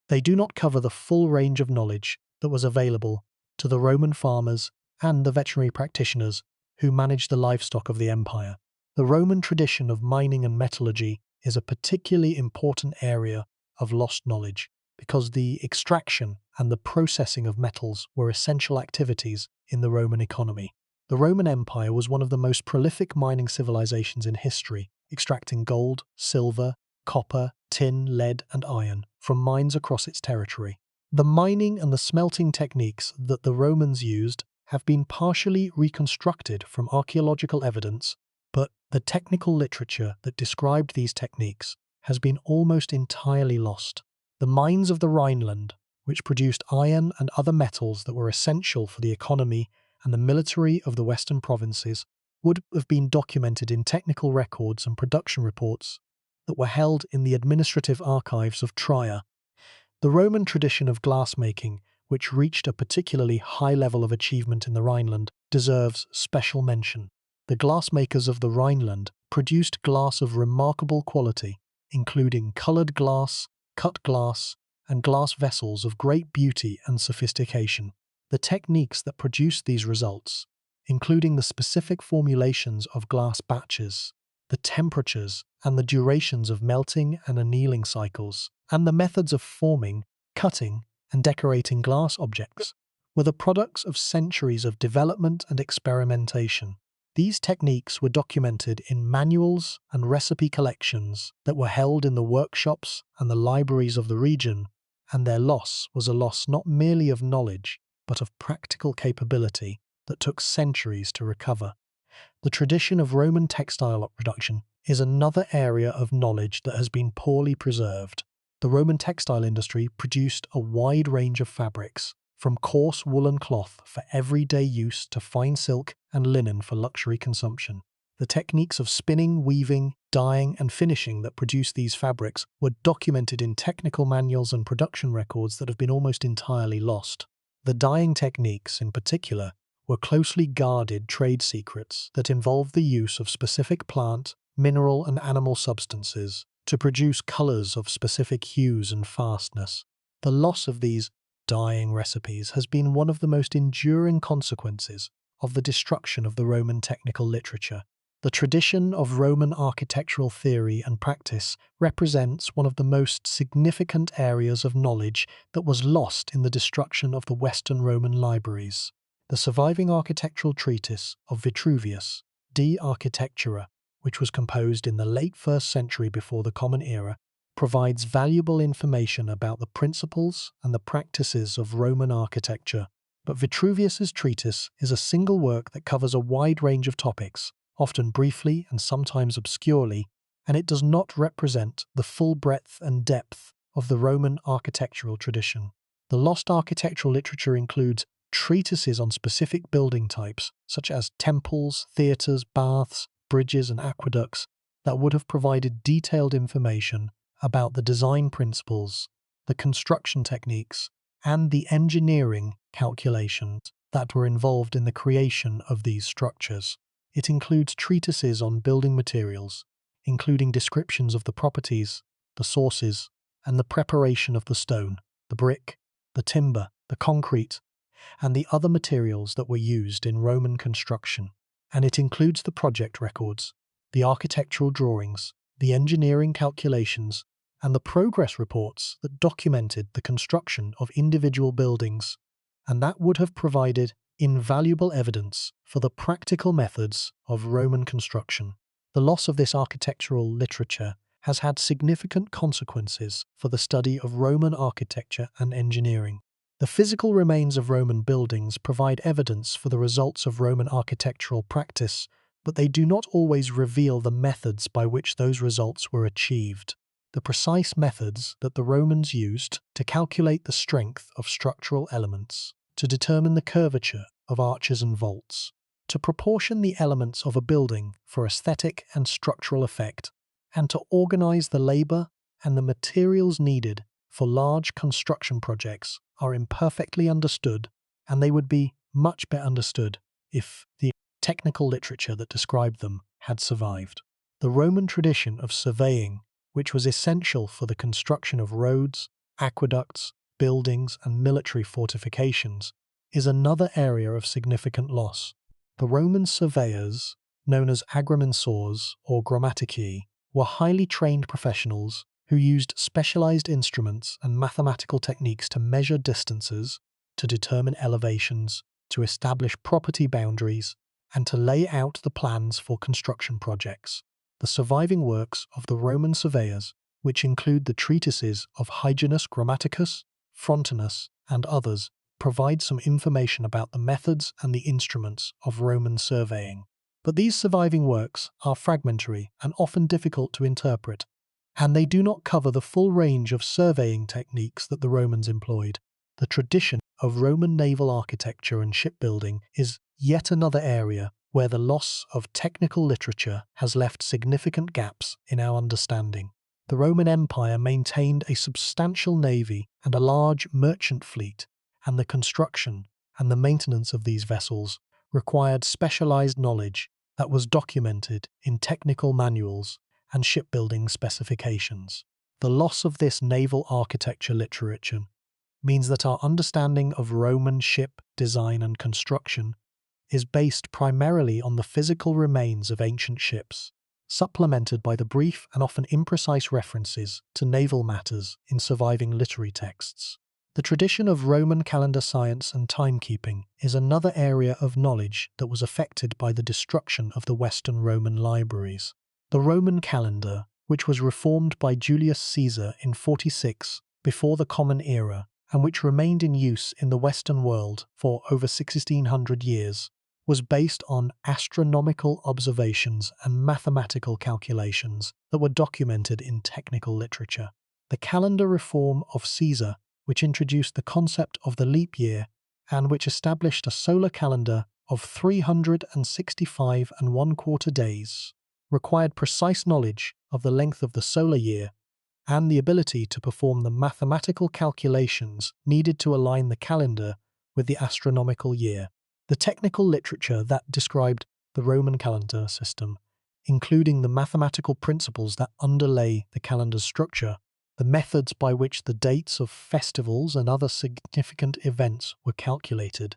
they do not cover the full range of knowledge that was available to the Roman farmers and the veterinary practitioners who managed the livestock of the empire. The Roman tradition of mining and metallurgy is a particularly important area of lost knowledge because the extraction and the processing of metals were essential activities in the Roman economy. The Roman Empire was one of the most prolific mining civilizations in history, extracting gold, silver, copper, tin, lead, and iron from mines across its territory. The mining and the smelting techniques that the Romans used have been partially reconstructed from archaeological evidence, but the technical literature that described these techniques has been almost entirely lost. The mines of the Rhineland, which produced iron and other metals that were essential for the economy and the military of the western provinces, would have been documented in technical records and production reports that were held in the administrative archives of Trier. The Roman tradition of glassmaking, which reached a particularly high level of achievement in the Rhineland, deserves special mention. The glassmakers of the Rhineland produced glass of remarkable quality, including coloured glass, cut glass, and glass vessels of great beauty and sophistication. The techniques that produced these results, including the specific formulations of glass batches, the temperatures and the durations of melting and annealing cycles, and the methods of forming, cutting, and decorating glass objects, were the products of centuries of development and experimentation. These techniques were documented in manuals and recipe collections that were held in the workshops and the libraries of the region, and their loss was a loss not merely of knowledge, but of practical capability that took centuries to recover. The tradition of Roman textile production is another area of knowledge that has been poorly preserved. The Roman textile industry produced a wide range of fabrics, from coarse woolen cloth for everyday use to fine silk and linen for luxury consumption. The techniques of spinning, weaving, dyeing, and finishing that produce these fabrics were documented in technical manuals and production records that have been almost entirely lost. The dyeing techniques, in particular, were closely guarded trade secrets that involved the use of specific plant, mineral, and animal substances to produce colors of specific hues and fastness. The loss of these dyeing recipes has been one of the most enduring consequences of the destruction of the Roman technical literature. The tradition of Roman architectural theory and practice represents one of the most significant areas of knowledge that was lost in the destruction of the Western Roman libraries. The surviving architectural treatise of Vitruvius, De Architectura, which was composed in the late 1st century before the Common Era, provides valuable information about the principles and the practices of Roman architecture. But Vitruvius's treatise is a single work that covers a wide range of topics, often briefly and sometimes obscurely, and it does not represent the full breadth and depth of the Roman architectural tradition. The lost architectural literature includes treatises on specific building types, such as temples, theatres, baths, bridges, and aqueducts, that would have provided detailed information about the design principles, the construction techniques, and the engineering calculations that were involved in the creation of these structures. It includes treatises on building materials, including descriptions of the properties, the sources, and the preparation of the stone, the brick, the timber, the concrete, and the other materials that were used in Roman construction. And it includes the project records, the architectural drawings, the engineering calculations, and the progress reports that documented the construction of individual buildings, and that would have provided invaluable evidence for the practical methods of Roman construction. The loss of this architectural literature has had significant consequences for the study of Roman architecture and engineering. The physical remains of Roman buildings provide evidence for the results of Roman architectural practice, but they do not always reveal the methods by which those results were achieved. The precise methods that the Romans used to calculate the strength of structural elements, to determine the curvature of arches and vaults, to proportion the elements of a building for aesthetic and structural effect, and to organize the labor and the materials needed for large construction projects are imperfectly understood, and they would be much better understood if the technical literature that described them had survived. The Roman tradition of surveying, which was essential for the construction of roads, aqueducts, buildings, and military fortifications, is another area of significant loss. The Roman surveyors, known as agrimensors or grammatici, were highly trained professionals who used specialized instruments and mathematical techniques to measure distances, to determine elevations, to establish property boundaries, and to lay out the plans for construction projects. The surviving works of the Roman surveyors, which include the treatises of Hyginus Grammaticus, Frontinus, and others, provide some information about the methods and the instruments of Roman surveying. But these surviving works are fragmentary and often difficult to interpret, and they do not cover the full range of surveying techniques that the Romans employed. The tradition of Roman naval architecture and shipbuilding is yet another area where the loss of technical literature has left significant gaps in our understanding. The Roman Empire maintained a substantial navy and a large merchant fleet, and the construction and the maintenance of these vessels required specialized knowledge that was documented in technical manuals and shipbuilding specifications. The loss of this naval architecture literature means that our understanding of Roman ship design and construction is based primarily on the physical remains of ancient ships, supplemented by the brief and often imprecise references to naval matters in surviving literary texts. The tradition of Roman calendar science and timekeeping is another area of knowledge that was affected by the destruction of the Western Roman libraries. The Roman calendar, which was reformed by Julius Caesar in 46 before the Common Era, and which remained in use in the Western world for over 1600 years, was based on astronomical observations and mathematical calculations that were documented in technical literature. The calendar reform of Caesar, which introduced the concept of the leap year and which established a solar calendar of 365 and 1/4 days, required precise knowledge of the length of the solar year and the ability to perform the mathematical calculations needed to align the calendar with the astronomical year. The technical literature that described the Roman calendar system, including the mathematical principles that underlay the calendar's structure, the methods by which the dates of festivals and other significant events were calculated,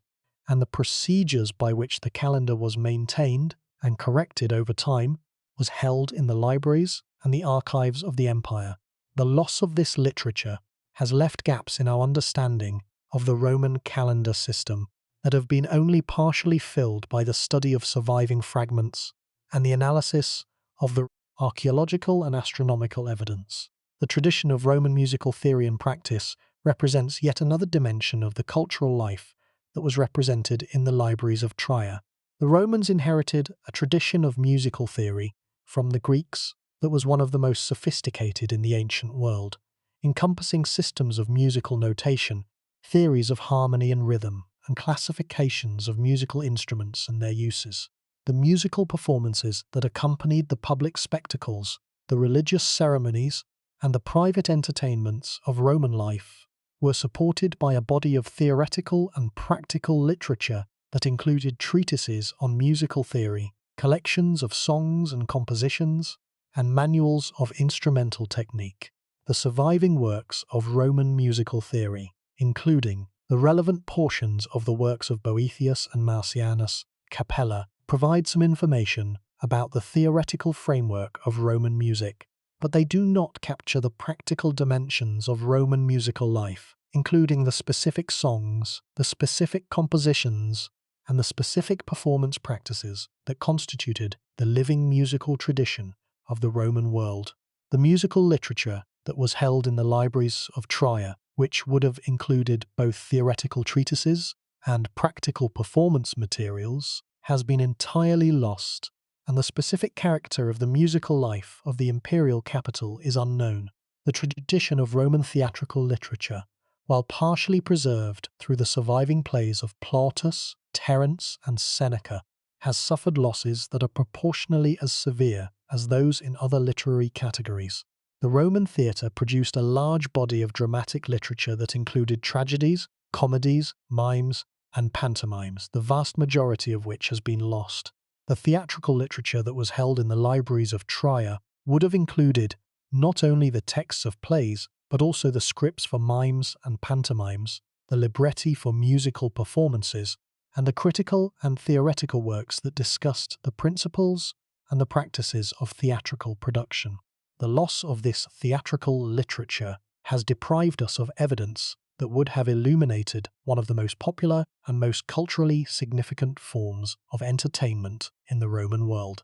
and the procedures by which the calendar was maintained and corrected over time, was held in the libraries and the archives of the empire. The loss of this literature has left gaps in our understanding of the Roman calendar system that have been only partially filled by the study of surviving fragments and the analysis of the archaeological and astronomical evidence. The tradition of Roman musical theory and practice represents yet another dimension of the cultural life that was represented in the libraries of Trier. The Romans inherited a tradition of musical theory from the Greeks that was one of the most sophisticated in the ancient world, encompassing systems of musical notation, theories of harmony and rhythm, and classifications of musical instruments and their uses. The musical performances that accompanied the public spectacles, the religious ceremonies, and the private entertainments of Roman life were supported by a body of theoretical and practical literature that included treatises on musical theory, collections of songs and compositions, and manuals of instrumental technique. The surviving works of Roman musical theory, including the relevant portions of the works of Boethius and Marcianus Capella, provide some information about the theoretical framework of Roman music, but they do not capture the practical dimensions of Roman musical life, including the specific songs, the specific compositions, and the specific performance practices that constituted the living musical tradition of the Roman world. The musical literature that was held in the libraries of Trier, which would have included both theoretical treatises and practical performance materials, has been entirely lost, and the specific character of the musical life of the imperial capital is unknown. The tradition of Roman theatrical literature, while partially preserved through the surviving plays of Plautus, Terence, and Seneca, has suffered losses that are proportionally as severe as those in other literary categories. The Roman theatre produced a large body of dramatic literature that included tragedies, comedies, mimes, and pantomimes, the vast majority of which has been lost. The theatrical literature that was held in the libraries of Trier would have included not only the texts of plays, but also the scripts for mimes and pantomimes, the libretti for musical performances, and the critical and theoretical works that discussed the principles and the practices of theatrical production. The loss of this theatrical literature has deprived us of evidence that would have illuminated one of the most popular and most culturally significant forms of entertainment in the Roman world.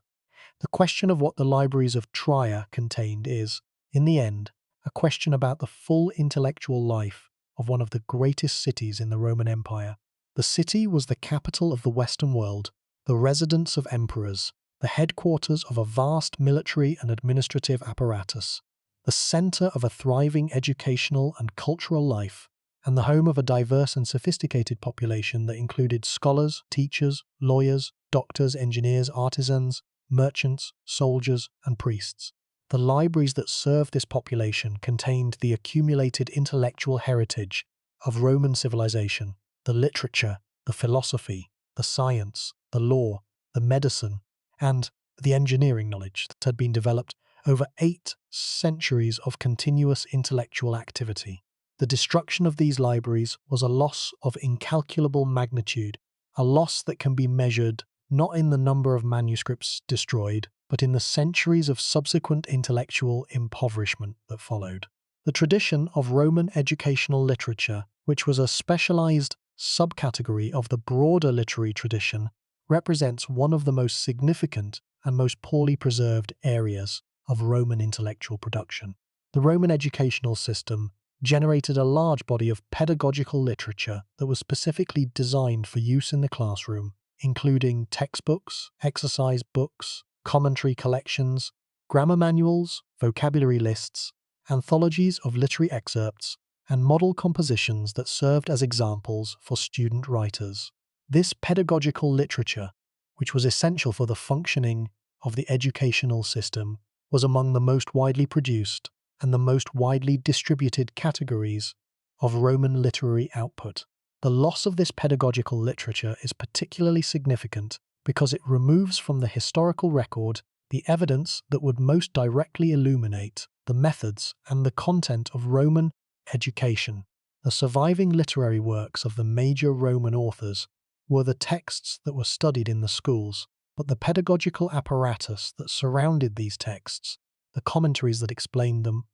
The question of what the libraries of Trier contained is, in the end, a question about the full intellectual life of one of the greatest cities in the Roman Empire. The city was the capital of the Western world, the residence of emperors, the headquarters of a vast military and administrative apparatus, the center of a thriving educational and cultural life, and the home of a diverse and sophisticated population that included scholars, teachers, lawyers, doctors, engineers, artisans, merchants, soldiers, and priests. The libraries that served this population contained the accumulated intellectual heritage of Roman civilization, the literature, the philosophy, the science, the law, the medicine, and the engineering knowledge that had been developed over 8 centuries of continuous intellectual activity. The destruction of these libraries was a loss of incalculable magnitude, a loss that can be measured not in the number of manuscripts destroyed, but in the centuries of subsequent intellectual impoverishment that followed. The tradition of Roman educational literature, which was a specialized subcategory of the broader literary tradition, represents one of the most significant and most poorly preserved areas of Roman intellectual production. The Roman educational system generated a large body of pedagogical literature that was specifically designed for use in the classroom including textbooks, exercise books, commentary collections, grammar manuals, vocabulary lists, anthologies of literary excerpts, and model compositions that served as examples for student writers. This pedagogical literature, which was essential for the functioning of the educational system, was among the most widely produced and the most widely distributed categories of Roman literary output. The loss of this pedagogical literature is particularly significant because it removes from the historical record the evidence that would most directly illuminate the methods and the content of Roman education. The surviving literary works of the major Roman authors were the texts that were studied in the schools, but the pedagogical apparatus that surrounded these texts, the commentaries that explained them,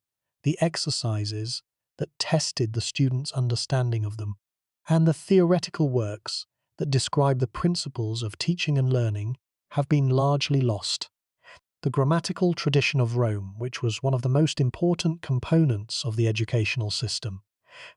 the exercises that tested the students' understanding of them, and the theoretical works that describe the principles of teaching and learning have been largely lost. The grammatical tradition of Rome, which was one of the most important components of the educational system,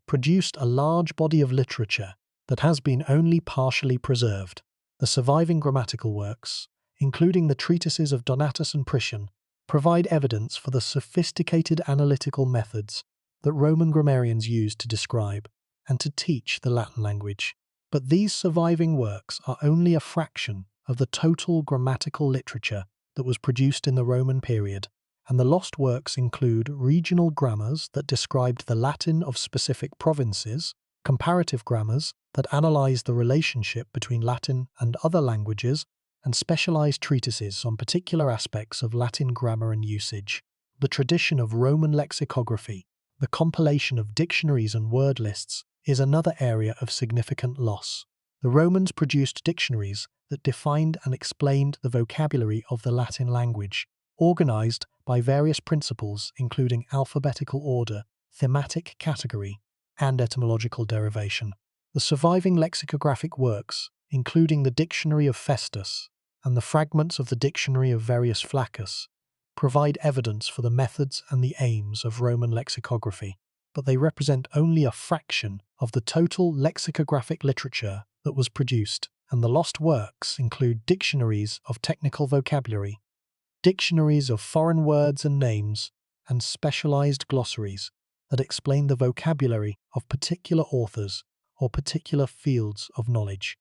produced a large body of literature that has been only partially preserved. The surviving grammatical works, including the treatises of Donatus and Priscian, provide evidence for the sophisticated analytical methods that Roman grammarians used to describe and to teach the Latin language. But these surviving works are only a fraction of the total grammatical literature that was produced in the Roman period, and the lost works include regional grammars that described the Latin of specific provinces, comparative grammars that analyzed the relationship between Latin and other languages, and specialized treatises on particular aspects of Latin grammar and usage. The tradition of Roman lexicography, the compilation of dictionaries and word lists, is another area of significant loss. The Romans produced dictionaries that defined and explained the vocabulary of the Latin language, organized by various principles including alphabetical order, thematic category, and etymological derivation. The surviving lexicographic works, including the Dictionary of Festus and the fragments of the Dictionary of Varius Flaccus, provide evidence for the methods and the aims of Roman lexicography, but they represent only a fraction of the total lexicographic literature that was produced, and the lost works include dictionaries of technical vocabulary, dictionaries of foreign words and names, and specialized glossaries that explain the vocabulary of particular authors or particular fields of knowledge.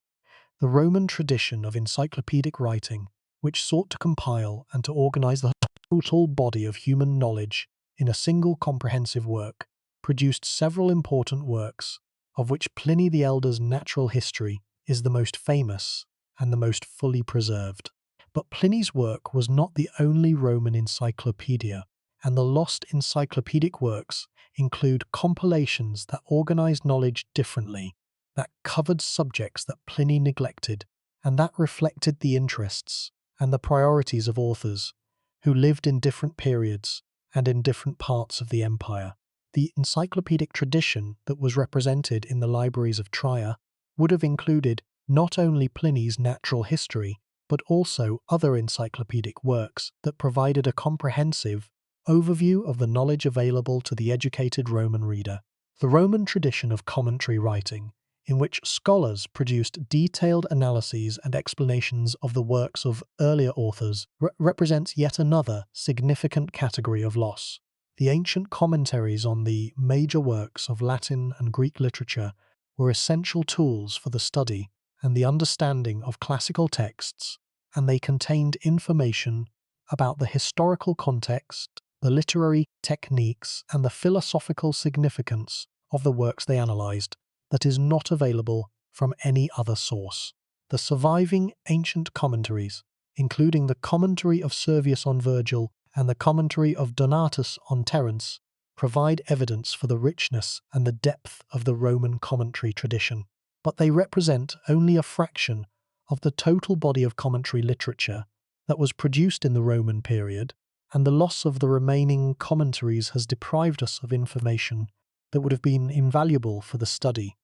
The Roman tradition of encyclopedic writing, which sought to compile and to organize the total body of human knowledge in a single comprehensive work, produced several important works, of which Pliny the Elder's Natural History is the most famous and the most fully preserved. But Pliny's work was not the only Roman encyclopedia, and the lost encyclopedic works include compilations that organized knowledge differently, that covered subjects that Pliny neglected, and that reflected the interests and the priorities of authors who lived in different periods and in different parts of the empire. The encyclopedic tradition that was represented in the libraries of Trier would have included not only Pliny's Natural History, but also other encyclopedic works that provided a comprehensive overview of the knowledge available to the educated Roman reader. The Roman tradition of commentary writing, in which scholars produced detailed analyses and explanations of the works of earlier authors, represents yet another significant category of loss. The ancient commentaries on the major works of Latin and Greek literature were essential tools for the study and the understanding of classical texts, and they contained information about the historical context, the literary techniques, and the philosophical significance of the works they analyzed that is not available from any other source. The surviving ancient commentaries, including the commentary of Servius on Virgil and the commentary of Donatus on Terence, provide evidence for the richness and the depth of the Roman commentary tradition, but they represent only a fraction of the total body of commentary literature that was produced in the Roman period, and the loss of the remaining commentaries has deprived us of information that would have been invaluable for the study,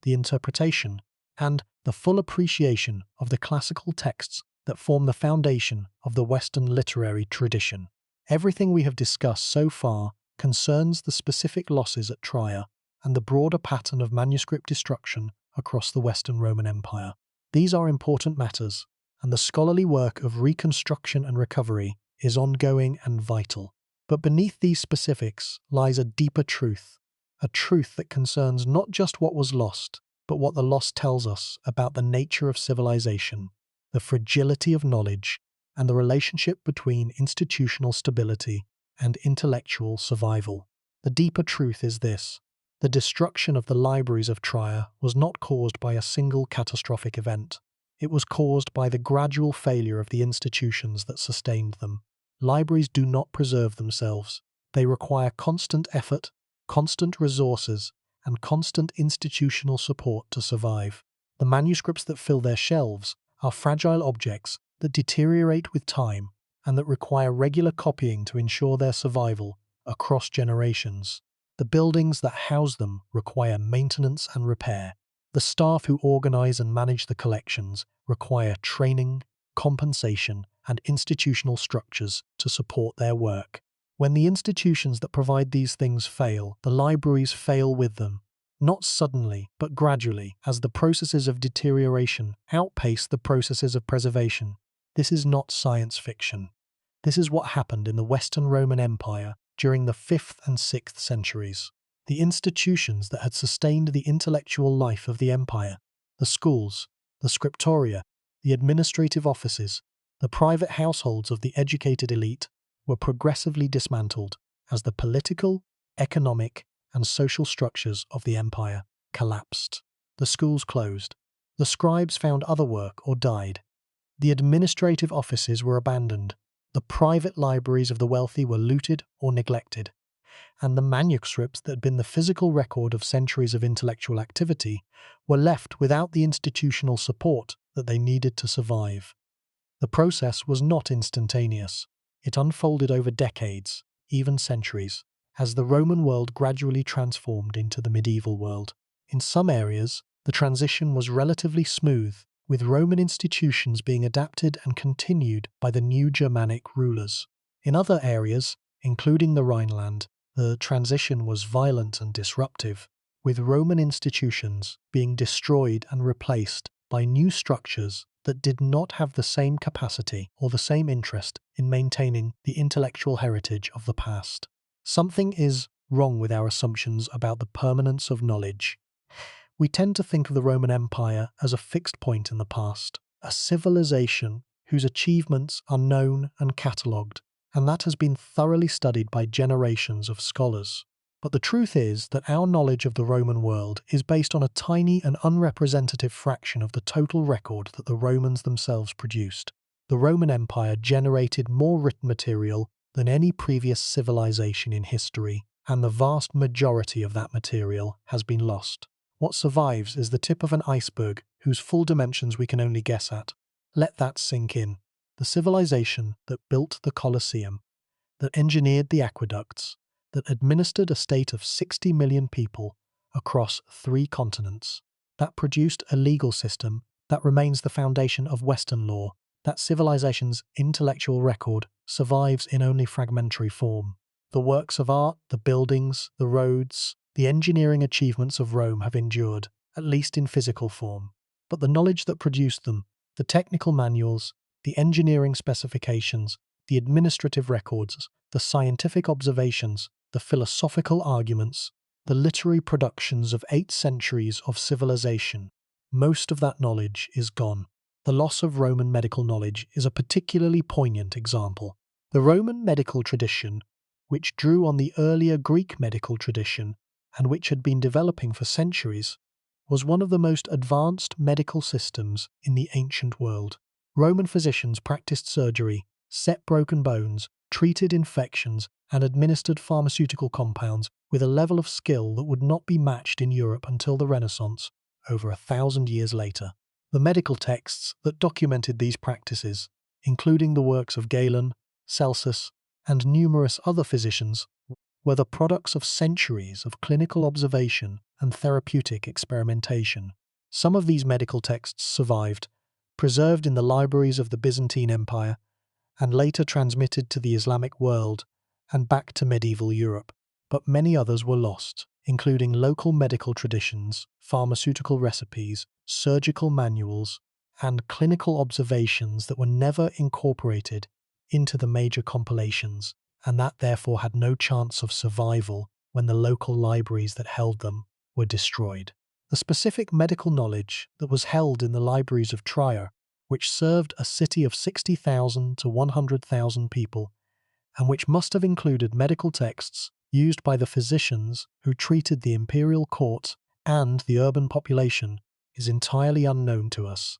the interpretation, and the full appreciation of the classical texts that form the foundation of the Western literary tradition. Everything we have discussed so far concerns the specific losses at Trier and the broader pattern of manuscript destruction across the Western Roman Empire. These are important matters, and the scholarly work of reconstruction and recovery is ongoing and vital. But beneath these specifics lies a deeper truth, a truth that concerns not just what was lost, but what the loss tells us about the nature of civilization, the fragility of knowledge, and the relationship between institutional stability and intellectual survival. The deeper truth is this: the destruction of the libraries of Trier was not caused by a single catastrophic event. It was caused by the gradual failure of the institutions that sustained them. Libraries do not preserve themselves. They require constant effort, constant resources, and constant institutional support to survive. The manuscripts that fill their shelves are fragile objects that deteriorate with time and that require regular copying to ensure their survival across generations. The buildings that house them require maintenance and repair. The staff who organize and manage the collections require training, compensation, and institutional structures to support their work. When the institutions that provide these things fail, the libraries fail with them. Not suddenly, but gradually, as the processes of deterioration outpace the processes of preservation. This is not science fiction. This is what happened in the Western Roman Empire during the 5th and 6th centuries. The institutions that had sustained the intellectual life of the empire, the schools, the scriptoria, the administrative offices, the private households of the educated elite, were progressively dismantled as the political, economic, and social structures of the empire collapsed. The schools closed. The scribes found other work or died. The administrative offices were abandoned. The private libraries of the wealthy were looted or neglected. And the manuscripts that had been the physical record of centuries of intellectual activity were left without the institutional support that they needed to survive. The process was not instantaneous. It unfolded over decades, even centuries, as the Roman world gradually transformed into the medieval world. In some areas, the transition was relatively smooth, with Roman institutions being adapted and continued by the new Germanic rulers. In other areas, including the Rhineland, the transition was violent and disruptive, with Roman institutions being destroyed and replaced by new structures that did not have the same capacity or the same interest in maintaining the intellectual heritage of the past. Something is wrong with our assumptions about the permanence of knowledge. We tend to think of the Roman Empire as a fixed point in the past, a civilization whose achievements are known and catalogued, and that has been thoroughly studied by generations of scholars. But the truth is that our knowledge of the Roman world is based on a tiny and unrepresentative fraction of the total record that the Romans themselves produced. The Roman Empire generated more written material than any previous civilization in history, and the vast majority of that material has been lost. What survives is the tip of an iceberg whose full dimensions we can only guess at. Let that sink in. The civilization that built the Colosseum, that engineered the aqueducts, that administered a state of 60 million people across 3 continents, that produced a legal system that remains the foundation of Western law, that civilization's intellectual record survives in only fragmentary form. The works of art, the buildings, the roads, the engineering achievements of Rome have endured, at least in physical form. But the knowledge that produced them, the technical manuals, the engineering specifications, the administrative records, the scientific observations, the philosophical arguments, the literary productions of 8 centuries of civilization, most of that knowledge is gone. The loss of Roman medical knowledge is a particularly poignant example. The Roman medical tradition, which drew on the earlier Greek medical tradition and which had been developing for centuries, was one of the most advanced medical systems in the ancient world. Roman physicians practiced surgery, set broken bones, treated infections, and administered pharmaceutical compounds with a level of skill that would not be matched in Europe until the Renaissance, over 1,000 years later. The medical texts that documented these practices, including the works of Galen, Celsus, and numerous other physicians, were the products of centuries of clinical observation and therapeutic experimentation. Some of these medical texts survived, preserved in the libraries of the Byzantine Empire, and later transmitted to the Islamic world and back to medieval Europe, but many others were lost, including local medical traditions, pharmaceutical recipes, surgical manuals, and clinical observations that were never incorporated into the major compilations, and that therefore had no chance of survival when the local libraries that held them were destroyed. The specific medical knowledge that was held in the libraries of Trier, which served a city of 60,000 to 100,000 people, and which must have included medical texts used by the physicians who treated the imperial court and the urban population, is entirely unknown to us.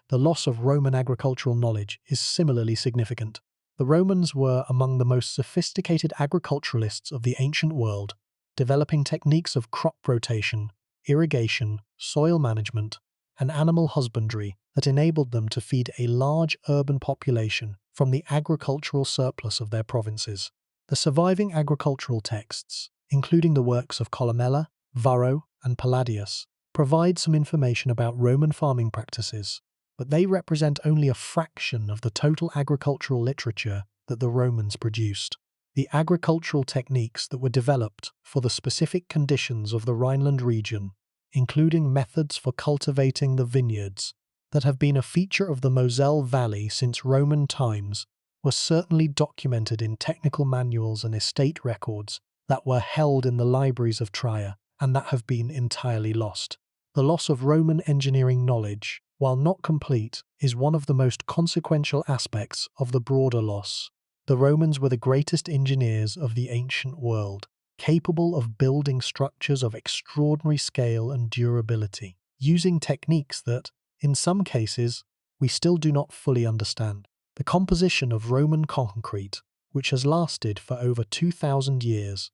The loss of Roman agricultural knowledge is similarly significant. The Romans were among the most sophisticated agriculturalists of the ancient world, developing techniques of crop rotation, irrigation, soil management, and animal husbandry that enabled them to feed a large urban population from the agricultural surplus of their provinces. The surviving agricultural texts, including the works of Columella, Varro, and Palladius, provide some information about Roman farming practices, but they represent only a fraction of the total agricultural literature that the Romans produced. The agricultural techniques that were developed for the specific conditions of the Rhineland region, including methods for cultivating the vineyards that have been a feature of the Moselle Valley since Roman times, were certainly documented in technical manuals and estate records that were held in the libraries of Trier and that have been entirely lost. The loss of Roman engineering knowledge, while not complete, is one of the most consequential aspects of the broader loss. The Romans were the greatest engineers of the ancient world, capable of building structures of extraordinary scale and durability, using techniques that, in some cases, we still do not fully understand. The composition of Roman concrete, which has lasted for over 2,000 years,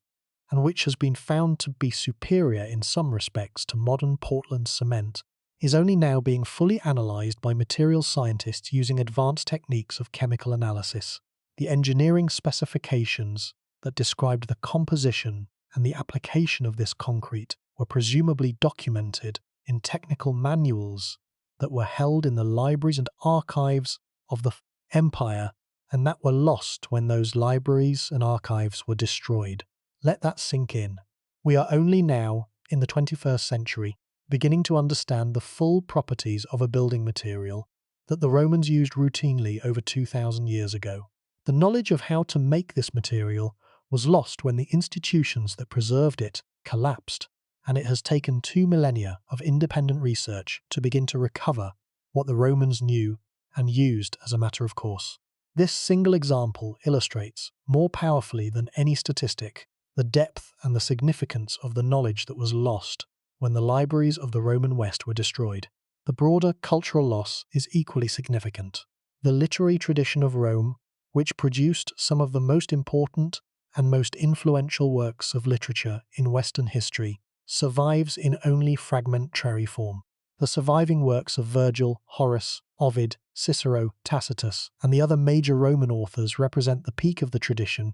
and which has been found to be superior in some respects to modern Portland cement, is only now being fully analysed by materials scientists using advanced techniques of chemical analysis. The engineering specifications that described the composition and the application of this concrete were presumably documented in technical manuals that were held in the libraries and archives of the empire, and that were lost when those libraries and archives were destroyed. Let that sink in. We are only now, in the 21st century, beginning to understand the full properties of a building material that the Romans used routinely over 2,000 years ago. The knowledge of how to make this material was lost when the institutions that preserved it collapsed, and it has taken 2 millennia of independent research to begin to recover what the Romans knew and used as a matter of course. This single example illustrates, more powerfully than any statistic, the depth and the significance of the knowledge that was lost when the libraries of the Roman West were destroyed. The broader cultural loss is equally significant. The literary tradition of Rome, which produced some of the most important and most influential works of literature in Western history, survives in only fragmentary form. The surviving works of Virgil, Horace, Ovid, Cicero, Tacitus, and the other major Roman authors represent the peak of the tradition,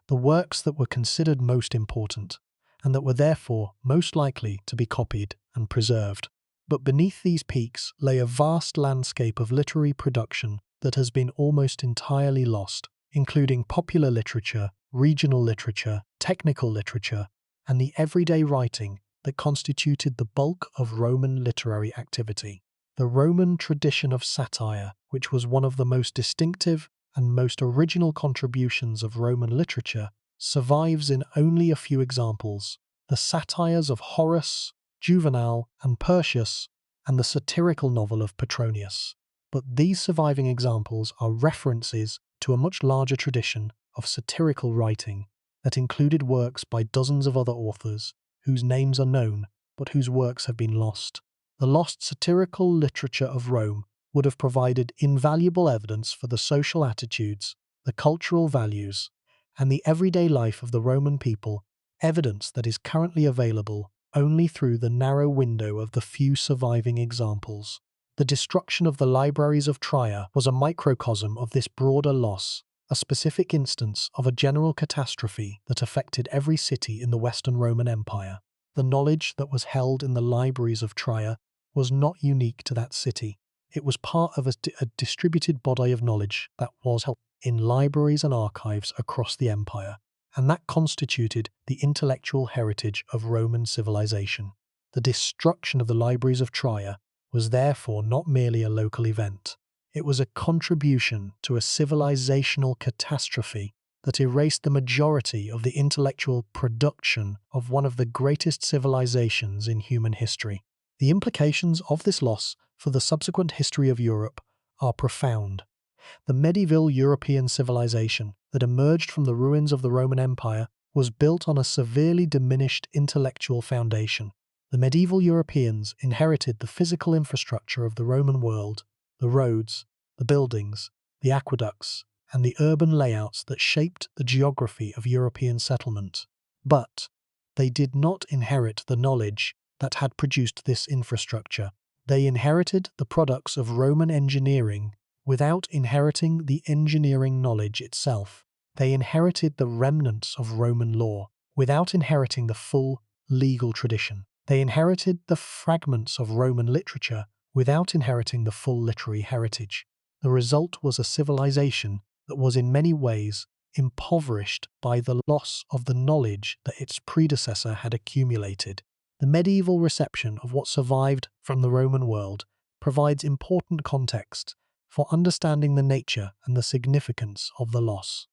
the works that were considered most important, and that were therefore most likely to be copied and preserved. But beneath these peaks lay a vast landscape of literary production that has been almost entirely lost, including popular literature, regional literature, technical literature, and the everyday writing that constituted the bulk of Roman literary activity. The Roman tradition of satire, which was one of the most distinctive and most original contributions of Roman literature, survives in only a few examples. The satires of Horace, Juvenal, and Persius, and the satirical novel of Petronius. But these surviving examples are references to a much larger tradition of satirical writing that included works by dozens of other authors whose names are known but whose works have been lost. The lost satirical literature of Rome would have provided invaluable evidence for the social attitudes, the cultural values, and the everyday life of the Roman people, evidence that is currently available only through the narrow window of the few surviving examples. The destruction of the libraries of Trier was a microcosm of this broader loss, a specific instance of a general catastrophe that affected every city in the Western Roman Empire. The knowledge that was held in the libraries of Trier was not unique to that city. It was part of a distributed body of knowledge that was held in libraries and archives across the empire, and that constituted the intellectual heritage of Roman civilization. The destruction of the libraries of Trier was therefore not merely a local event. It was a contribution to a civilizational catastrophe that erased the majority of the intellectual production of one of the greatest civilizations in human history. The implications of this loss for the subsequent history of Europe are profound. The medieval European civilization that emerged from the ruins of the Roman Empire was built on a severely diminished intellectual foundation. The medieval Europeans inherited the physical infrastructure of the Roman world, the roads, the buildings, the aqueducts, and the urban layouts that shaped the geography of European settlement. But they did not inherit the knowledge that had produced this infrastructure. They inherited the products of Roman engineering without inheriting the engineering knowledge itself. They inherited the remnants of Roman law without inheriting the full legal tradition. They inherited the fragments of Roman literature without inheriting the full literary heritage. The result was a civilization that was in many ways impoverished by the loss of the knowledge that its predecessor had accumulated. The medieval reception of what survived from the Roman world provides important context for understanding the nature and the significance of the loss.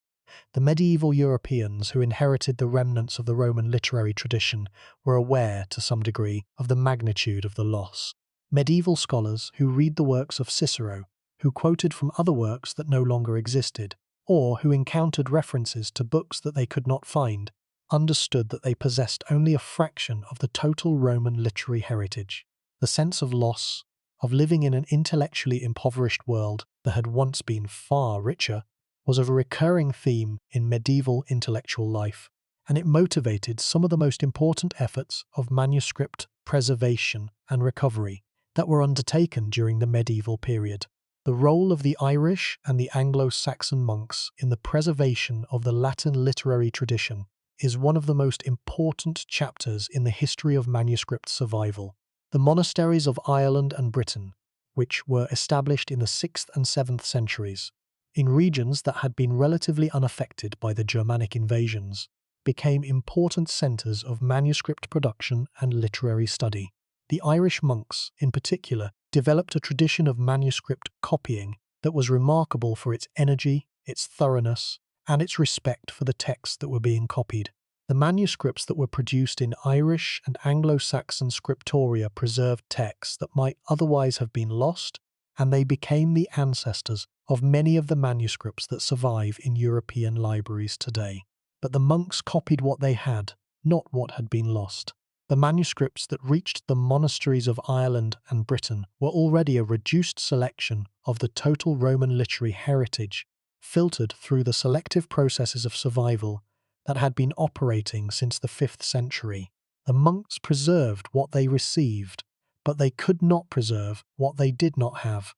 The medieval Europeans who inherited the remnants of the Roman literary tradition were aware, to some degree, of the magnitude of the loss. Medieval scholars who read the works of Cicero, who quoted from other works that no longer existed, or who encountered references to books that they could not find, understood that they possessed only a fraction of the total Roman literary heritage. The sense of loss, of living in an intellectually impoverished world that had once been far richer, was a recurring theme in medieval intellectual life, and it motivated some of the most important efforts of manuscript preservation and recovery that were undertaken during the medieval period. The role of the Irish and the Anglo-Saxon monks in the preservation of the Latin literary tradition is one of the most important chapters in the history of manuscript survival. The monasteries of Ireland and Britain, which were established in the 6th and 7th centuries, in regions that had been relatively unaffected by the Germanic invasions, became important centres of manuscript production and literary study. The Irish monks, in particular, developed a tradition of manuscript copying that was remarkable for its energy, its thoroughness, and its respect for the texts that were being copied. The manuscripts that were produced in Irish and Anglo-Saxon scriptoria preserved texts that might otherwise have been lost, and they became the ancestors of many of the manuscripts that survive in European libraries today. But the monks copied what they had, not what had been lost. The manuscripts that reached the monasteries of Ireland and Britain were already a reduced selection of the total Roman literary heritage, filtered through the selective processes of survival that had been operating since the 5th century. The monks preserved what they received, but they could not preserve what they did not have,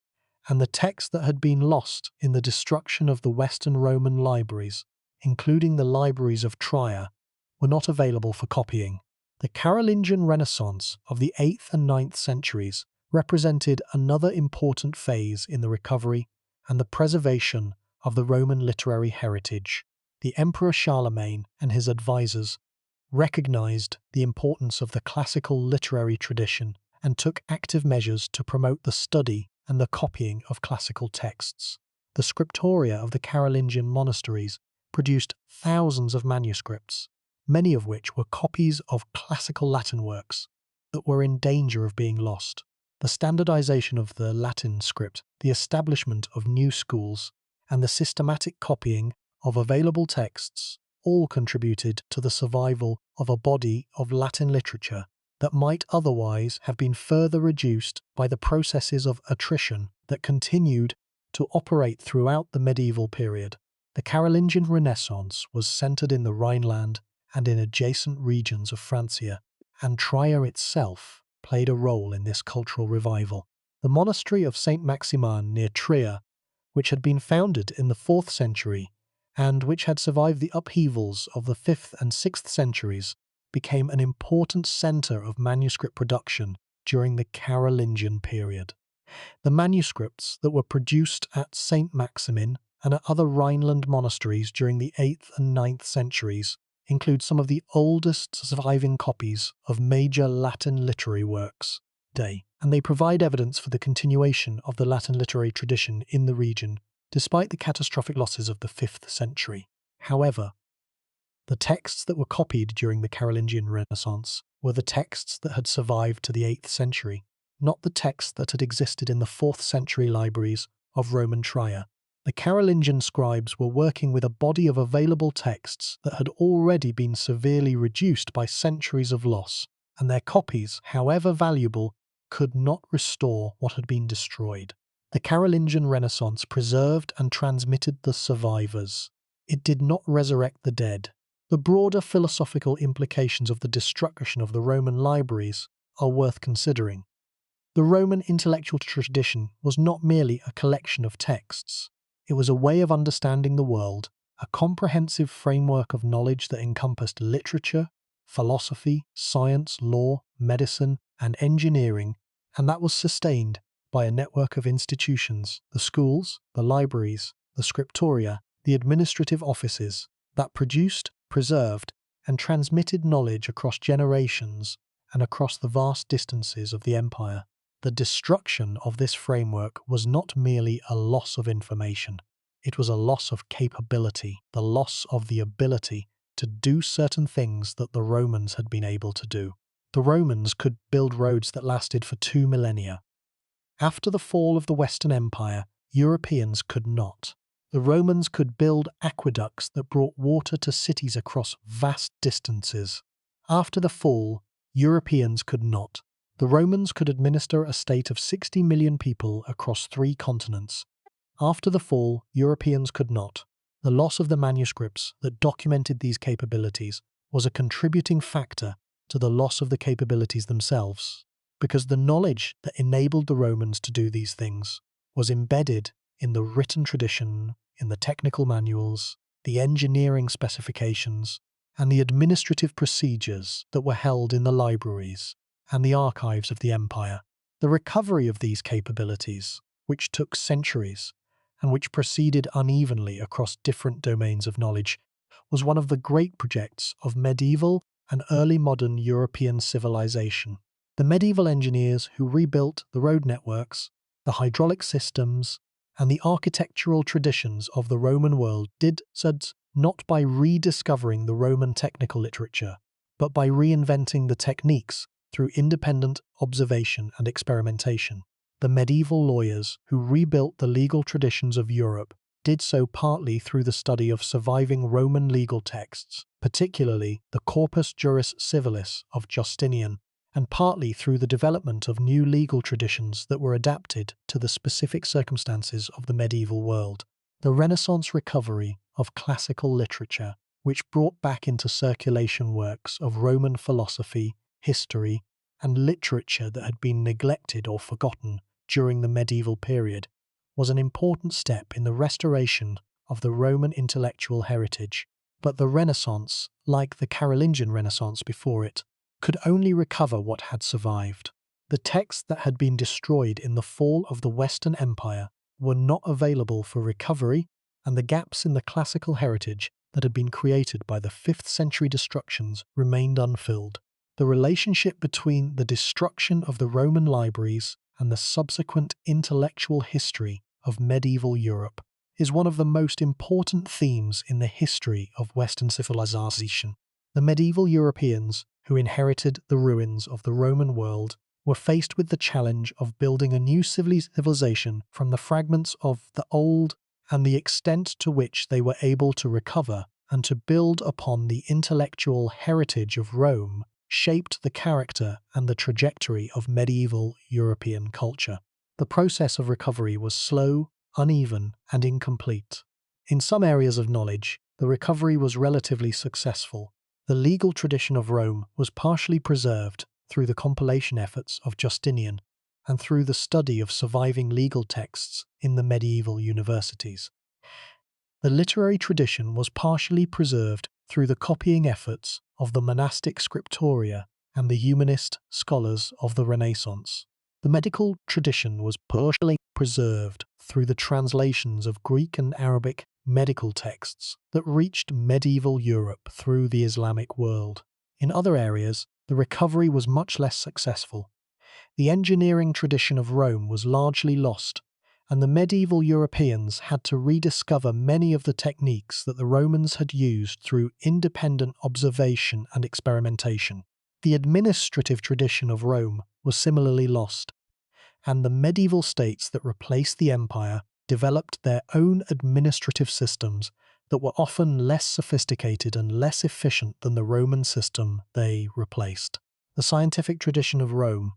and the texts that had been lost in the destruction of the Western Roman libraries, including the libraries of Trier, were not available for copying. The Carolingian Renaissance of the 8th and 9th centuries represented another important phase in the recovery and the preservation of the Roman literary heritage. The Emperor Charlemagne and his advisors recognized the importance of the classical literary tradition and took active measures to promote the study and the copying of classical texts. The scriptoria of the Carolingian monasteries produced thousands of manuscripts, many of which were copies of classical Latin works that were in danger of being lost. The standardization of the Latin script, the establishment of new schools, and the systematic copying of available texts all contributed to the survival of a body of Latin literature that might otherwise have been further reduced by the processes of attrition that continued to operate throughout the medieval period. The Carolingian Renaissance was centered in the Rhineland and in adjacent regions of Francia, and Trier itself played a role in this cultural revival. The monastery of St. Maximin near Trier, which had been founded in the 4th century and which had survived the upheavals of the 5th and 6th centuries, became an important centre of manuscript production during the Carolingian period. The manuscripts that were produced at St. Maximin and at other Rhineland monasteries during the 8th and 9th centuries include some of the oldest surviving copies of major Latin literary works. day, and they provide evidence for the continuation of the Latin literary tradition in the region, despite the catastrophic losses of the 5th century. However, the texts that were copied during the Carolingian Renaissance were the texts that had survived to the 8th century, not the texts that had existed in the 4th century libraries of Roman Trier. The Carolingian scribes were working with a body of available texts that had already been severely reduced by centuries of loss, and their copies, however valuable, could not restore what had been destroyed. The Carolingian Renaissance preserved and transmitted the survivors. It did not resurrect the dead. The broader philosophical implications of the destruction of the Roman libraries are worth considering. The Roman intellectual tradition was not merely a collection of texts. It was a way of understanding the world, a comprehensive framework of knowledge that encompassed literature, philosophy, science, law, medicine, and engineering, and that was sustained by a network of institutions, the schools, the libraries, the scriptoria, the administrative offices, that produced, preserved, and transmitted knowledge across generations and across the vast distances of the empire. The destruction of this framework was not merely a loss of information. It was a loss of capability, the loss of the ability to do certain things that the Romans had been able to do. The Romans could build roads that lasted for 2 millennia. After the fall of the Western Empire, Europeans could not. The Romans could build aqueducts that brought water to cities across vast distances. After the fall, Europeans could not. The Romans could administer a state of 60 million people across 3 continents. After the fall, Europeans could not. The loss of the manuscripts that documented these capabilities was a contributing factor to the loss of the capabilities themselves, because the knowledge that enabled the Romans to do these things was embedded in the written tradition, in the technical manuals, the engineering specifications, and the administrative procedures that were held in the libraries and the archives of the empire. The recovery of these capabilities, which took centuries and which proceeded unevenly across different domains of knowledge, was one of the great projects of medieval and early modern European civilization. The medieval engineers who rebuilt the road networks, the hydraulic systems, and the architectural traditions of the Roman world did so not by rediscovering the Roman technical literature, but by reinventing the techniques through independent observation and experimentation. The medieval lawyers who rebuilt the legal traditions of Europe did so partly through the study of surviving Roman legal texts, particularly the Corpus Juris Civilis of Justinian, and partly through the development of new legal traditions that were adapted to the specific circumstances of the medieval world. The Renaissance recovery of classical literature, which brought back into circulation works of Roman philosophy, history, and literature that had been neglected or forgotten during the medieval period, was an important step in the restoration of the Roman intellectual heritage. But the Renaissance, like the Carolingian Renaissance before it, could only recover what had survived. The texts that had been destroyed in the fall of the Western Empire were not available for recovery, and the gaps in the classical heritage that had been created by the 5th century destructions remained unfilled. The relationship between the destruction of the Roman libraries and the subsequent intellectual history of medieval Europe is one of the most important themes in the history of Western civilization. The medieval Europeans who inherited the ruins of the Roman world were faced with the challenge of building a new civilization from the fragments of the old, and the extent to which they were able to recover and to build upon the intellectual heritage of Rome shaped the character and the trajectory of medieval European culture. The process of recovery was slow, uneven, and incomplete. In some areas of knowledge, the recovery was relatively successful. The legal tradition of Rome was partially preserved through the compilation efforts of Justinian and through the study of surviving legal texts in the medieval universities. The literary tradition was partially preserved through the copying efforts of the monastic scriptoria and the humanist scholars of the Renaissance. The medical tradition was partially preserved through the translations of Greek and Arabic medical texts that reached medieval Europe through the Islamic world. In other areas, the recovery was much less successful. The engineering tradition of Rome was largely lost, and the medieval Europeans had to rediscover many of the techniques that the Romans had used through independent observation and experimentation. The administrative tradition of Rome was similarly lost, and the medieval states that replaced the empire developed their own administrative systems that were often less sophisticated and less efficient than the Roman system they replaced. The scientific tradition of Rome,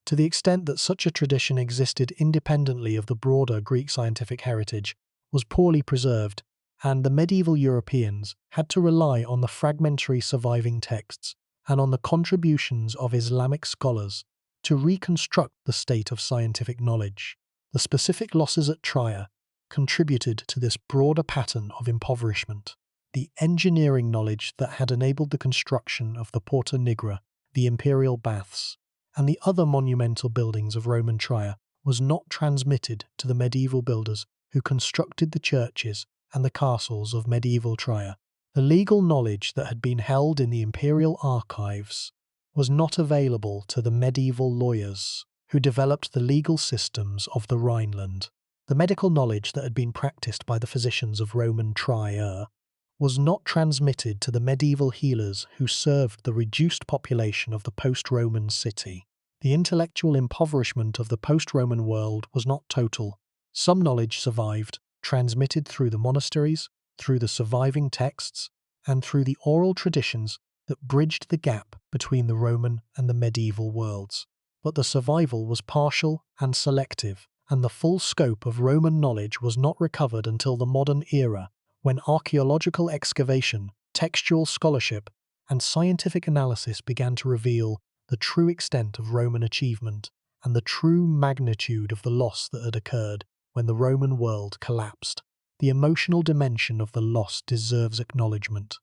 to the extent that such a tradition existed independently of the broader Greek scientific heritage, was poorly preserved, and the medieval Europeans had to rely on the fragmentary surviving texts and on the contributions of Islamic scholars to reconstruct the state of scientific knowledge. The specific losses at Trier contributed to this broader pattern of impoverishment. The engineering knowledge that had enabled the construction of the Porta Nigra, the imperial baths, and the other monumental buildings of Roman Trier was not transmitted to the medieval builders who constructed the churches and the castles of medieval Trier. The legal knowledge that had been held in the imperial archives was not available to the medieval lawyers who developed the legal systems of the Rhineland. The medical knowledge that had been practiced by the physicians of Roman Trier was not transmitted to the medieval healers who served the reduced population of the post-Roman city. The intellectual impoverishment of the post-Roman world was not total. Some knowledge survived, transmitted through the monasteries, through the surviving texts, and through the oral traditions that bridged the gap between the Roman and the medieval worlds. But the survival was partial and selective, and the full scope of Roman knowledge was not recovered until the modern era, when archaeological excavation, textual scholarship, and scientific analysis began to reveal the true extent of Roman achievement and the true magnitude of the loss that had occurred when the Roman world collapsed. The emotional dimension of the loss deserves acknowledgement.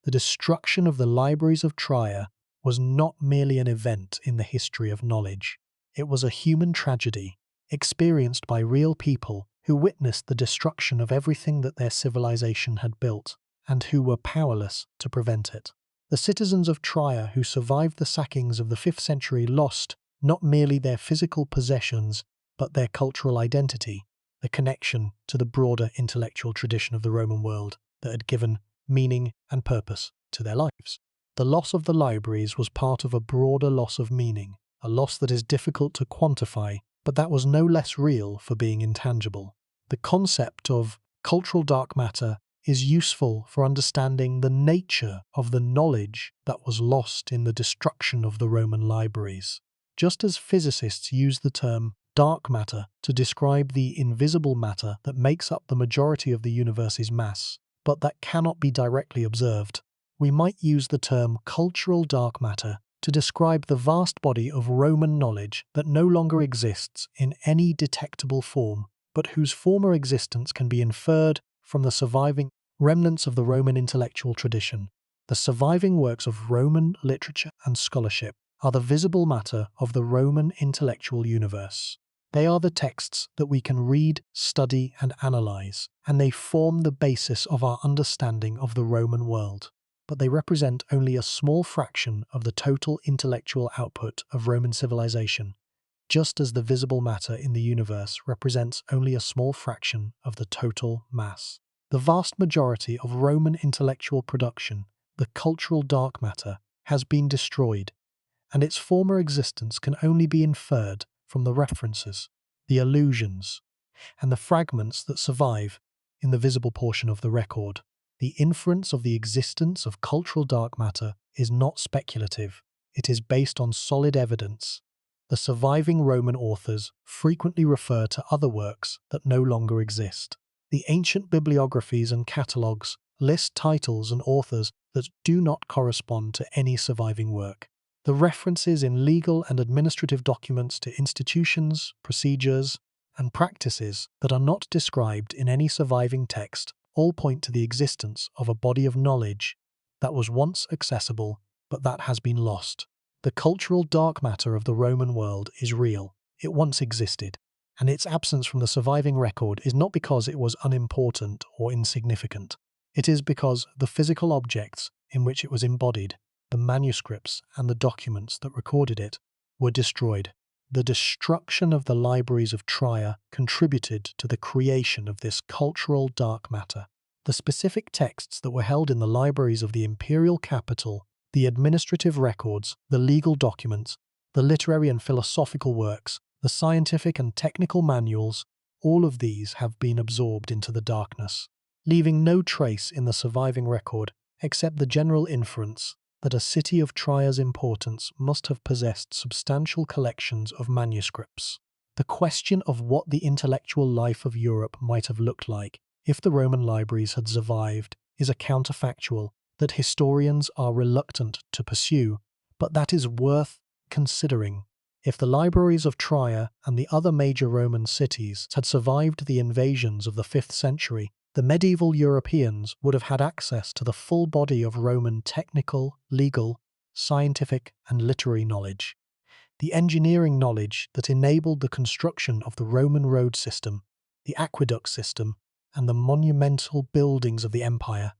The destruction of the libraries of Trier was not merely an event in the history of knowledge. It was a human tragedy, experienced by real people who witnessed the destruction of everything that their civilization had built, and who were powerless to prevent it. The citizens of Trier who survived the sackings of the 5th century lost not merely their physical possessions, but their cultural identity, the connection to the broader intellectual tradition of the Roman world that had given meaning and purpose to their lives. The loss of the libraries was part of a broader loss of meaning, a loss that is difficult to quantify, but that was no less real for being intangible. The concept of cultural dark matter is useful for understanding the nature of the knowledge that was lost in the destruction of the Roman libraries. Just as physicists use the term dark matter to describe the invisible matter that makes up the majority of the universe's mass, but that cannot be directly observed, we might use the term cultural dark matter to describe the vast body of Roman knowledge that no longer exists in any detectable form, but whose former existence can be inferred from the surviving remnants of the Roman intellectual tradition. The surviving works of Roman literature and scholarship are the visible matter of the Roman intellectual universe. They are the texts that we can read, study, and analyze, and they form the basis of our understanding of the Roman world. But they represent only a small fraction of the total intellectual output of Roman civilization, just as the visible matter in the universe represents only a small fraction of the total mass. The vast majority of Roman intellectual production, the cultural dark matter, has been destroyed, and its former existence can only be inferred from the references, the allusions, and the fragments that survive in the visible portion of the record. The inference of the existence of cultural dark matter is not speculative, it is based on solid evidence. The surviving Roman authors frequently refer to other works that no longer exist. The ancient bibliographies and catalogues list titles and authors that do not correspond to any surviving work. The references in legal and administrative documents to institutions, procedures, and practices that are not described in any surviving text all point to the existence of a body of knowledge that was once accessible but that has been lost. The cultural dark matter of the Roman world is real. It once existed, and its absence from the surviving record is not because it was unimportant or insignificant. It is because the physical objects in which it was embodied, the manuscripts and the documents that recorded it, were destroyed. The destruction of the libraries of Trier contributed to the creation of this cultural dark matter. The specific texts that were held in the libraries of the imperial capital, the administrative records, the legal documents, the literary and philosophical works, the scientific and technical manuals, all of these have been absorbed into the darkness, leaving no trace in the surviving record except the general inference that a city of Trier's importance must have possessed substantial collections of manuscripts. The question of what the intellectual life of Europe might have looked like if the Roman libraries had survived is a counterfactual that historians are reluctant to pursue, but that is worth considering. If the libraries of Trier and the other major Roman cities had survived the invasions of the 5th century, the medieval Europeans would have had access to the full body of Roman technical, legal, scientific, and literary knowledge. The engineering knowledge that enabled the construction of the Roman road system, the aqueduct system, and the monumental buildings of the empire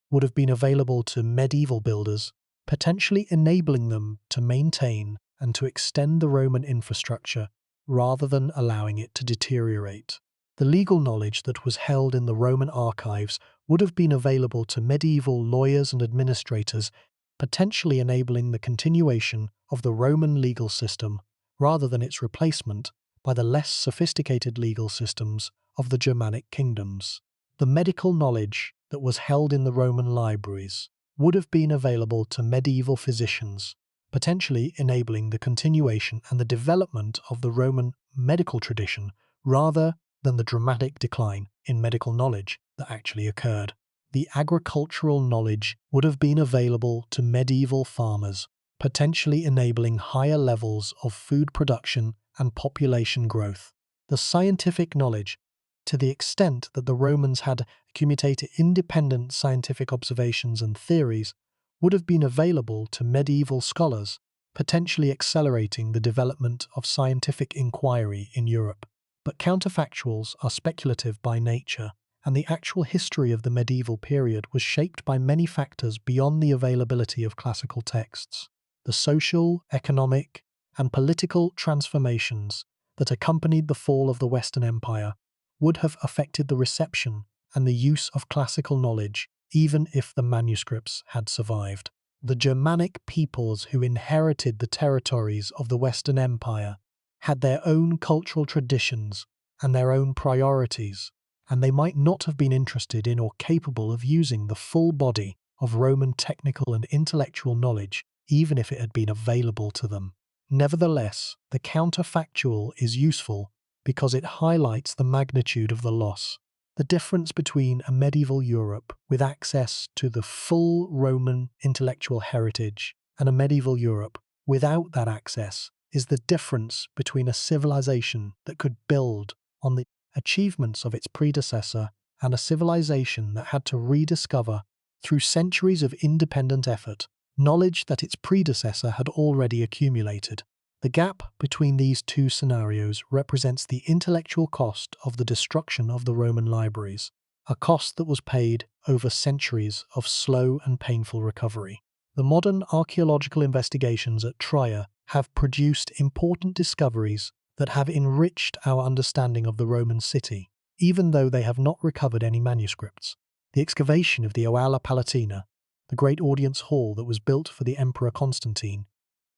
would have been available to medieval builders, potentially enabling them to maintain and to extend the Roman infrastructure rather than allowing it to deteriorate. The legal knowledge that was held in the Roman archives would have been available to medieval lawyers and administrators, potentially enabling the continuation of the Roman legal system rather than its replacement by the less sophisticated legal systems of the Germanic kingdoms. The medical knowledge that was held in the Roman libraries would have been available to medieval physicians, potentially enabling the continuation and the development of the Roman medical tradition rather than the dramatic decline in medical knowledge that actually occurred. The agricultural knowledge would have been available to medieval farmers, potentially enabling higher levels of food production and population growth. The scientific knowledge, to the extent that the Romans had accumulated independent scientific observations and theories, would have been available to medieval scholars, potentially accelerating the development of scientific inquiry in Europe. But counterfactuals are speculative by nature, and the actual history of the medieval period was shaped by many factors beyond the availability of classical texts. The social, economic, and political transformations that accompanied the fall of the Western Empire would have affected the reception and the use of classical knowledge, even if the manuscripts had survived. The Germanic peoples who inherited the territories of the Western Empire had their own cultural traditions and their own priorities, and they might not have been interested in or capable of using the full body of Roman technical and intellectual knowledge, even if it had been available to them. Nevertheless, the counterfactual is useful because it highlights the magnitude of the loss. The difference between a medieval Europe with access to the full Roman intellectual heritage and a medieval Europe without that access is the difference between a civilization that could build on the achievements of its predecessor and a civilization that had to rediscover, through centuries of independent effort, knowledge that its predecessor had already accumulated. The gap between these two scenarios represents the intellectual cost of the destruction of the Roman libraries, a cost that was paid over centuries of slow and painful recovery. The modern archaeological investigations at Trier have produced important discoveries that have enriched our understanding of the Roman city, even though they have not recovered any manuscripts. The excavation of the Aula Palatina, the great audience hall that was built for the Emperor Constantine,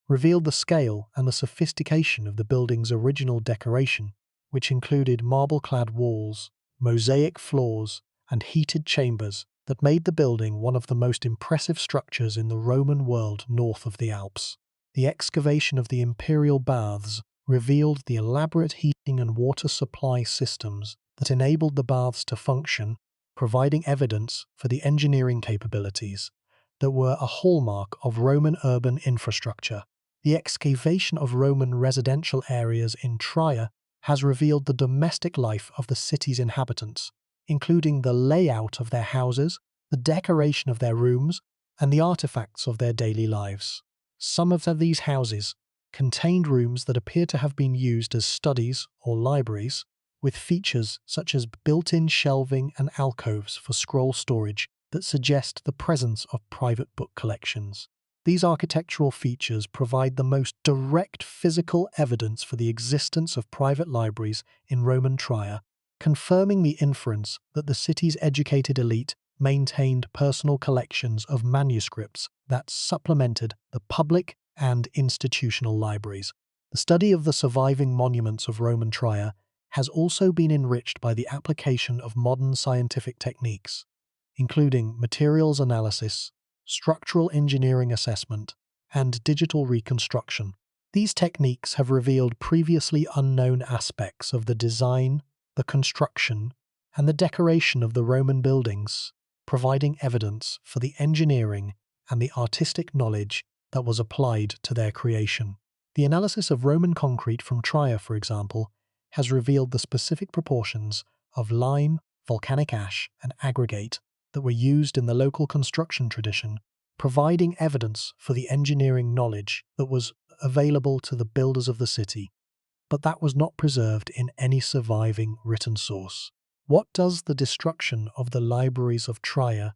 revealed the scale and the sophistication of the building's original decoration, which included marble-clad walls, mosaic floors, and heated chambers that made the building one of the most impressive structures in the Roman world north of the Alps. The excavation of the imperial baths revealed the elaborate heating and water supply systems that enabled the baths to function, providing evidence for the engineering capabilities that were a hallmark of Roman urban infrastructure. The excavation of Roman residential areas in Trier has revealed the domestic life of the city's inhabitants, including the layout of their houses, the decoration of their rooms, and the artifacts of their daily lives. Some of these houses contained rooms that appear to have been used as studies or libraries, with features such as built-in shelving and alcoves for scroll storage that suggest the presence of private book collections. These architectural features provide the most direct physical evidence for the existence of private libraries in Roman Trier, confirming the inference that the city's educated elite maintained personal collections of manuscripts that supplemented the public and institutional libraries. The study of the surviving monuments of Roman Trier has also been enriched by the application of modern scientific techniques, including materials analysis, structural engineering assessment, and digital reconstruction. These techniques have revealed previously unknown aspects of the design, the construction, and the decoration of the Roman buildings, providing evidence for the engineering and the artistic knowledge that was applied to their creation. The analysis of Roman concrete from Trier, for example, has revealed the specific proportions of lime, volcanic ash, and aggregate that were used in the local construction tradition, providing evidence for the engineering knowledge that was available to the builders of the city, but that was not preserved in any surviving written source. What does the destruction of the libraries of Trier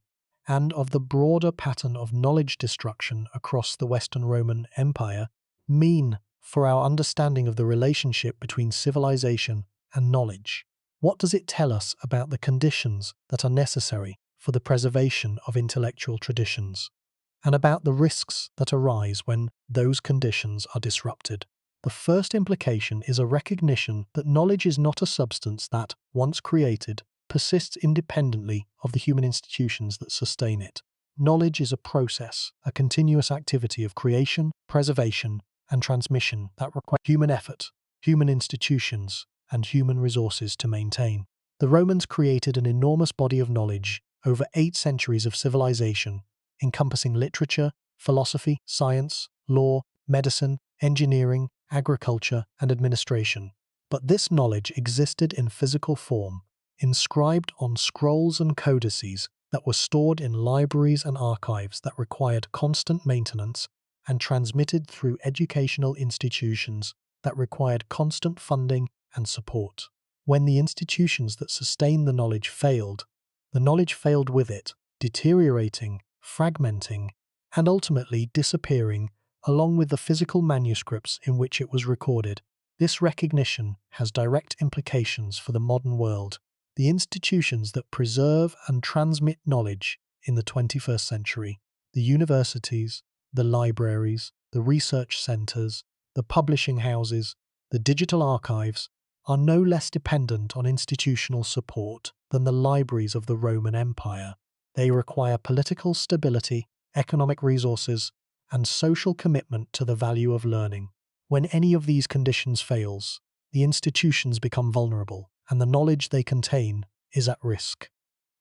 and of the broader pattern of knowledge destruction across the Western Roman Empire mean for our understanding of the relationship between civilization and knowledge? What does it tell us about the conditions that are necessary for the preservation of intellectual traditions, and about the risks that arise when those conditions are disrupted? The first implication is a recognition that knowledge is not a substance that, once created, persists independently of the human institutions that sustain it. Knowledge is a process, a continuous activity of creation, preservation, and transmission that require human effort, human institutions, and human resources to maintain. The Romans created an enormous body of knowledge over 8 centuries of civilization, encompassing literature, philosophy, science, law, medicine, engineering, agriculture, and administration. But this knowledge existed in physical form, inscribed on scrolls and codices that were stored in libraries and archives that required constant maintenance and transmitted through educational institutions that required constant funding and support. When the institutions that sustained the knowledge failed with it, deteriorating, fragmenting, and ultimately disappearing along with the physical manuscripts in which it was recorded. This recognition has direct implications for the modern world. The institutions that preserve and transmit knowledge in the 21st century, the universities, the libraries, the research centers, the publishing houses, the digital archives, are no less dependent on institutional support than the libraries of the Roman Empire. They require political stability, economic resources, and social commitment to the value of learning. When any of these conditions fails, the institutions become vulnerable, and the knowledge they contain is at risk.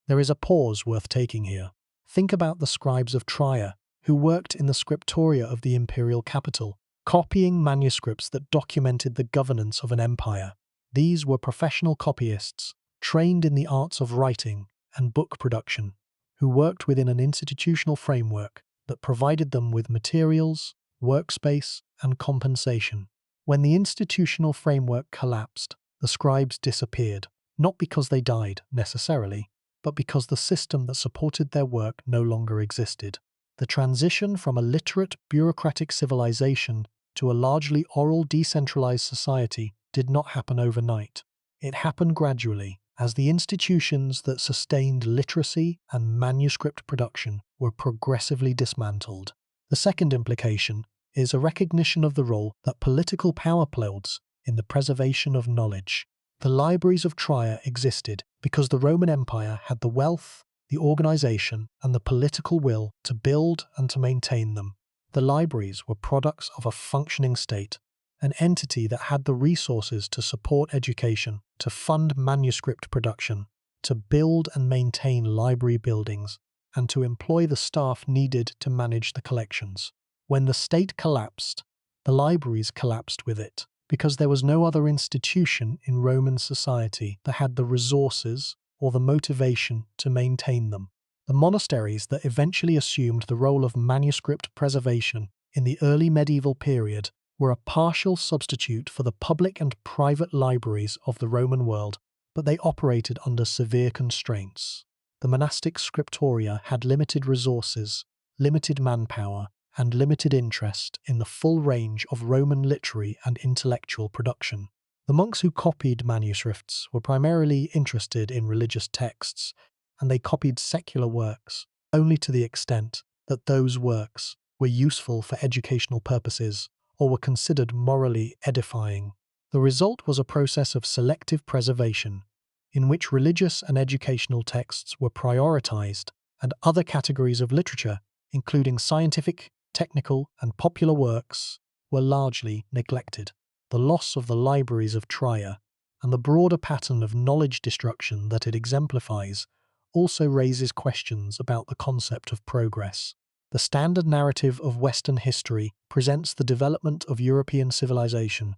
There is a pause worth taking here. Think about the scribes of Trier, who worked in the scriptoria of the imperial capital, copying manuscripts that documented the governance of an empire. These were professional copyists, trained in the arts of writing and book production, who worked within an institutional framework that provided them with materials, workspace, and compensation. When the institutional framework collapsed, the scribes disappeared, not because they died, necessarily, but because the system that supported their work no longer existed. The transition from a literate, bureaucratic civilization to a largely oral, decentralized society did not happen overnight. It happened gradually, as the institutions that sustained literacy and manuscript production were progressively dismantled. The second implication is a recognition of the role that political power played in the preservation of knowledge. The libraries of Trier existed because the Roman Empire had the wealth, the organization, and the political will to build and to maintain them. The libraries were products of a functioning state, an entity that had the resources to support education, to fund manuscript production, to build and maintain library buildings, and to employ the staff needed to manage the collections. When the state collapsed, the libraries collapsed with it, because there was no other institution in Roman society that had the resources or the motivation to maintain them. The monasteries that eventually assumed the role of manuscript preservation in the early medieval period were a partial substitute for the public and private libraries of the Roman world, but they operated under severe constraints. The monastic scriptoria had limited resources, limited manpower, and limited interest in the full range of Roman literary and intellectual production. The monks who copied manuscripts were primarily interested in religious texts, and they copied secular works only to the extent that those works were useful for educational purposes or were considered morally edifying. The result was a process of selective preservation, in which religious and educational texts were prioritized and other categories of literature, including scientific, technical, and popular works, were largely neglected. The loss of the libraries of Trier and the broader pattern of knowledge destruction that it exemplifies also raises questions about the concept of progress. The standard narrative of Western history presents the development of European civilization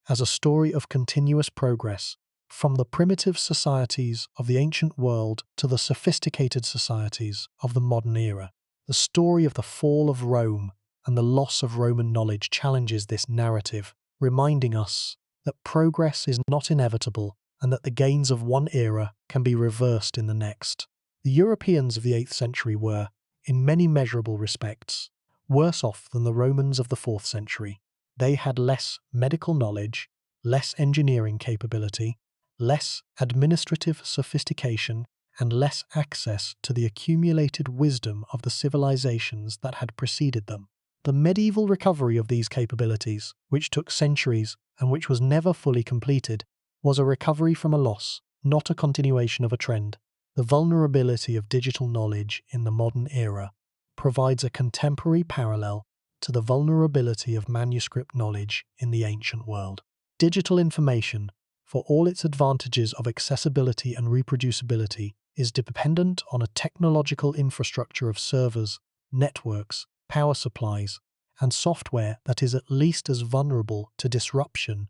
as a story of continuous progress, from the primitive societies of the ancient world to the sophisticated societies of the modern era. The story of the fall of Rome and the loss of Roman knowledge challenges this narrative, reminding us that progress is not inevitable and that the gains of one era can be reversed in the next. The Europeans of the 8th century were, in many measurable respects, worse off than the Romans of the 4th century. They had less medical knowledge, less engineering capability, less administrative sophistication, and less access to the accumulated wisdom of the civilizations that had preceded them. The medieval recovery of these capabilities, which took centuries and which was never fully completed, was a recovery from a loss, not a continuation of a trend. The vulnerability of digital knowledge in the modern era provides a contemporary parallel to the vulnerability of manuscript knowledge in the ancient world. Digital information, for all its advantages of accessibility and reproducibility, is dependent on a technological infrastructure of servers, networks, power supplies, and software that is at least as vulnerable to disruption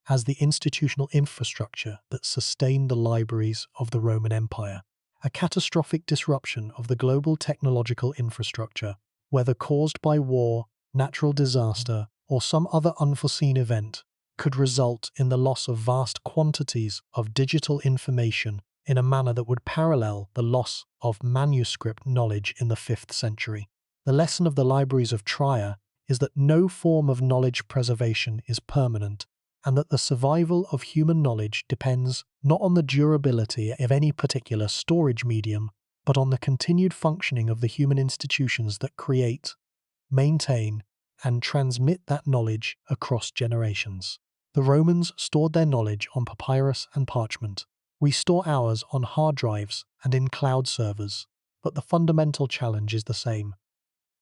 as the institutional infrastructure that sustained the libraries of the Roman Empire. A catastrophic disruption of the global technological infrastructure, whether caused by war, natural disaster, or some other unforeseen event, could result in the loss of vast quantities of digital information in a manner that would parallel the loss of manuscript knowledge in the 5th century. The lesson of the libraries of Trier is that no form of knowledge preservation is permanent, and that the survival of human knowledge depends not on the durability of any particular storage medium, but on the continued functioning of the human institutions that create, maintain, and transmit that knowledge across generations. The Romans stored their knowledge on papyrus and parchment. We store ours on hard drives and in cloud servers, but the fundamental challenge is the same: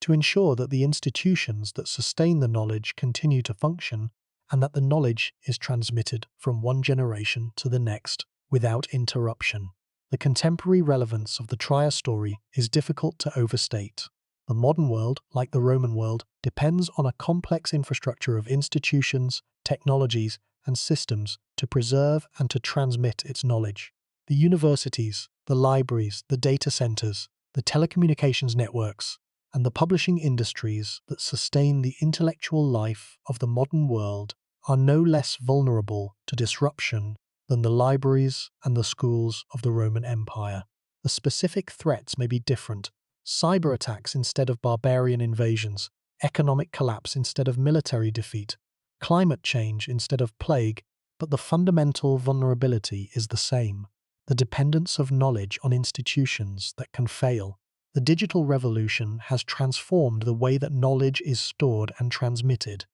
to ensure that the institutions that sustain the knowledge continue to function and that the knowledge is transmitted from one generation to the next without interruption. The contemporary relevance of the Trier story is difficult to overstate. The modern world, like the Roman world, depends on a complex infrastructure of institutions, technologies, and systems to preserve and to transmit its knowledge. The universities, the libraries, the data centers, the telecommunications networks, and the publishing industries that sustain the intellectual life of the modern world are no less vulnerable to disruption than the libraries and the schools of the Roman Empire. The specific threats may be different: cyber attacks instead of barbarian invasions, economic collapse instead of military defeat, climate change instead of plague, but the fundamental vulnerability is the same: the dependence of knowledge on institutions that can fail. The digital revolution has transformed the way that knowledge is stored and transmitted,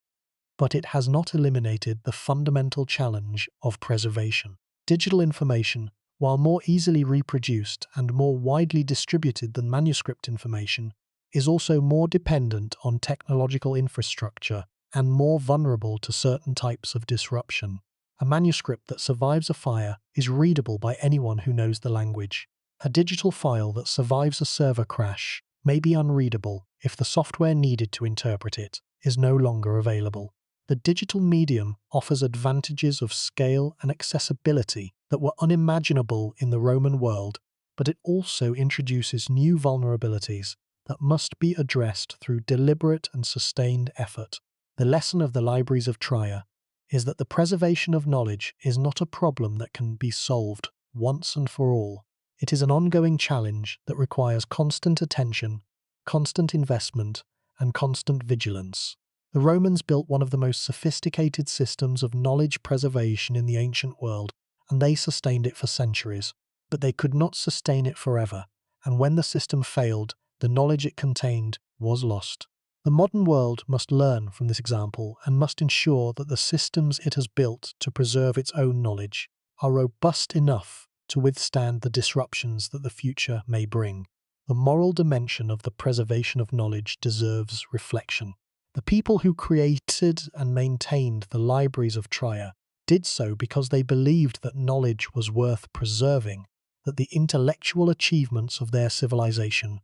but it has not eliminated the fundamental challenge of preservation. Digital information, while more easily reproduced and more widely distributed than manuscript information, is also more dependent on technological infrastructure and more vulnerable to certain types of disruption. A manuscript that survives a fire is readable by anyone who knows the language. A digital file that survives a server crash may be unreadable if the software needed to interpret it is no longer available. The digital medium offers advantages of scale and accessibility that were unimaginable in the Roman world, but it also introduces new vulnerabilities that must be addressed through deliberate and sustained effort. The lesson of the libraries of Trier is that the preservation of knowledge is not a problem that can be solved once and for all. It is an ongoing challenge that requires constant attention, constant investment, and constant vigilance. The Romans built one of the most sophisticated systems of knowledge preservation in the ancient world, and they sustained it for centuries. But they could not sustain it forever, and when the system failed, the knowledge it contained was lost. The modern world must learn from this example and must ensure that the systems it has built to preserve its own knowledge are robust enough to withstand the disruptions that the future may bring. The moral dimension of the preservation of knowledge deserves reflection. The people who created and maintained the libraries of Trier did so because they believed that knowledge was worth preserving, that the intellectual achievements of their civilization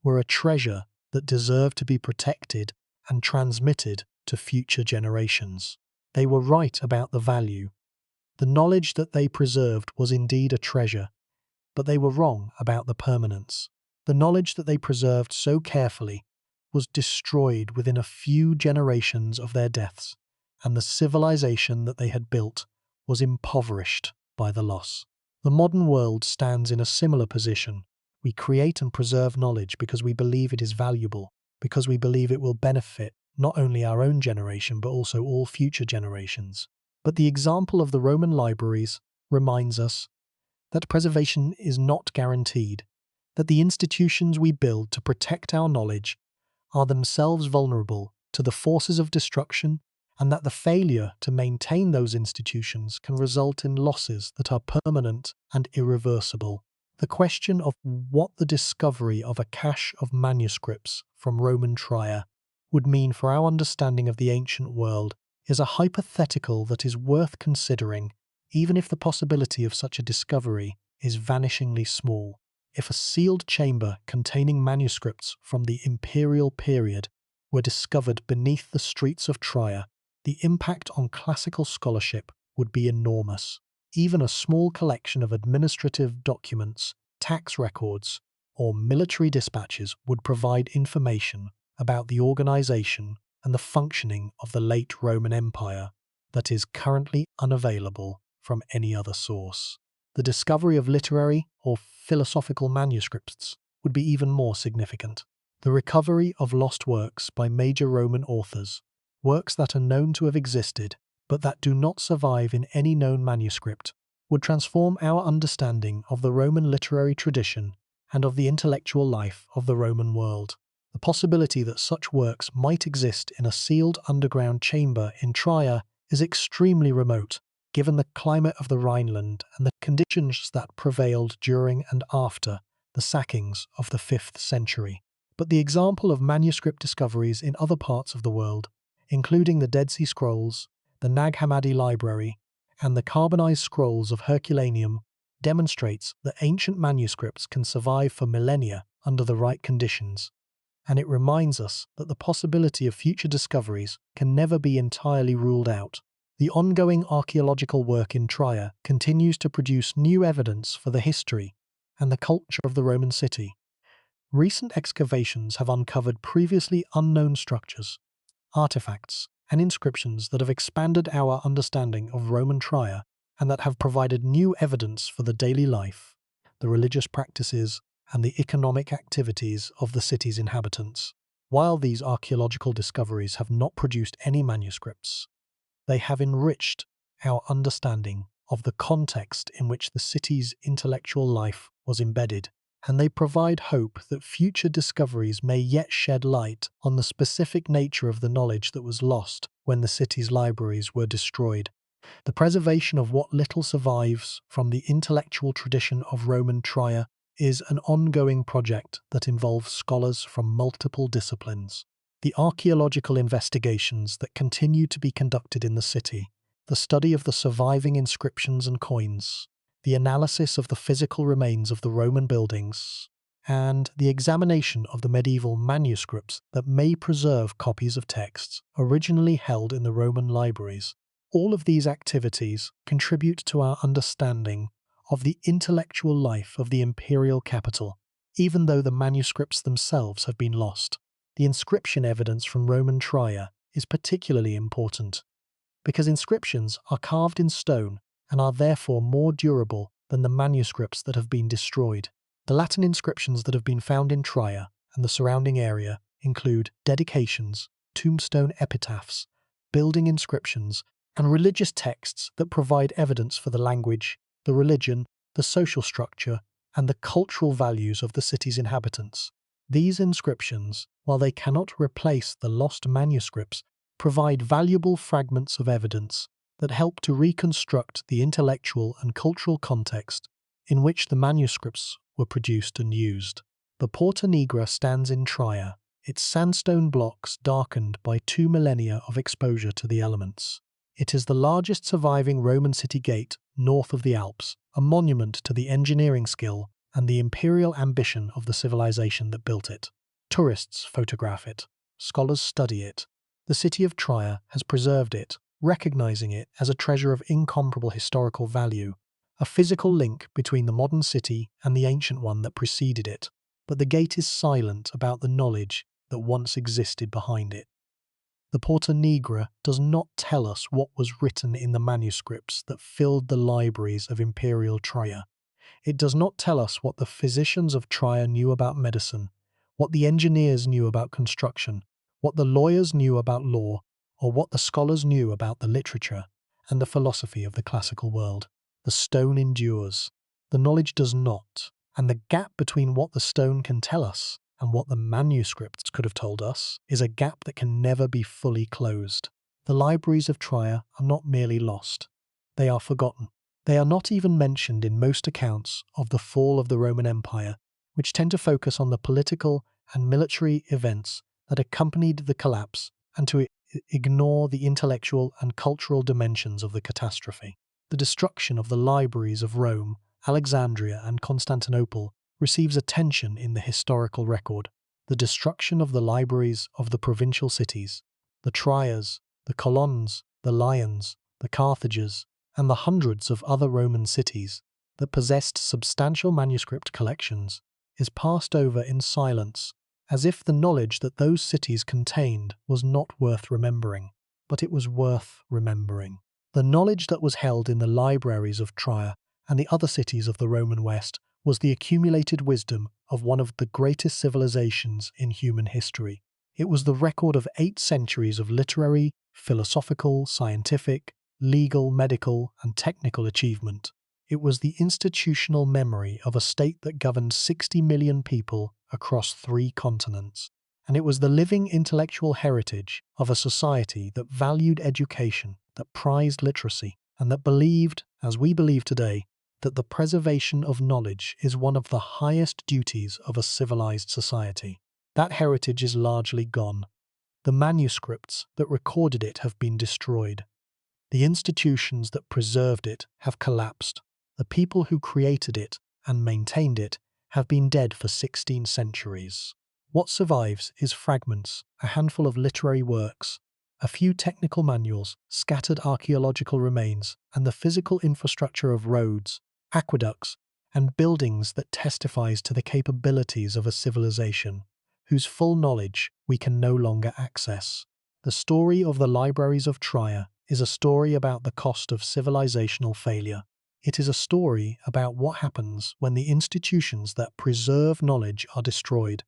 were a treasure that deserved to be protected and transmitted to future generations. They were right about the value. The knowledge that they preserved was indeed a treasure, but they were wrong about the permanence. The knowledge that they preserved so carefully was destroyed within a few generations of their deaths, and the civilization that they had built was impoverished by the loss. The modern world stands in a similar position. We create and preserve knowledge because we believe it is valuable, because we believe it will benefit not only our own generation but also all future generations. But the example of the Roman libraries reminds us that preservation is not guaranteed, that the institutions we build to protect our knowledge are themselves vulnerable to the forces of destruction, and that the failure to maintain those institutions can result in losses that are permanent and irreversible. The question of what the discovery of a cache of manuscripts from Roman Trier would mean for our understanding of the ancient world is a hypothetical that is worth considering, even if the possibility of such a discovery is vanishingly small. If a sealed chamber containing manuscripts from the imperial period were discovered beneath the streets of Trier, the impact on classical scholarship would be enormous. Even a small collection of administrative documents, tax records, or military dispatches would provide information about the organization and the functioning of the late Roman Empire that is currently unavailable from any other source. The discovery of literary or philosophical manuscripts would be even more significant. The recovery of lost works by major Roman authors, works that are known to have existed but that do not survive in any known manuscript, would transform our understanding of the Roman literary tradition and of the intellectual life of the Roman world. The possibility that such works might exist in a sealed underground chamber in Trier is extremely remote, given the climate of the Rhineland and the conditions that prevailed during and after the sackings of the 5th century. But the example of manuscript discoveries in other parts of the world, including the Dead Sea Scrolls, the Nag Hammadi Library, and the carbonized scrolls of Herculaneum, demonstrates that ancient manuscripts can survive for millennia under the right conditions, and it reminds us that the possibility of future discoveries can never be entirely ruled out. The ongoing archaeological work in Trier continues to produce new evidence for the history and the culture of the Roman city. Recent excavations have uncovered previously unknown structures, artifacts, and inscriptions that have expanded our understanding of Roman Trier and that have provided new evidence for the daily life, the religious practices, and the economic activities of the city's inhabitants. While these archaeological discoveries have not produced any manuscripts, they have enriched our understanding of the context in which the city's intellectual life was embedded, and they provide hope that future discoveries may yet shed light on the specific nature of the knowledge that was lost when the city's libraries were destroyed. The preservation of what little survives from the intellectual tradition of Roman Trier is an ongoing project that involves scholars from multiple disciplines. The archaeological investigations that continue to be conducted in the city, the study of the surviving inscriptions and coins, the analysis of the physical remains of the Roman buildings, and the examination of the medieval manuscripts that may preserve copies of texts originally held in the Roman libraries. All of these activities contribute to our understanding of the intellectual life of the imperial capital, even though the manuscripts themselves have been lost. The inscription evidence from Roman Trier is particularly important, because inscriptions are carved in stone and are therefore more durable than the manuscripts that have been destroyed. The Latin inscriptions that have been found in Trier and the surrounding area include dedications, tombstone epitaphs, building inscriptions, and religious texts that provide evidence for the language, the religion, the social structure, and the cultural values of the city's inhabitants. These inscriptions, while they cannot replace the lost manuscripts, provide valuable fragments of evidence that help to reconstruct the intellectual and cultural context in which the manuscripts were produced and used. The Porta Nigra stands in Trier, its sandstone blocks darkened by 2 millennia of exposure to the elements. It is the largest surviving Roman city gate north of the Alps, a monument to the engineering skill and the imperial ambition of the civilization that built it. Tourists photograph it. Scholars study it. The city of Trier has preserved it, recognizing it as a treasure of incomparable historical value, a physical link between the modern city and the ancient one that preceded it. But the gate is silent about the knowledge that once existed behind it. The Porta Nigra does not tell us what was written in the manuscripts that filled the libraries of imperial Trier. It does not tell us what the physicians of Trier knew about medicine, what the engineers knew about construction, what the lawyers knew about law, or what the scholars knew about the literature and the philosophy of the classical world. The stone endures. The knowledge does not, and the gap between what the stone can tell us and what the manuscripts could have told us is a gap that can never be fully closed. The libraries of Trier are not merely lost. They are forgotten. They are not even mentioned in most accounts of the fall of the Roman Empire, which tend to focus on the political and military events that accompanied the collapse and to ignore the intellectual and cultural dimensions of the catastrophe. The destruction of the libraries of Rome, Alexandria, and Constantinople receives attention in the historical record. The destruction of the libraries of the provincial cities, the Triers, the Colons, the Lyons, the Carthages, and the hundreds of other Roman cities that possessed substantial manuscript collections, is passed over in silence, as if the knowledge that those cities contained was not worth remembering. But it was worth remembering. The knowledge that was held in the libraries of Trier and the other cities of the Roman West was the accumulated wisdom of one of the greatest civilizations in human history. It was the record of 8 centuries of literary, philosophical, scientific, legal, medical, and technical achievement. It was the institutional memory of a state that governed 60 million people across 3 continents. And it was the living intellectual heritage of a society that valued education, that prized literacy, and that believed, as we believe today, that the preservation of knowledge is one of the highest duties of a civilized society. That heritage is largely gone. The manuscripts that recorded it have been destroyed. The institutions that preserved it have collapsed. The people who created it and maintained it have been dead for 16 centuries. What survives is fragments, a handful of literary works, a few technical manuals, scattered archaeological remains, and the physical infrastructure of roads, aqueducts, and buildings that testifies to the capabilities of a civilization whose full knowledge we can no longer access. The story of the libraries of Trier is a story about the cost of civilizational failure. It is a story about what happens when the institutions that preserve knowledge are destroyed,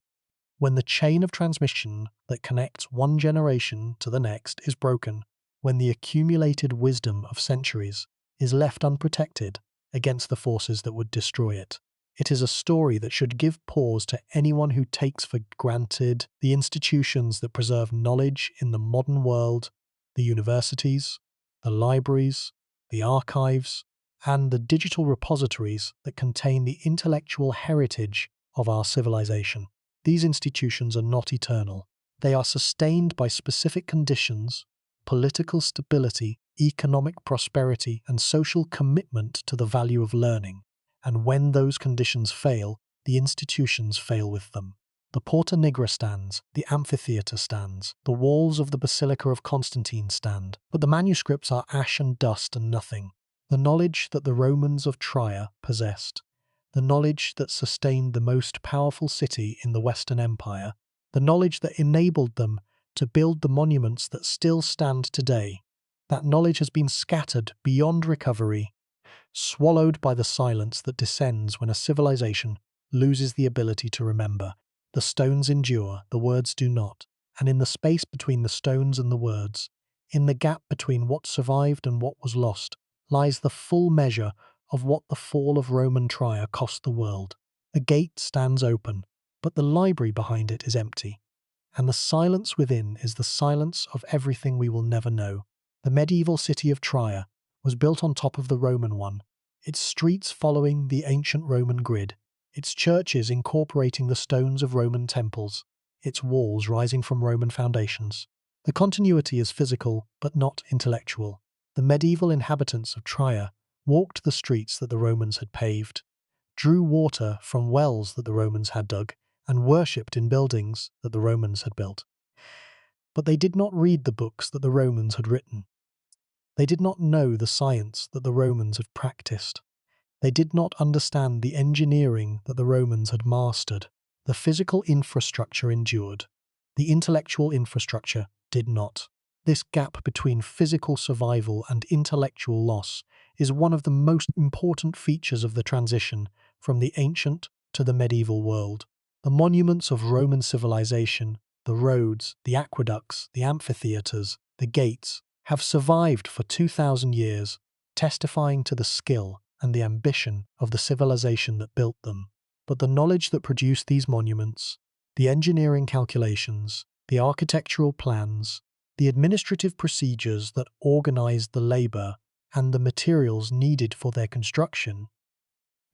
when the chain of transmission that connects one generation to the next is broken, when the accumulated wisdom of centuries is left unprotected against the forces that would destroy it. It is a story that should give pause to anyone who takes for granted the institutions that preserve knowledge in the modern world, the universities, the libraries, the archives, and the digital repositories that contain the intellectual heritage of our civilization. These institutions are not eternal. They are sustained by specific conditions, political stability, economic prosperity, and social commitment to the value of learning. And when those conditions fail, the institutions fail with them. The Porta Nigra stands, the amphitheatre stands, the walls of the Basilica of Constantine stand, but the manuscripts are ash and dust and nothing. The knowledge that the Romans of Trier possessed, the knowledge that sustained the most powerful city in the Western Empire, the knowledge that enabled them to build the monuments that still stand today, that knowledge has been scattered beyond recovery, swallowed by the silence that descends when a civilization loses the ability to remember. The stones endure, the words do not. And in the space between the stones and the words, in the gap between what survived and what was lost, lies the full measure of what the fall of Roman Trier cost the world. The gate stands open, but the library behind it is empty. And the silence within is the silence of everything we will never know. The medieval city of Trier was built on top of the Roman one, its streets following the ancient Roman grid, its churches incorporating the stones of Roman temples, its walls rising from Roman foundations. The continuity is physical, but not intellectual. The medieval inhabitants of Trier walked the streets that the Romans had paved, drew water from wells that the Romans had dug, and worshipped in buildings that the Romans had built. But they did not read the books that the Romans had written. They did not know the science that the Romans had practiced. They did not understand the engineering that the Romans had mastered. The physical infrastructure endured. The intellectual infrastructure did not. This gap between physical survival and intellectual loss is one of the most important features of the transition from the ancient to the medieval world. The monuments of Roman civilization, the roads, the aqueducts, the amphitheatres, the gates, have survived for 2,000 years, testifying to the skill and the ambition of the civilization that built them. But the knowledge that produced these monuments, the engineering calculations, the architectural plans, the administrative procedures that organized the labor, and the materials needed for their construction,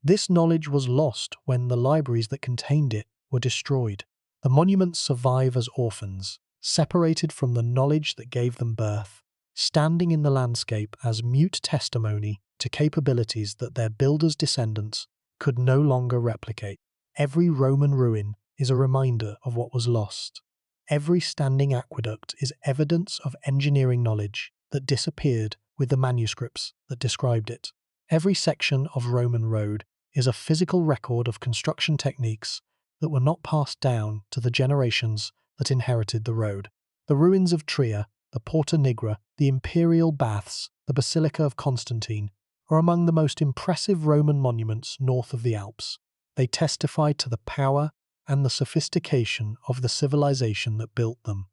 this knowledge was lost when the libraries that contained it were destroyed. The monuments survive as orphans, separated from the knowledge that gave them birth, standing in the landscape as mute testimony to capabilities that their builders' descendants could no longer replicate. Every Roman ruin is a reminder of what was lost. Every standing aqueduct is evidence of engineering knowledge that disappeared with the manuscripts that described it. Every section of Roman road is a physical record of construction techniques that were not passed down to the generations that inherited the road. The ruins of Trier, the Porta Nigra, the imperial baths, the Basilica of Constantine, are among the most impressive Roman monuments north of the Alps. They testify to the power and the sophistication of the civilization that built them.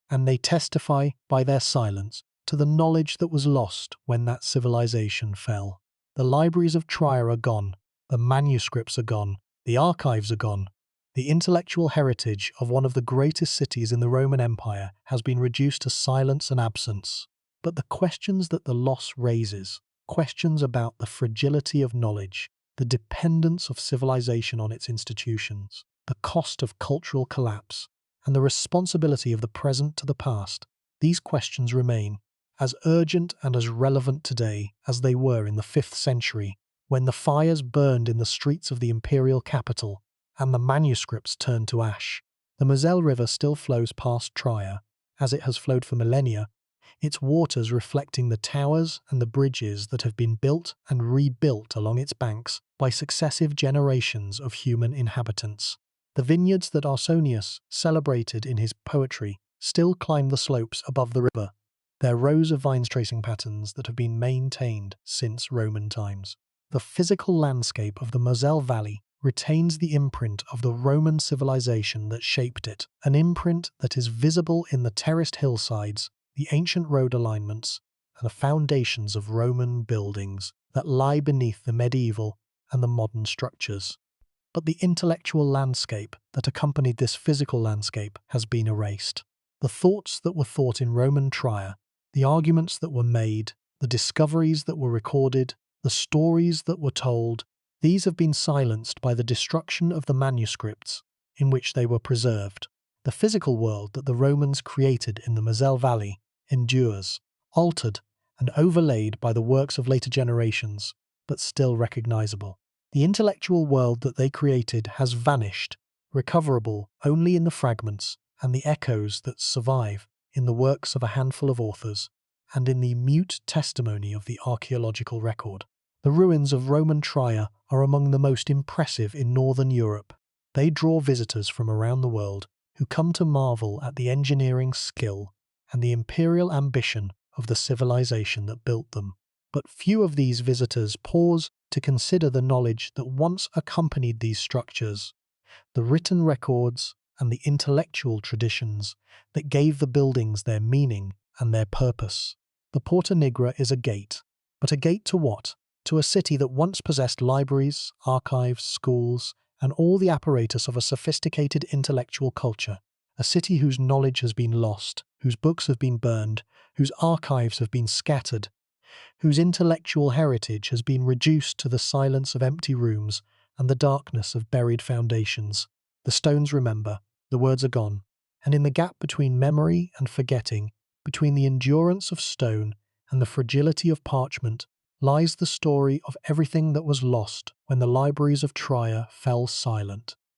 And they testify, by their silence, to the knowledge that was lost when that civilization fell. The libraries of Trier are gone, the manuscripts are gone, the archives are gone. The intellectual heritage of one of the greatest cities in the Roman Empire has been reduced to silence and absence. But the questions that the loss raises, questions about the fragility of knowledge, the dependence of civilization on its institutions, the cost of cultural collapse, and the responsibility of the present to the past, these questions remain as urgent and as relevant today as they were in the 5th century, when the fires burned in the streets of the imperial capital and the manuscripts turned to ash. The Moselle River still flows past Trier, as it has flowed for millennia, its waters reflecting the towers and the bridges that have been built and rebuilt along its banks by successive generations of human inhabitants. The vineyards that Ausonius celebrated in his poetry still climb the slopes above the river, their rows of vines tracing patterns that have been maintained since Roman times. The physical landscape of the Moselle Valley retains the imprint of the Roman civilization that shaped it, an imprint that is visible in the terraced hillsides, the ancient road alignments, and the foundations of Roman buildings that lie beneath the medieval and the modern structures. But the intellectual landscape that accompanied this physical landscape has been erased. The thoughts that were thought in Roman Trier, the arguments that were made, the discoveries that were recorded, the stories that were told, these have been silenced by the destruction of the manuscripts in which they were preserved. The physical world that the Romans created in the Moselle Valley endures, altered and overlaid by the works of later generations, but still recognizable. The intellectual world that they created has vanished, recoverable only in the fragments and the echoes that survive in the works of a handful of authors and in the mute testimony of the archaeological record. The ruins of Roman Trier are among the most impressive in northern Europe. They draw visitors from around the world who come to marvel at the engineering skill and the imperial ambition of the civilization that built them. But few of these visitors pause to consider the knowledge that once accompanied these structures, the written records and the intellectual traditions that gave the buildings their meaning and their purpose. The Porta Nigra is a gate. But a gate to what? To a city that once possessed libraries, archives, schools, and all the apparatus of a sophisticated intellectual culture. A city whose knowledge has been lost, whose books have been burned, whose archives have been scattered, whose intellectual heritage has been reduced to the silence of empty rooms and the darkness of buried foundations. The stones remember, the words are gone, and in the gap between memory and forgetting, between the endurance of stone and the fragility of parchment, lies the story of everything that was lost when the libraries of Trier fell silent.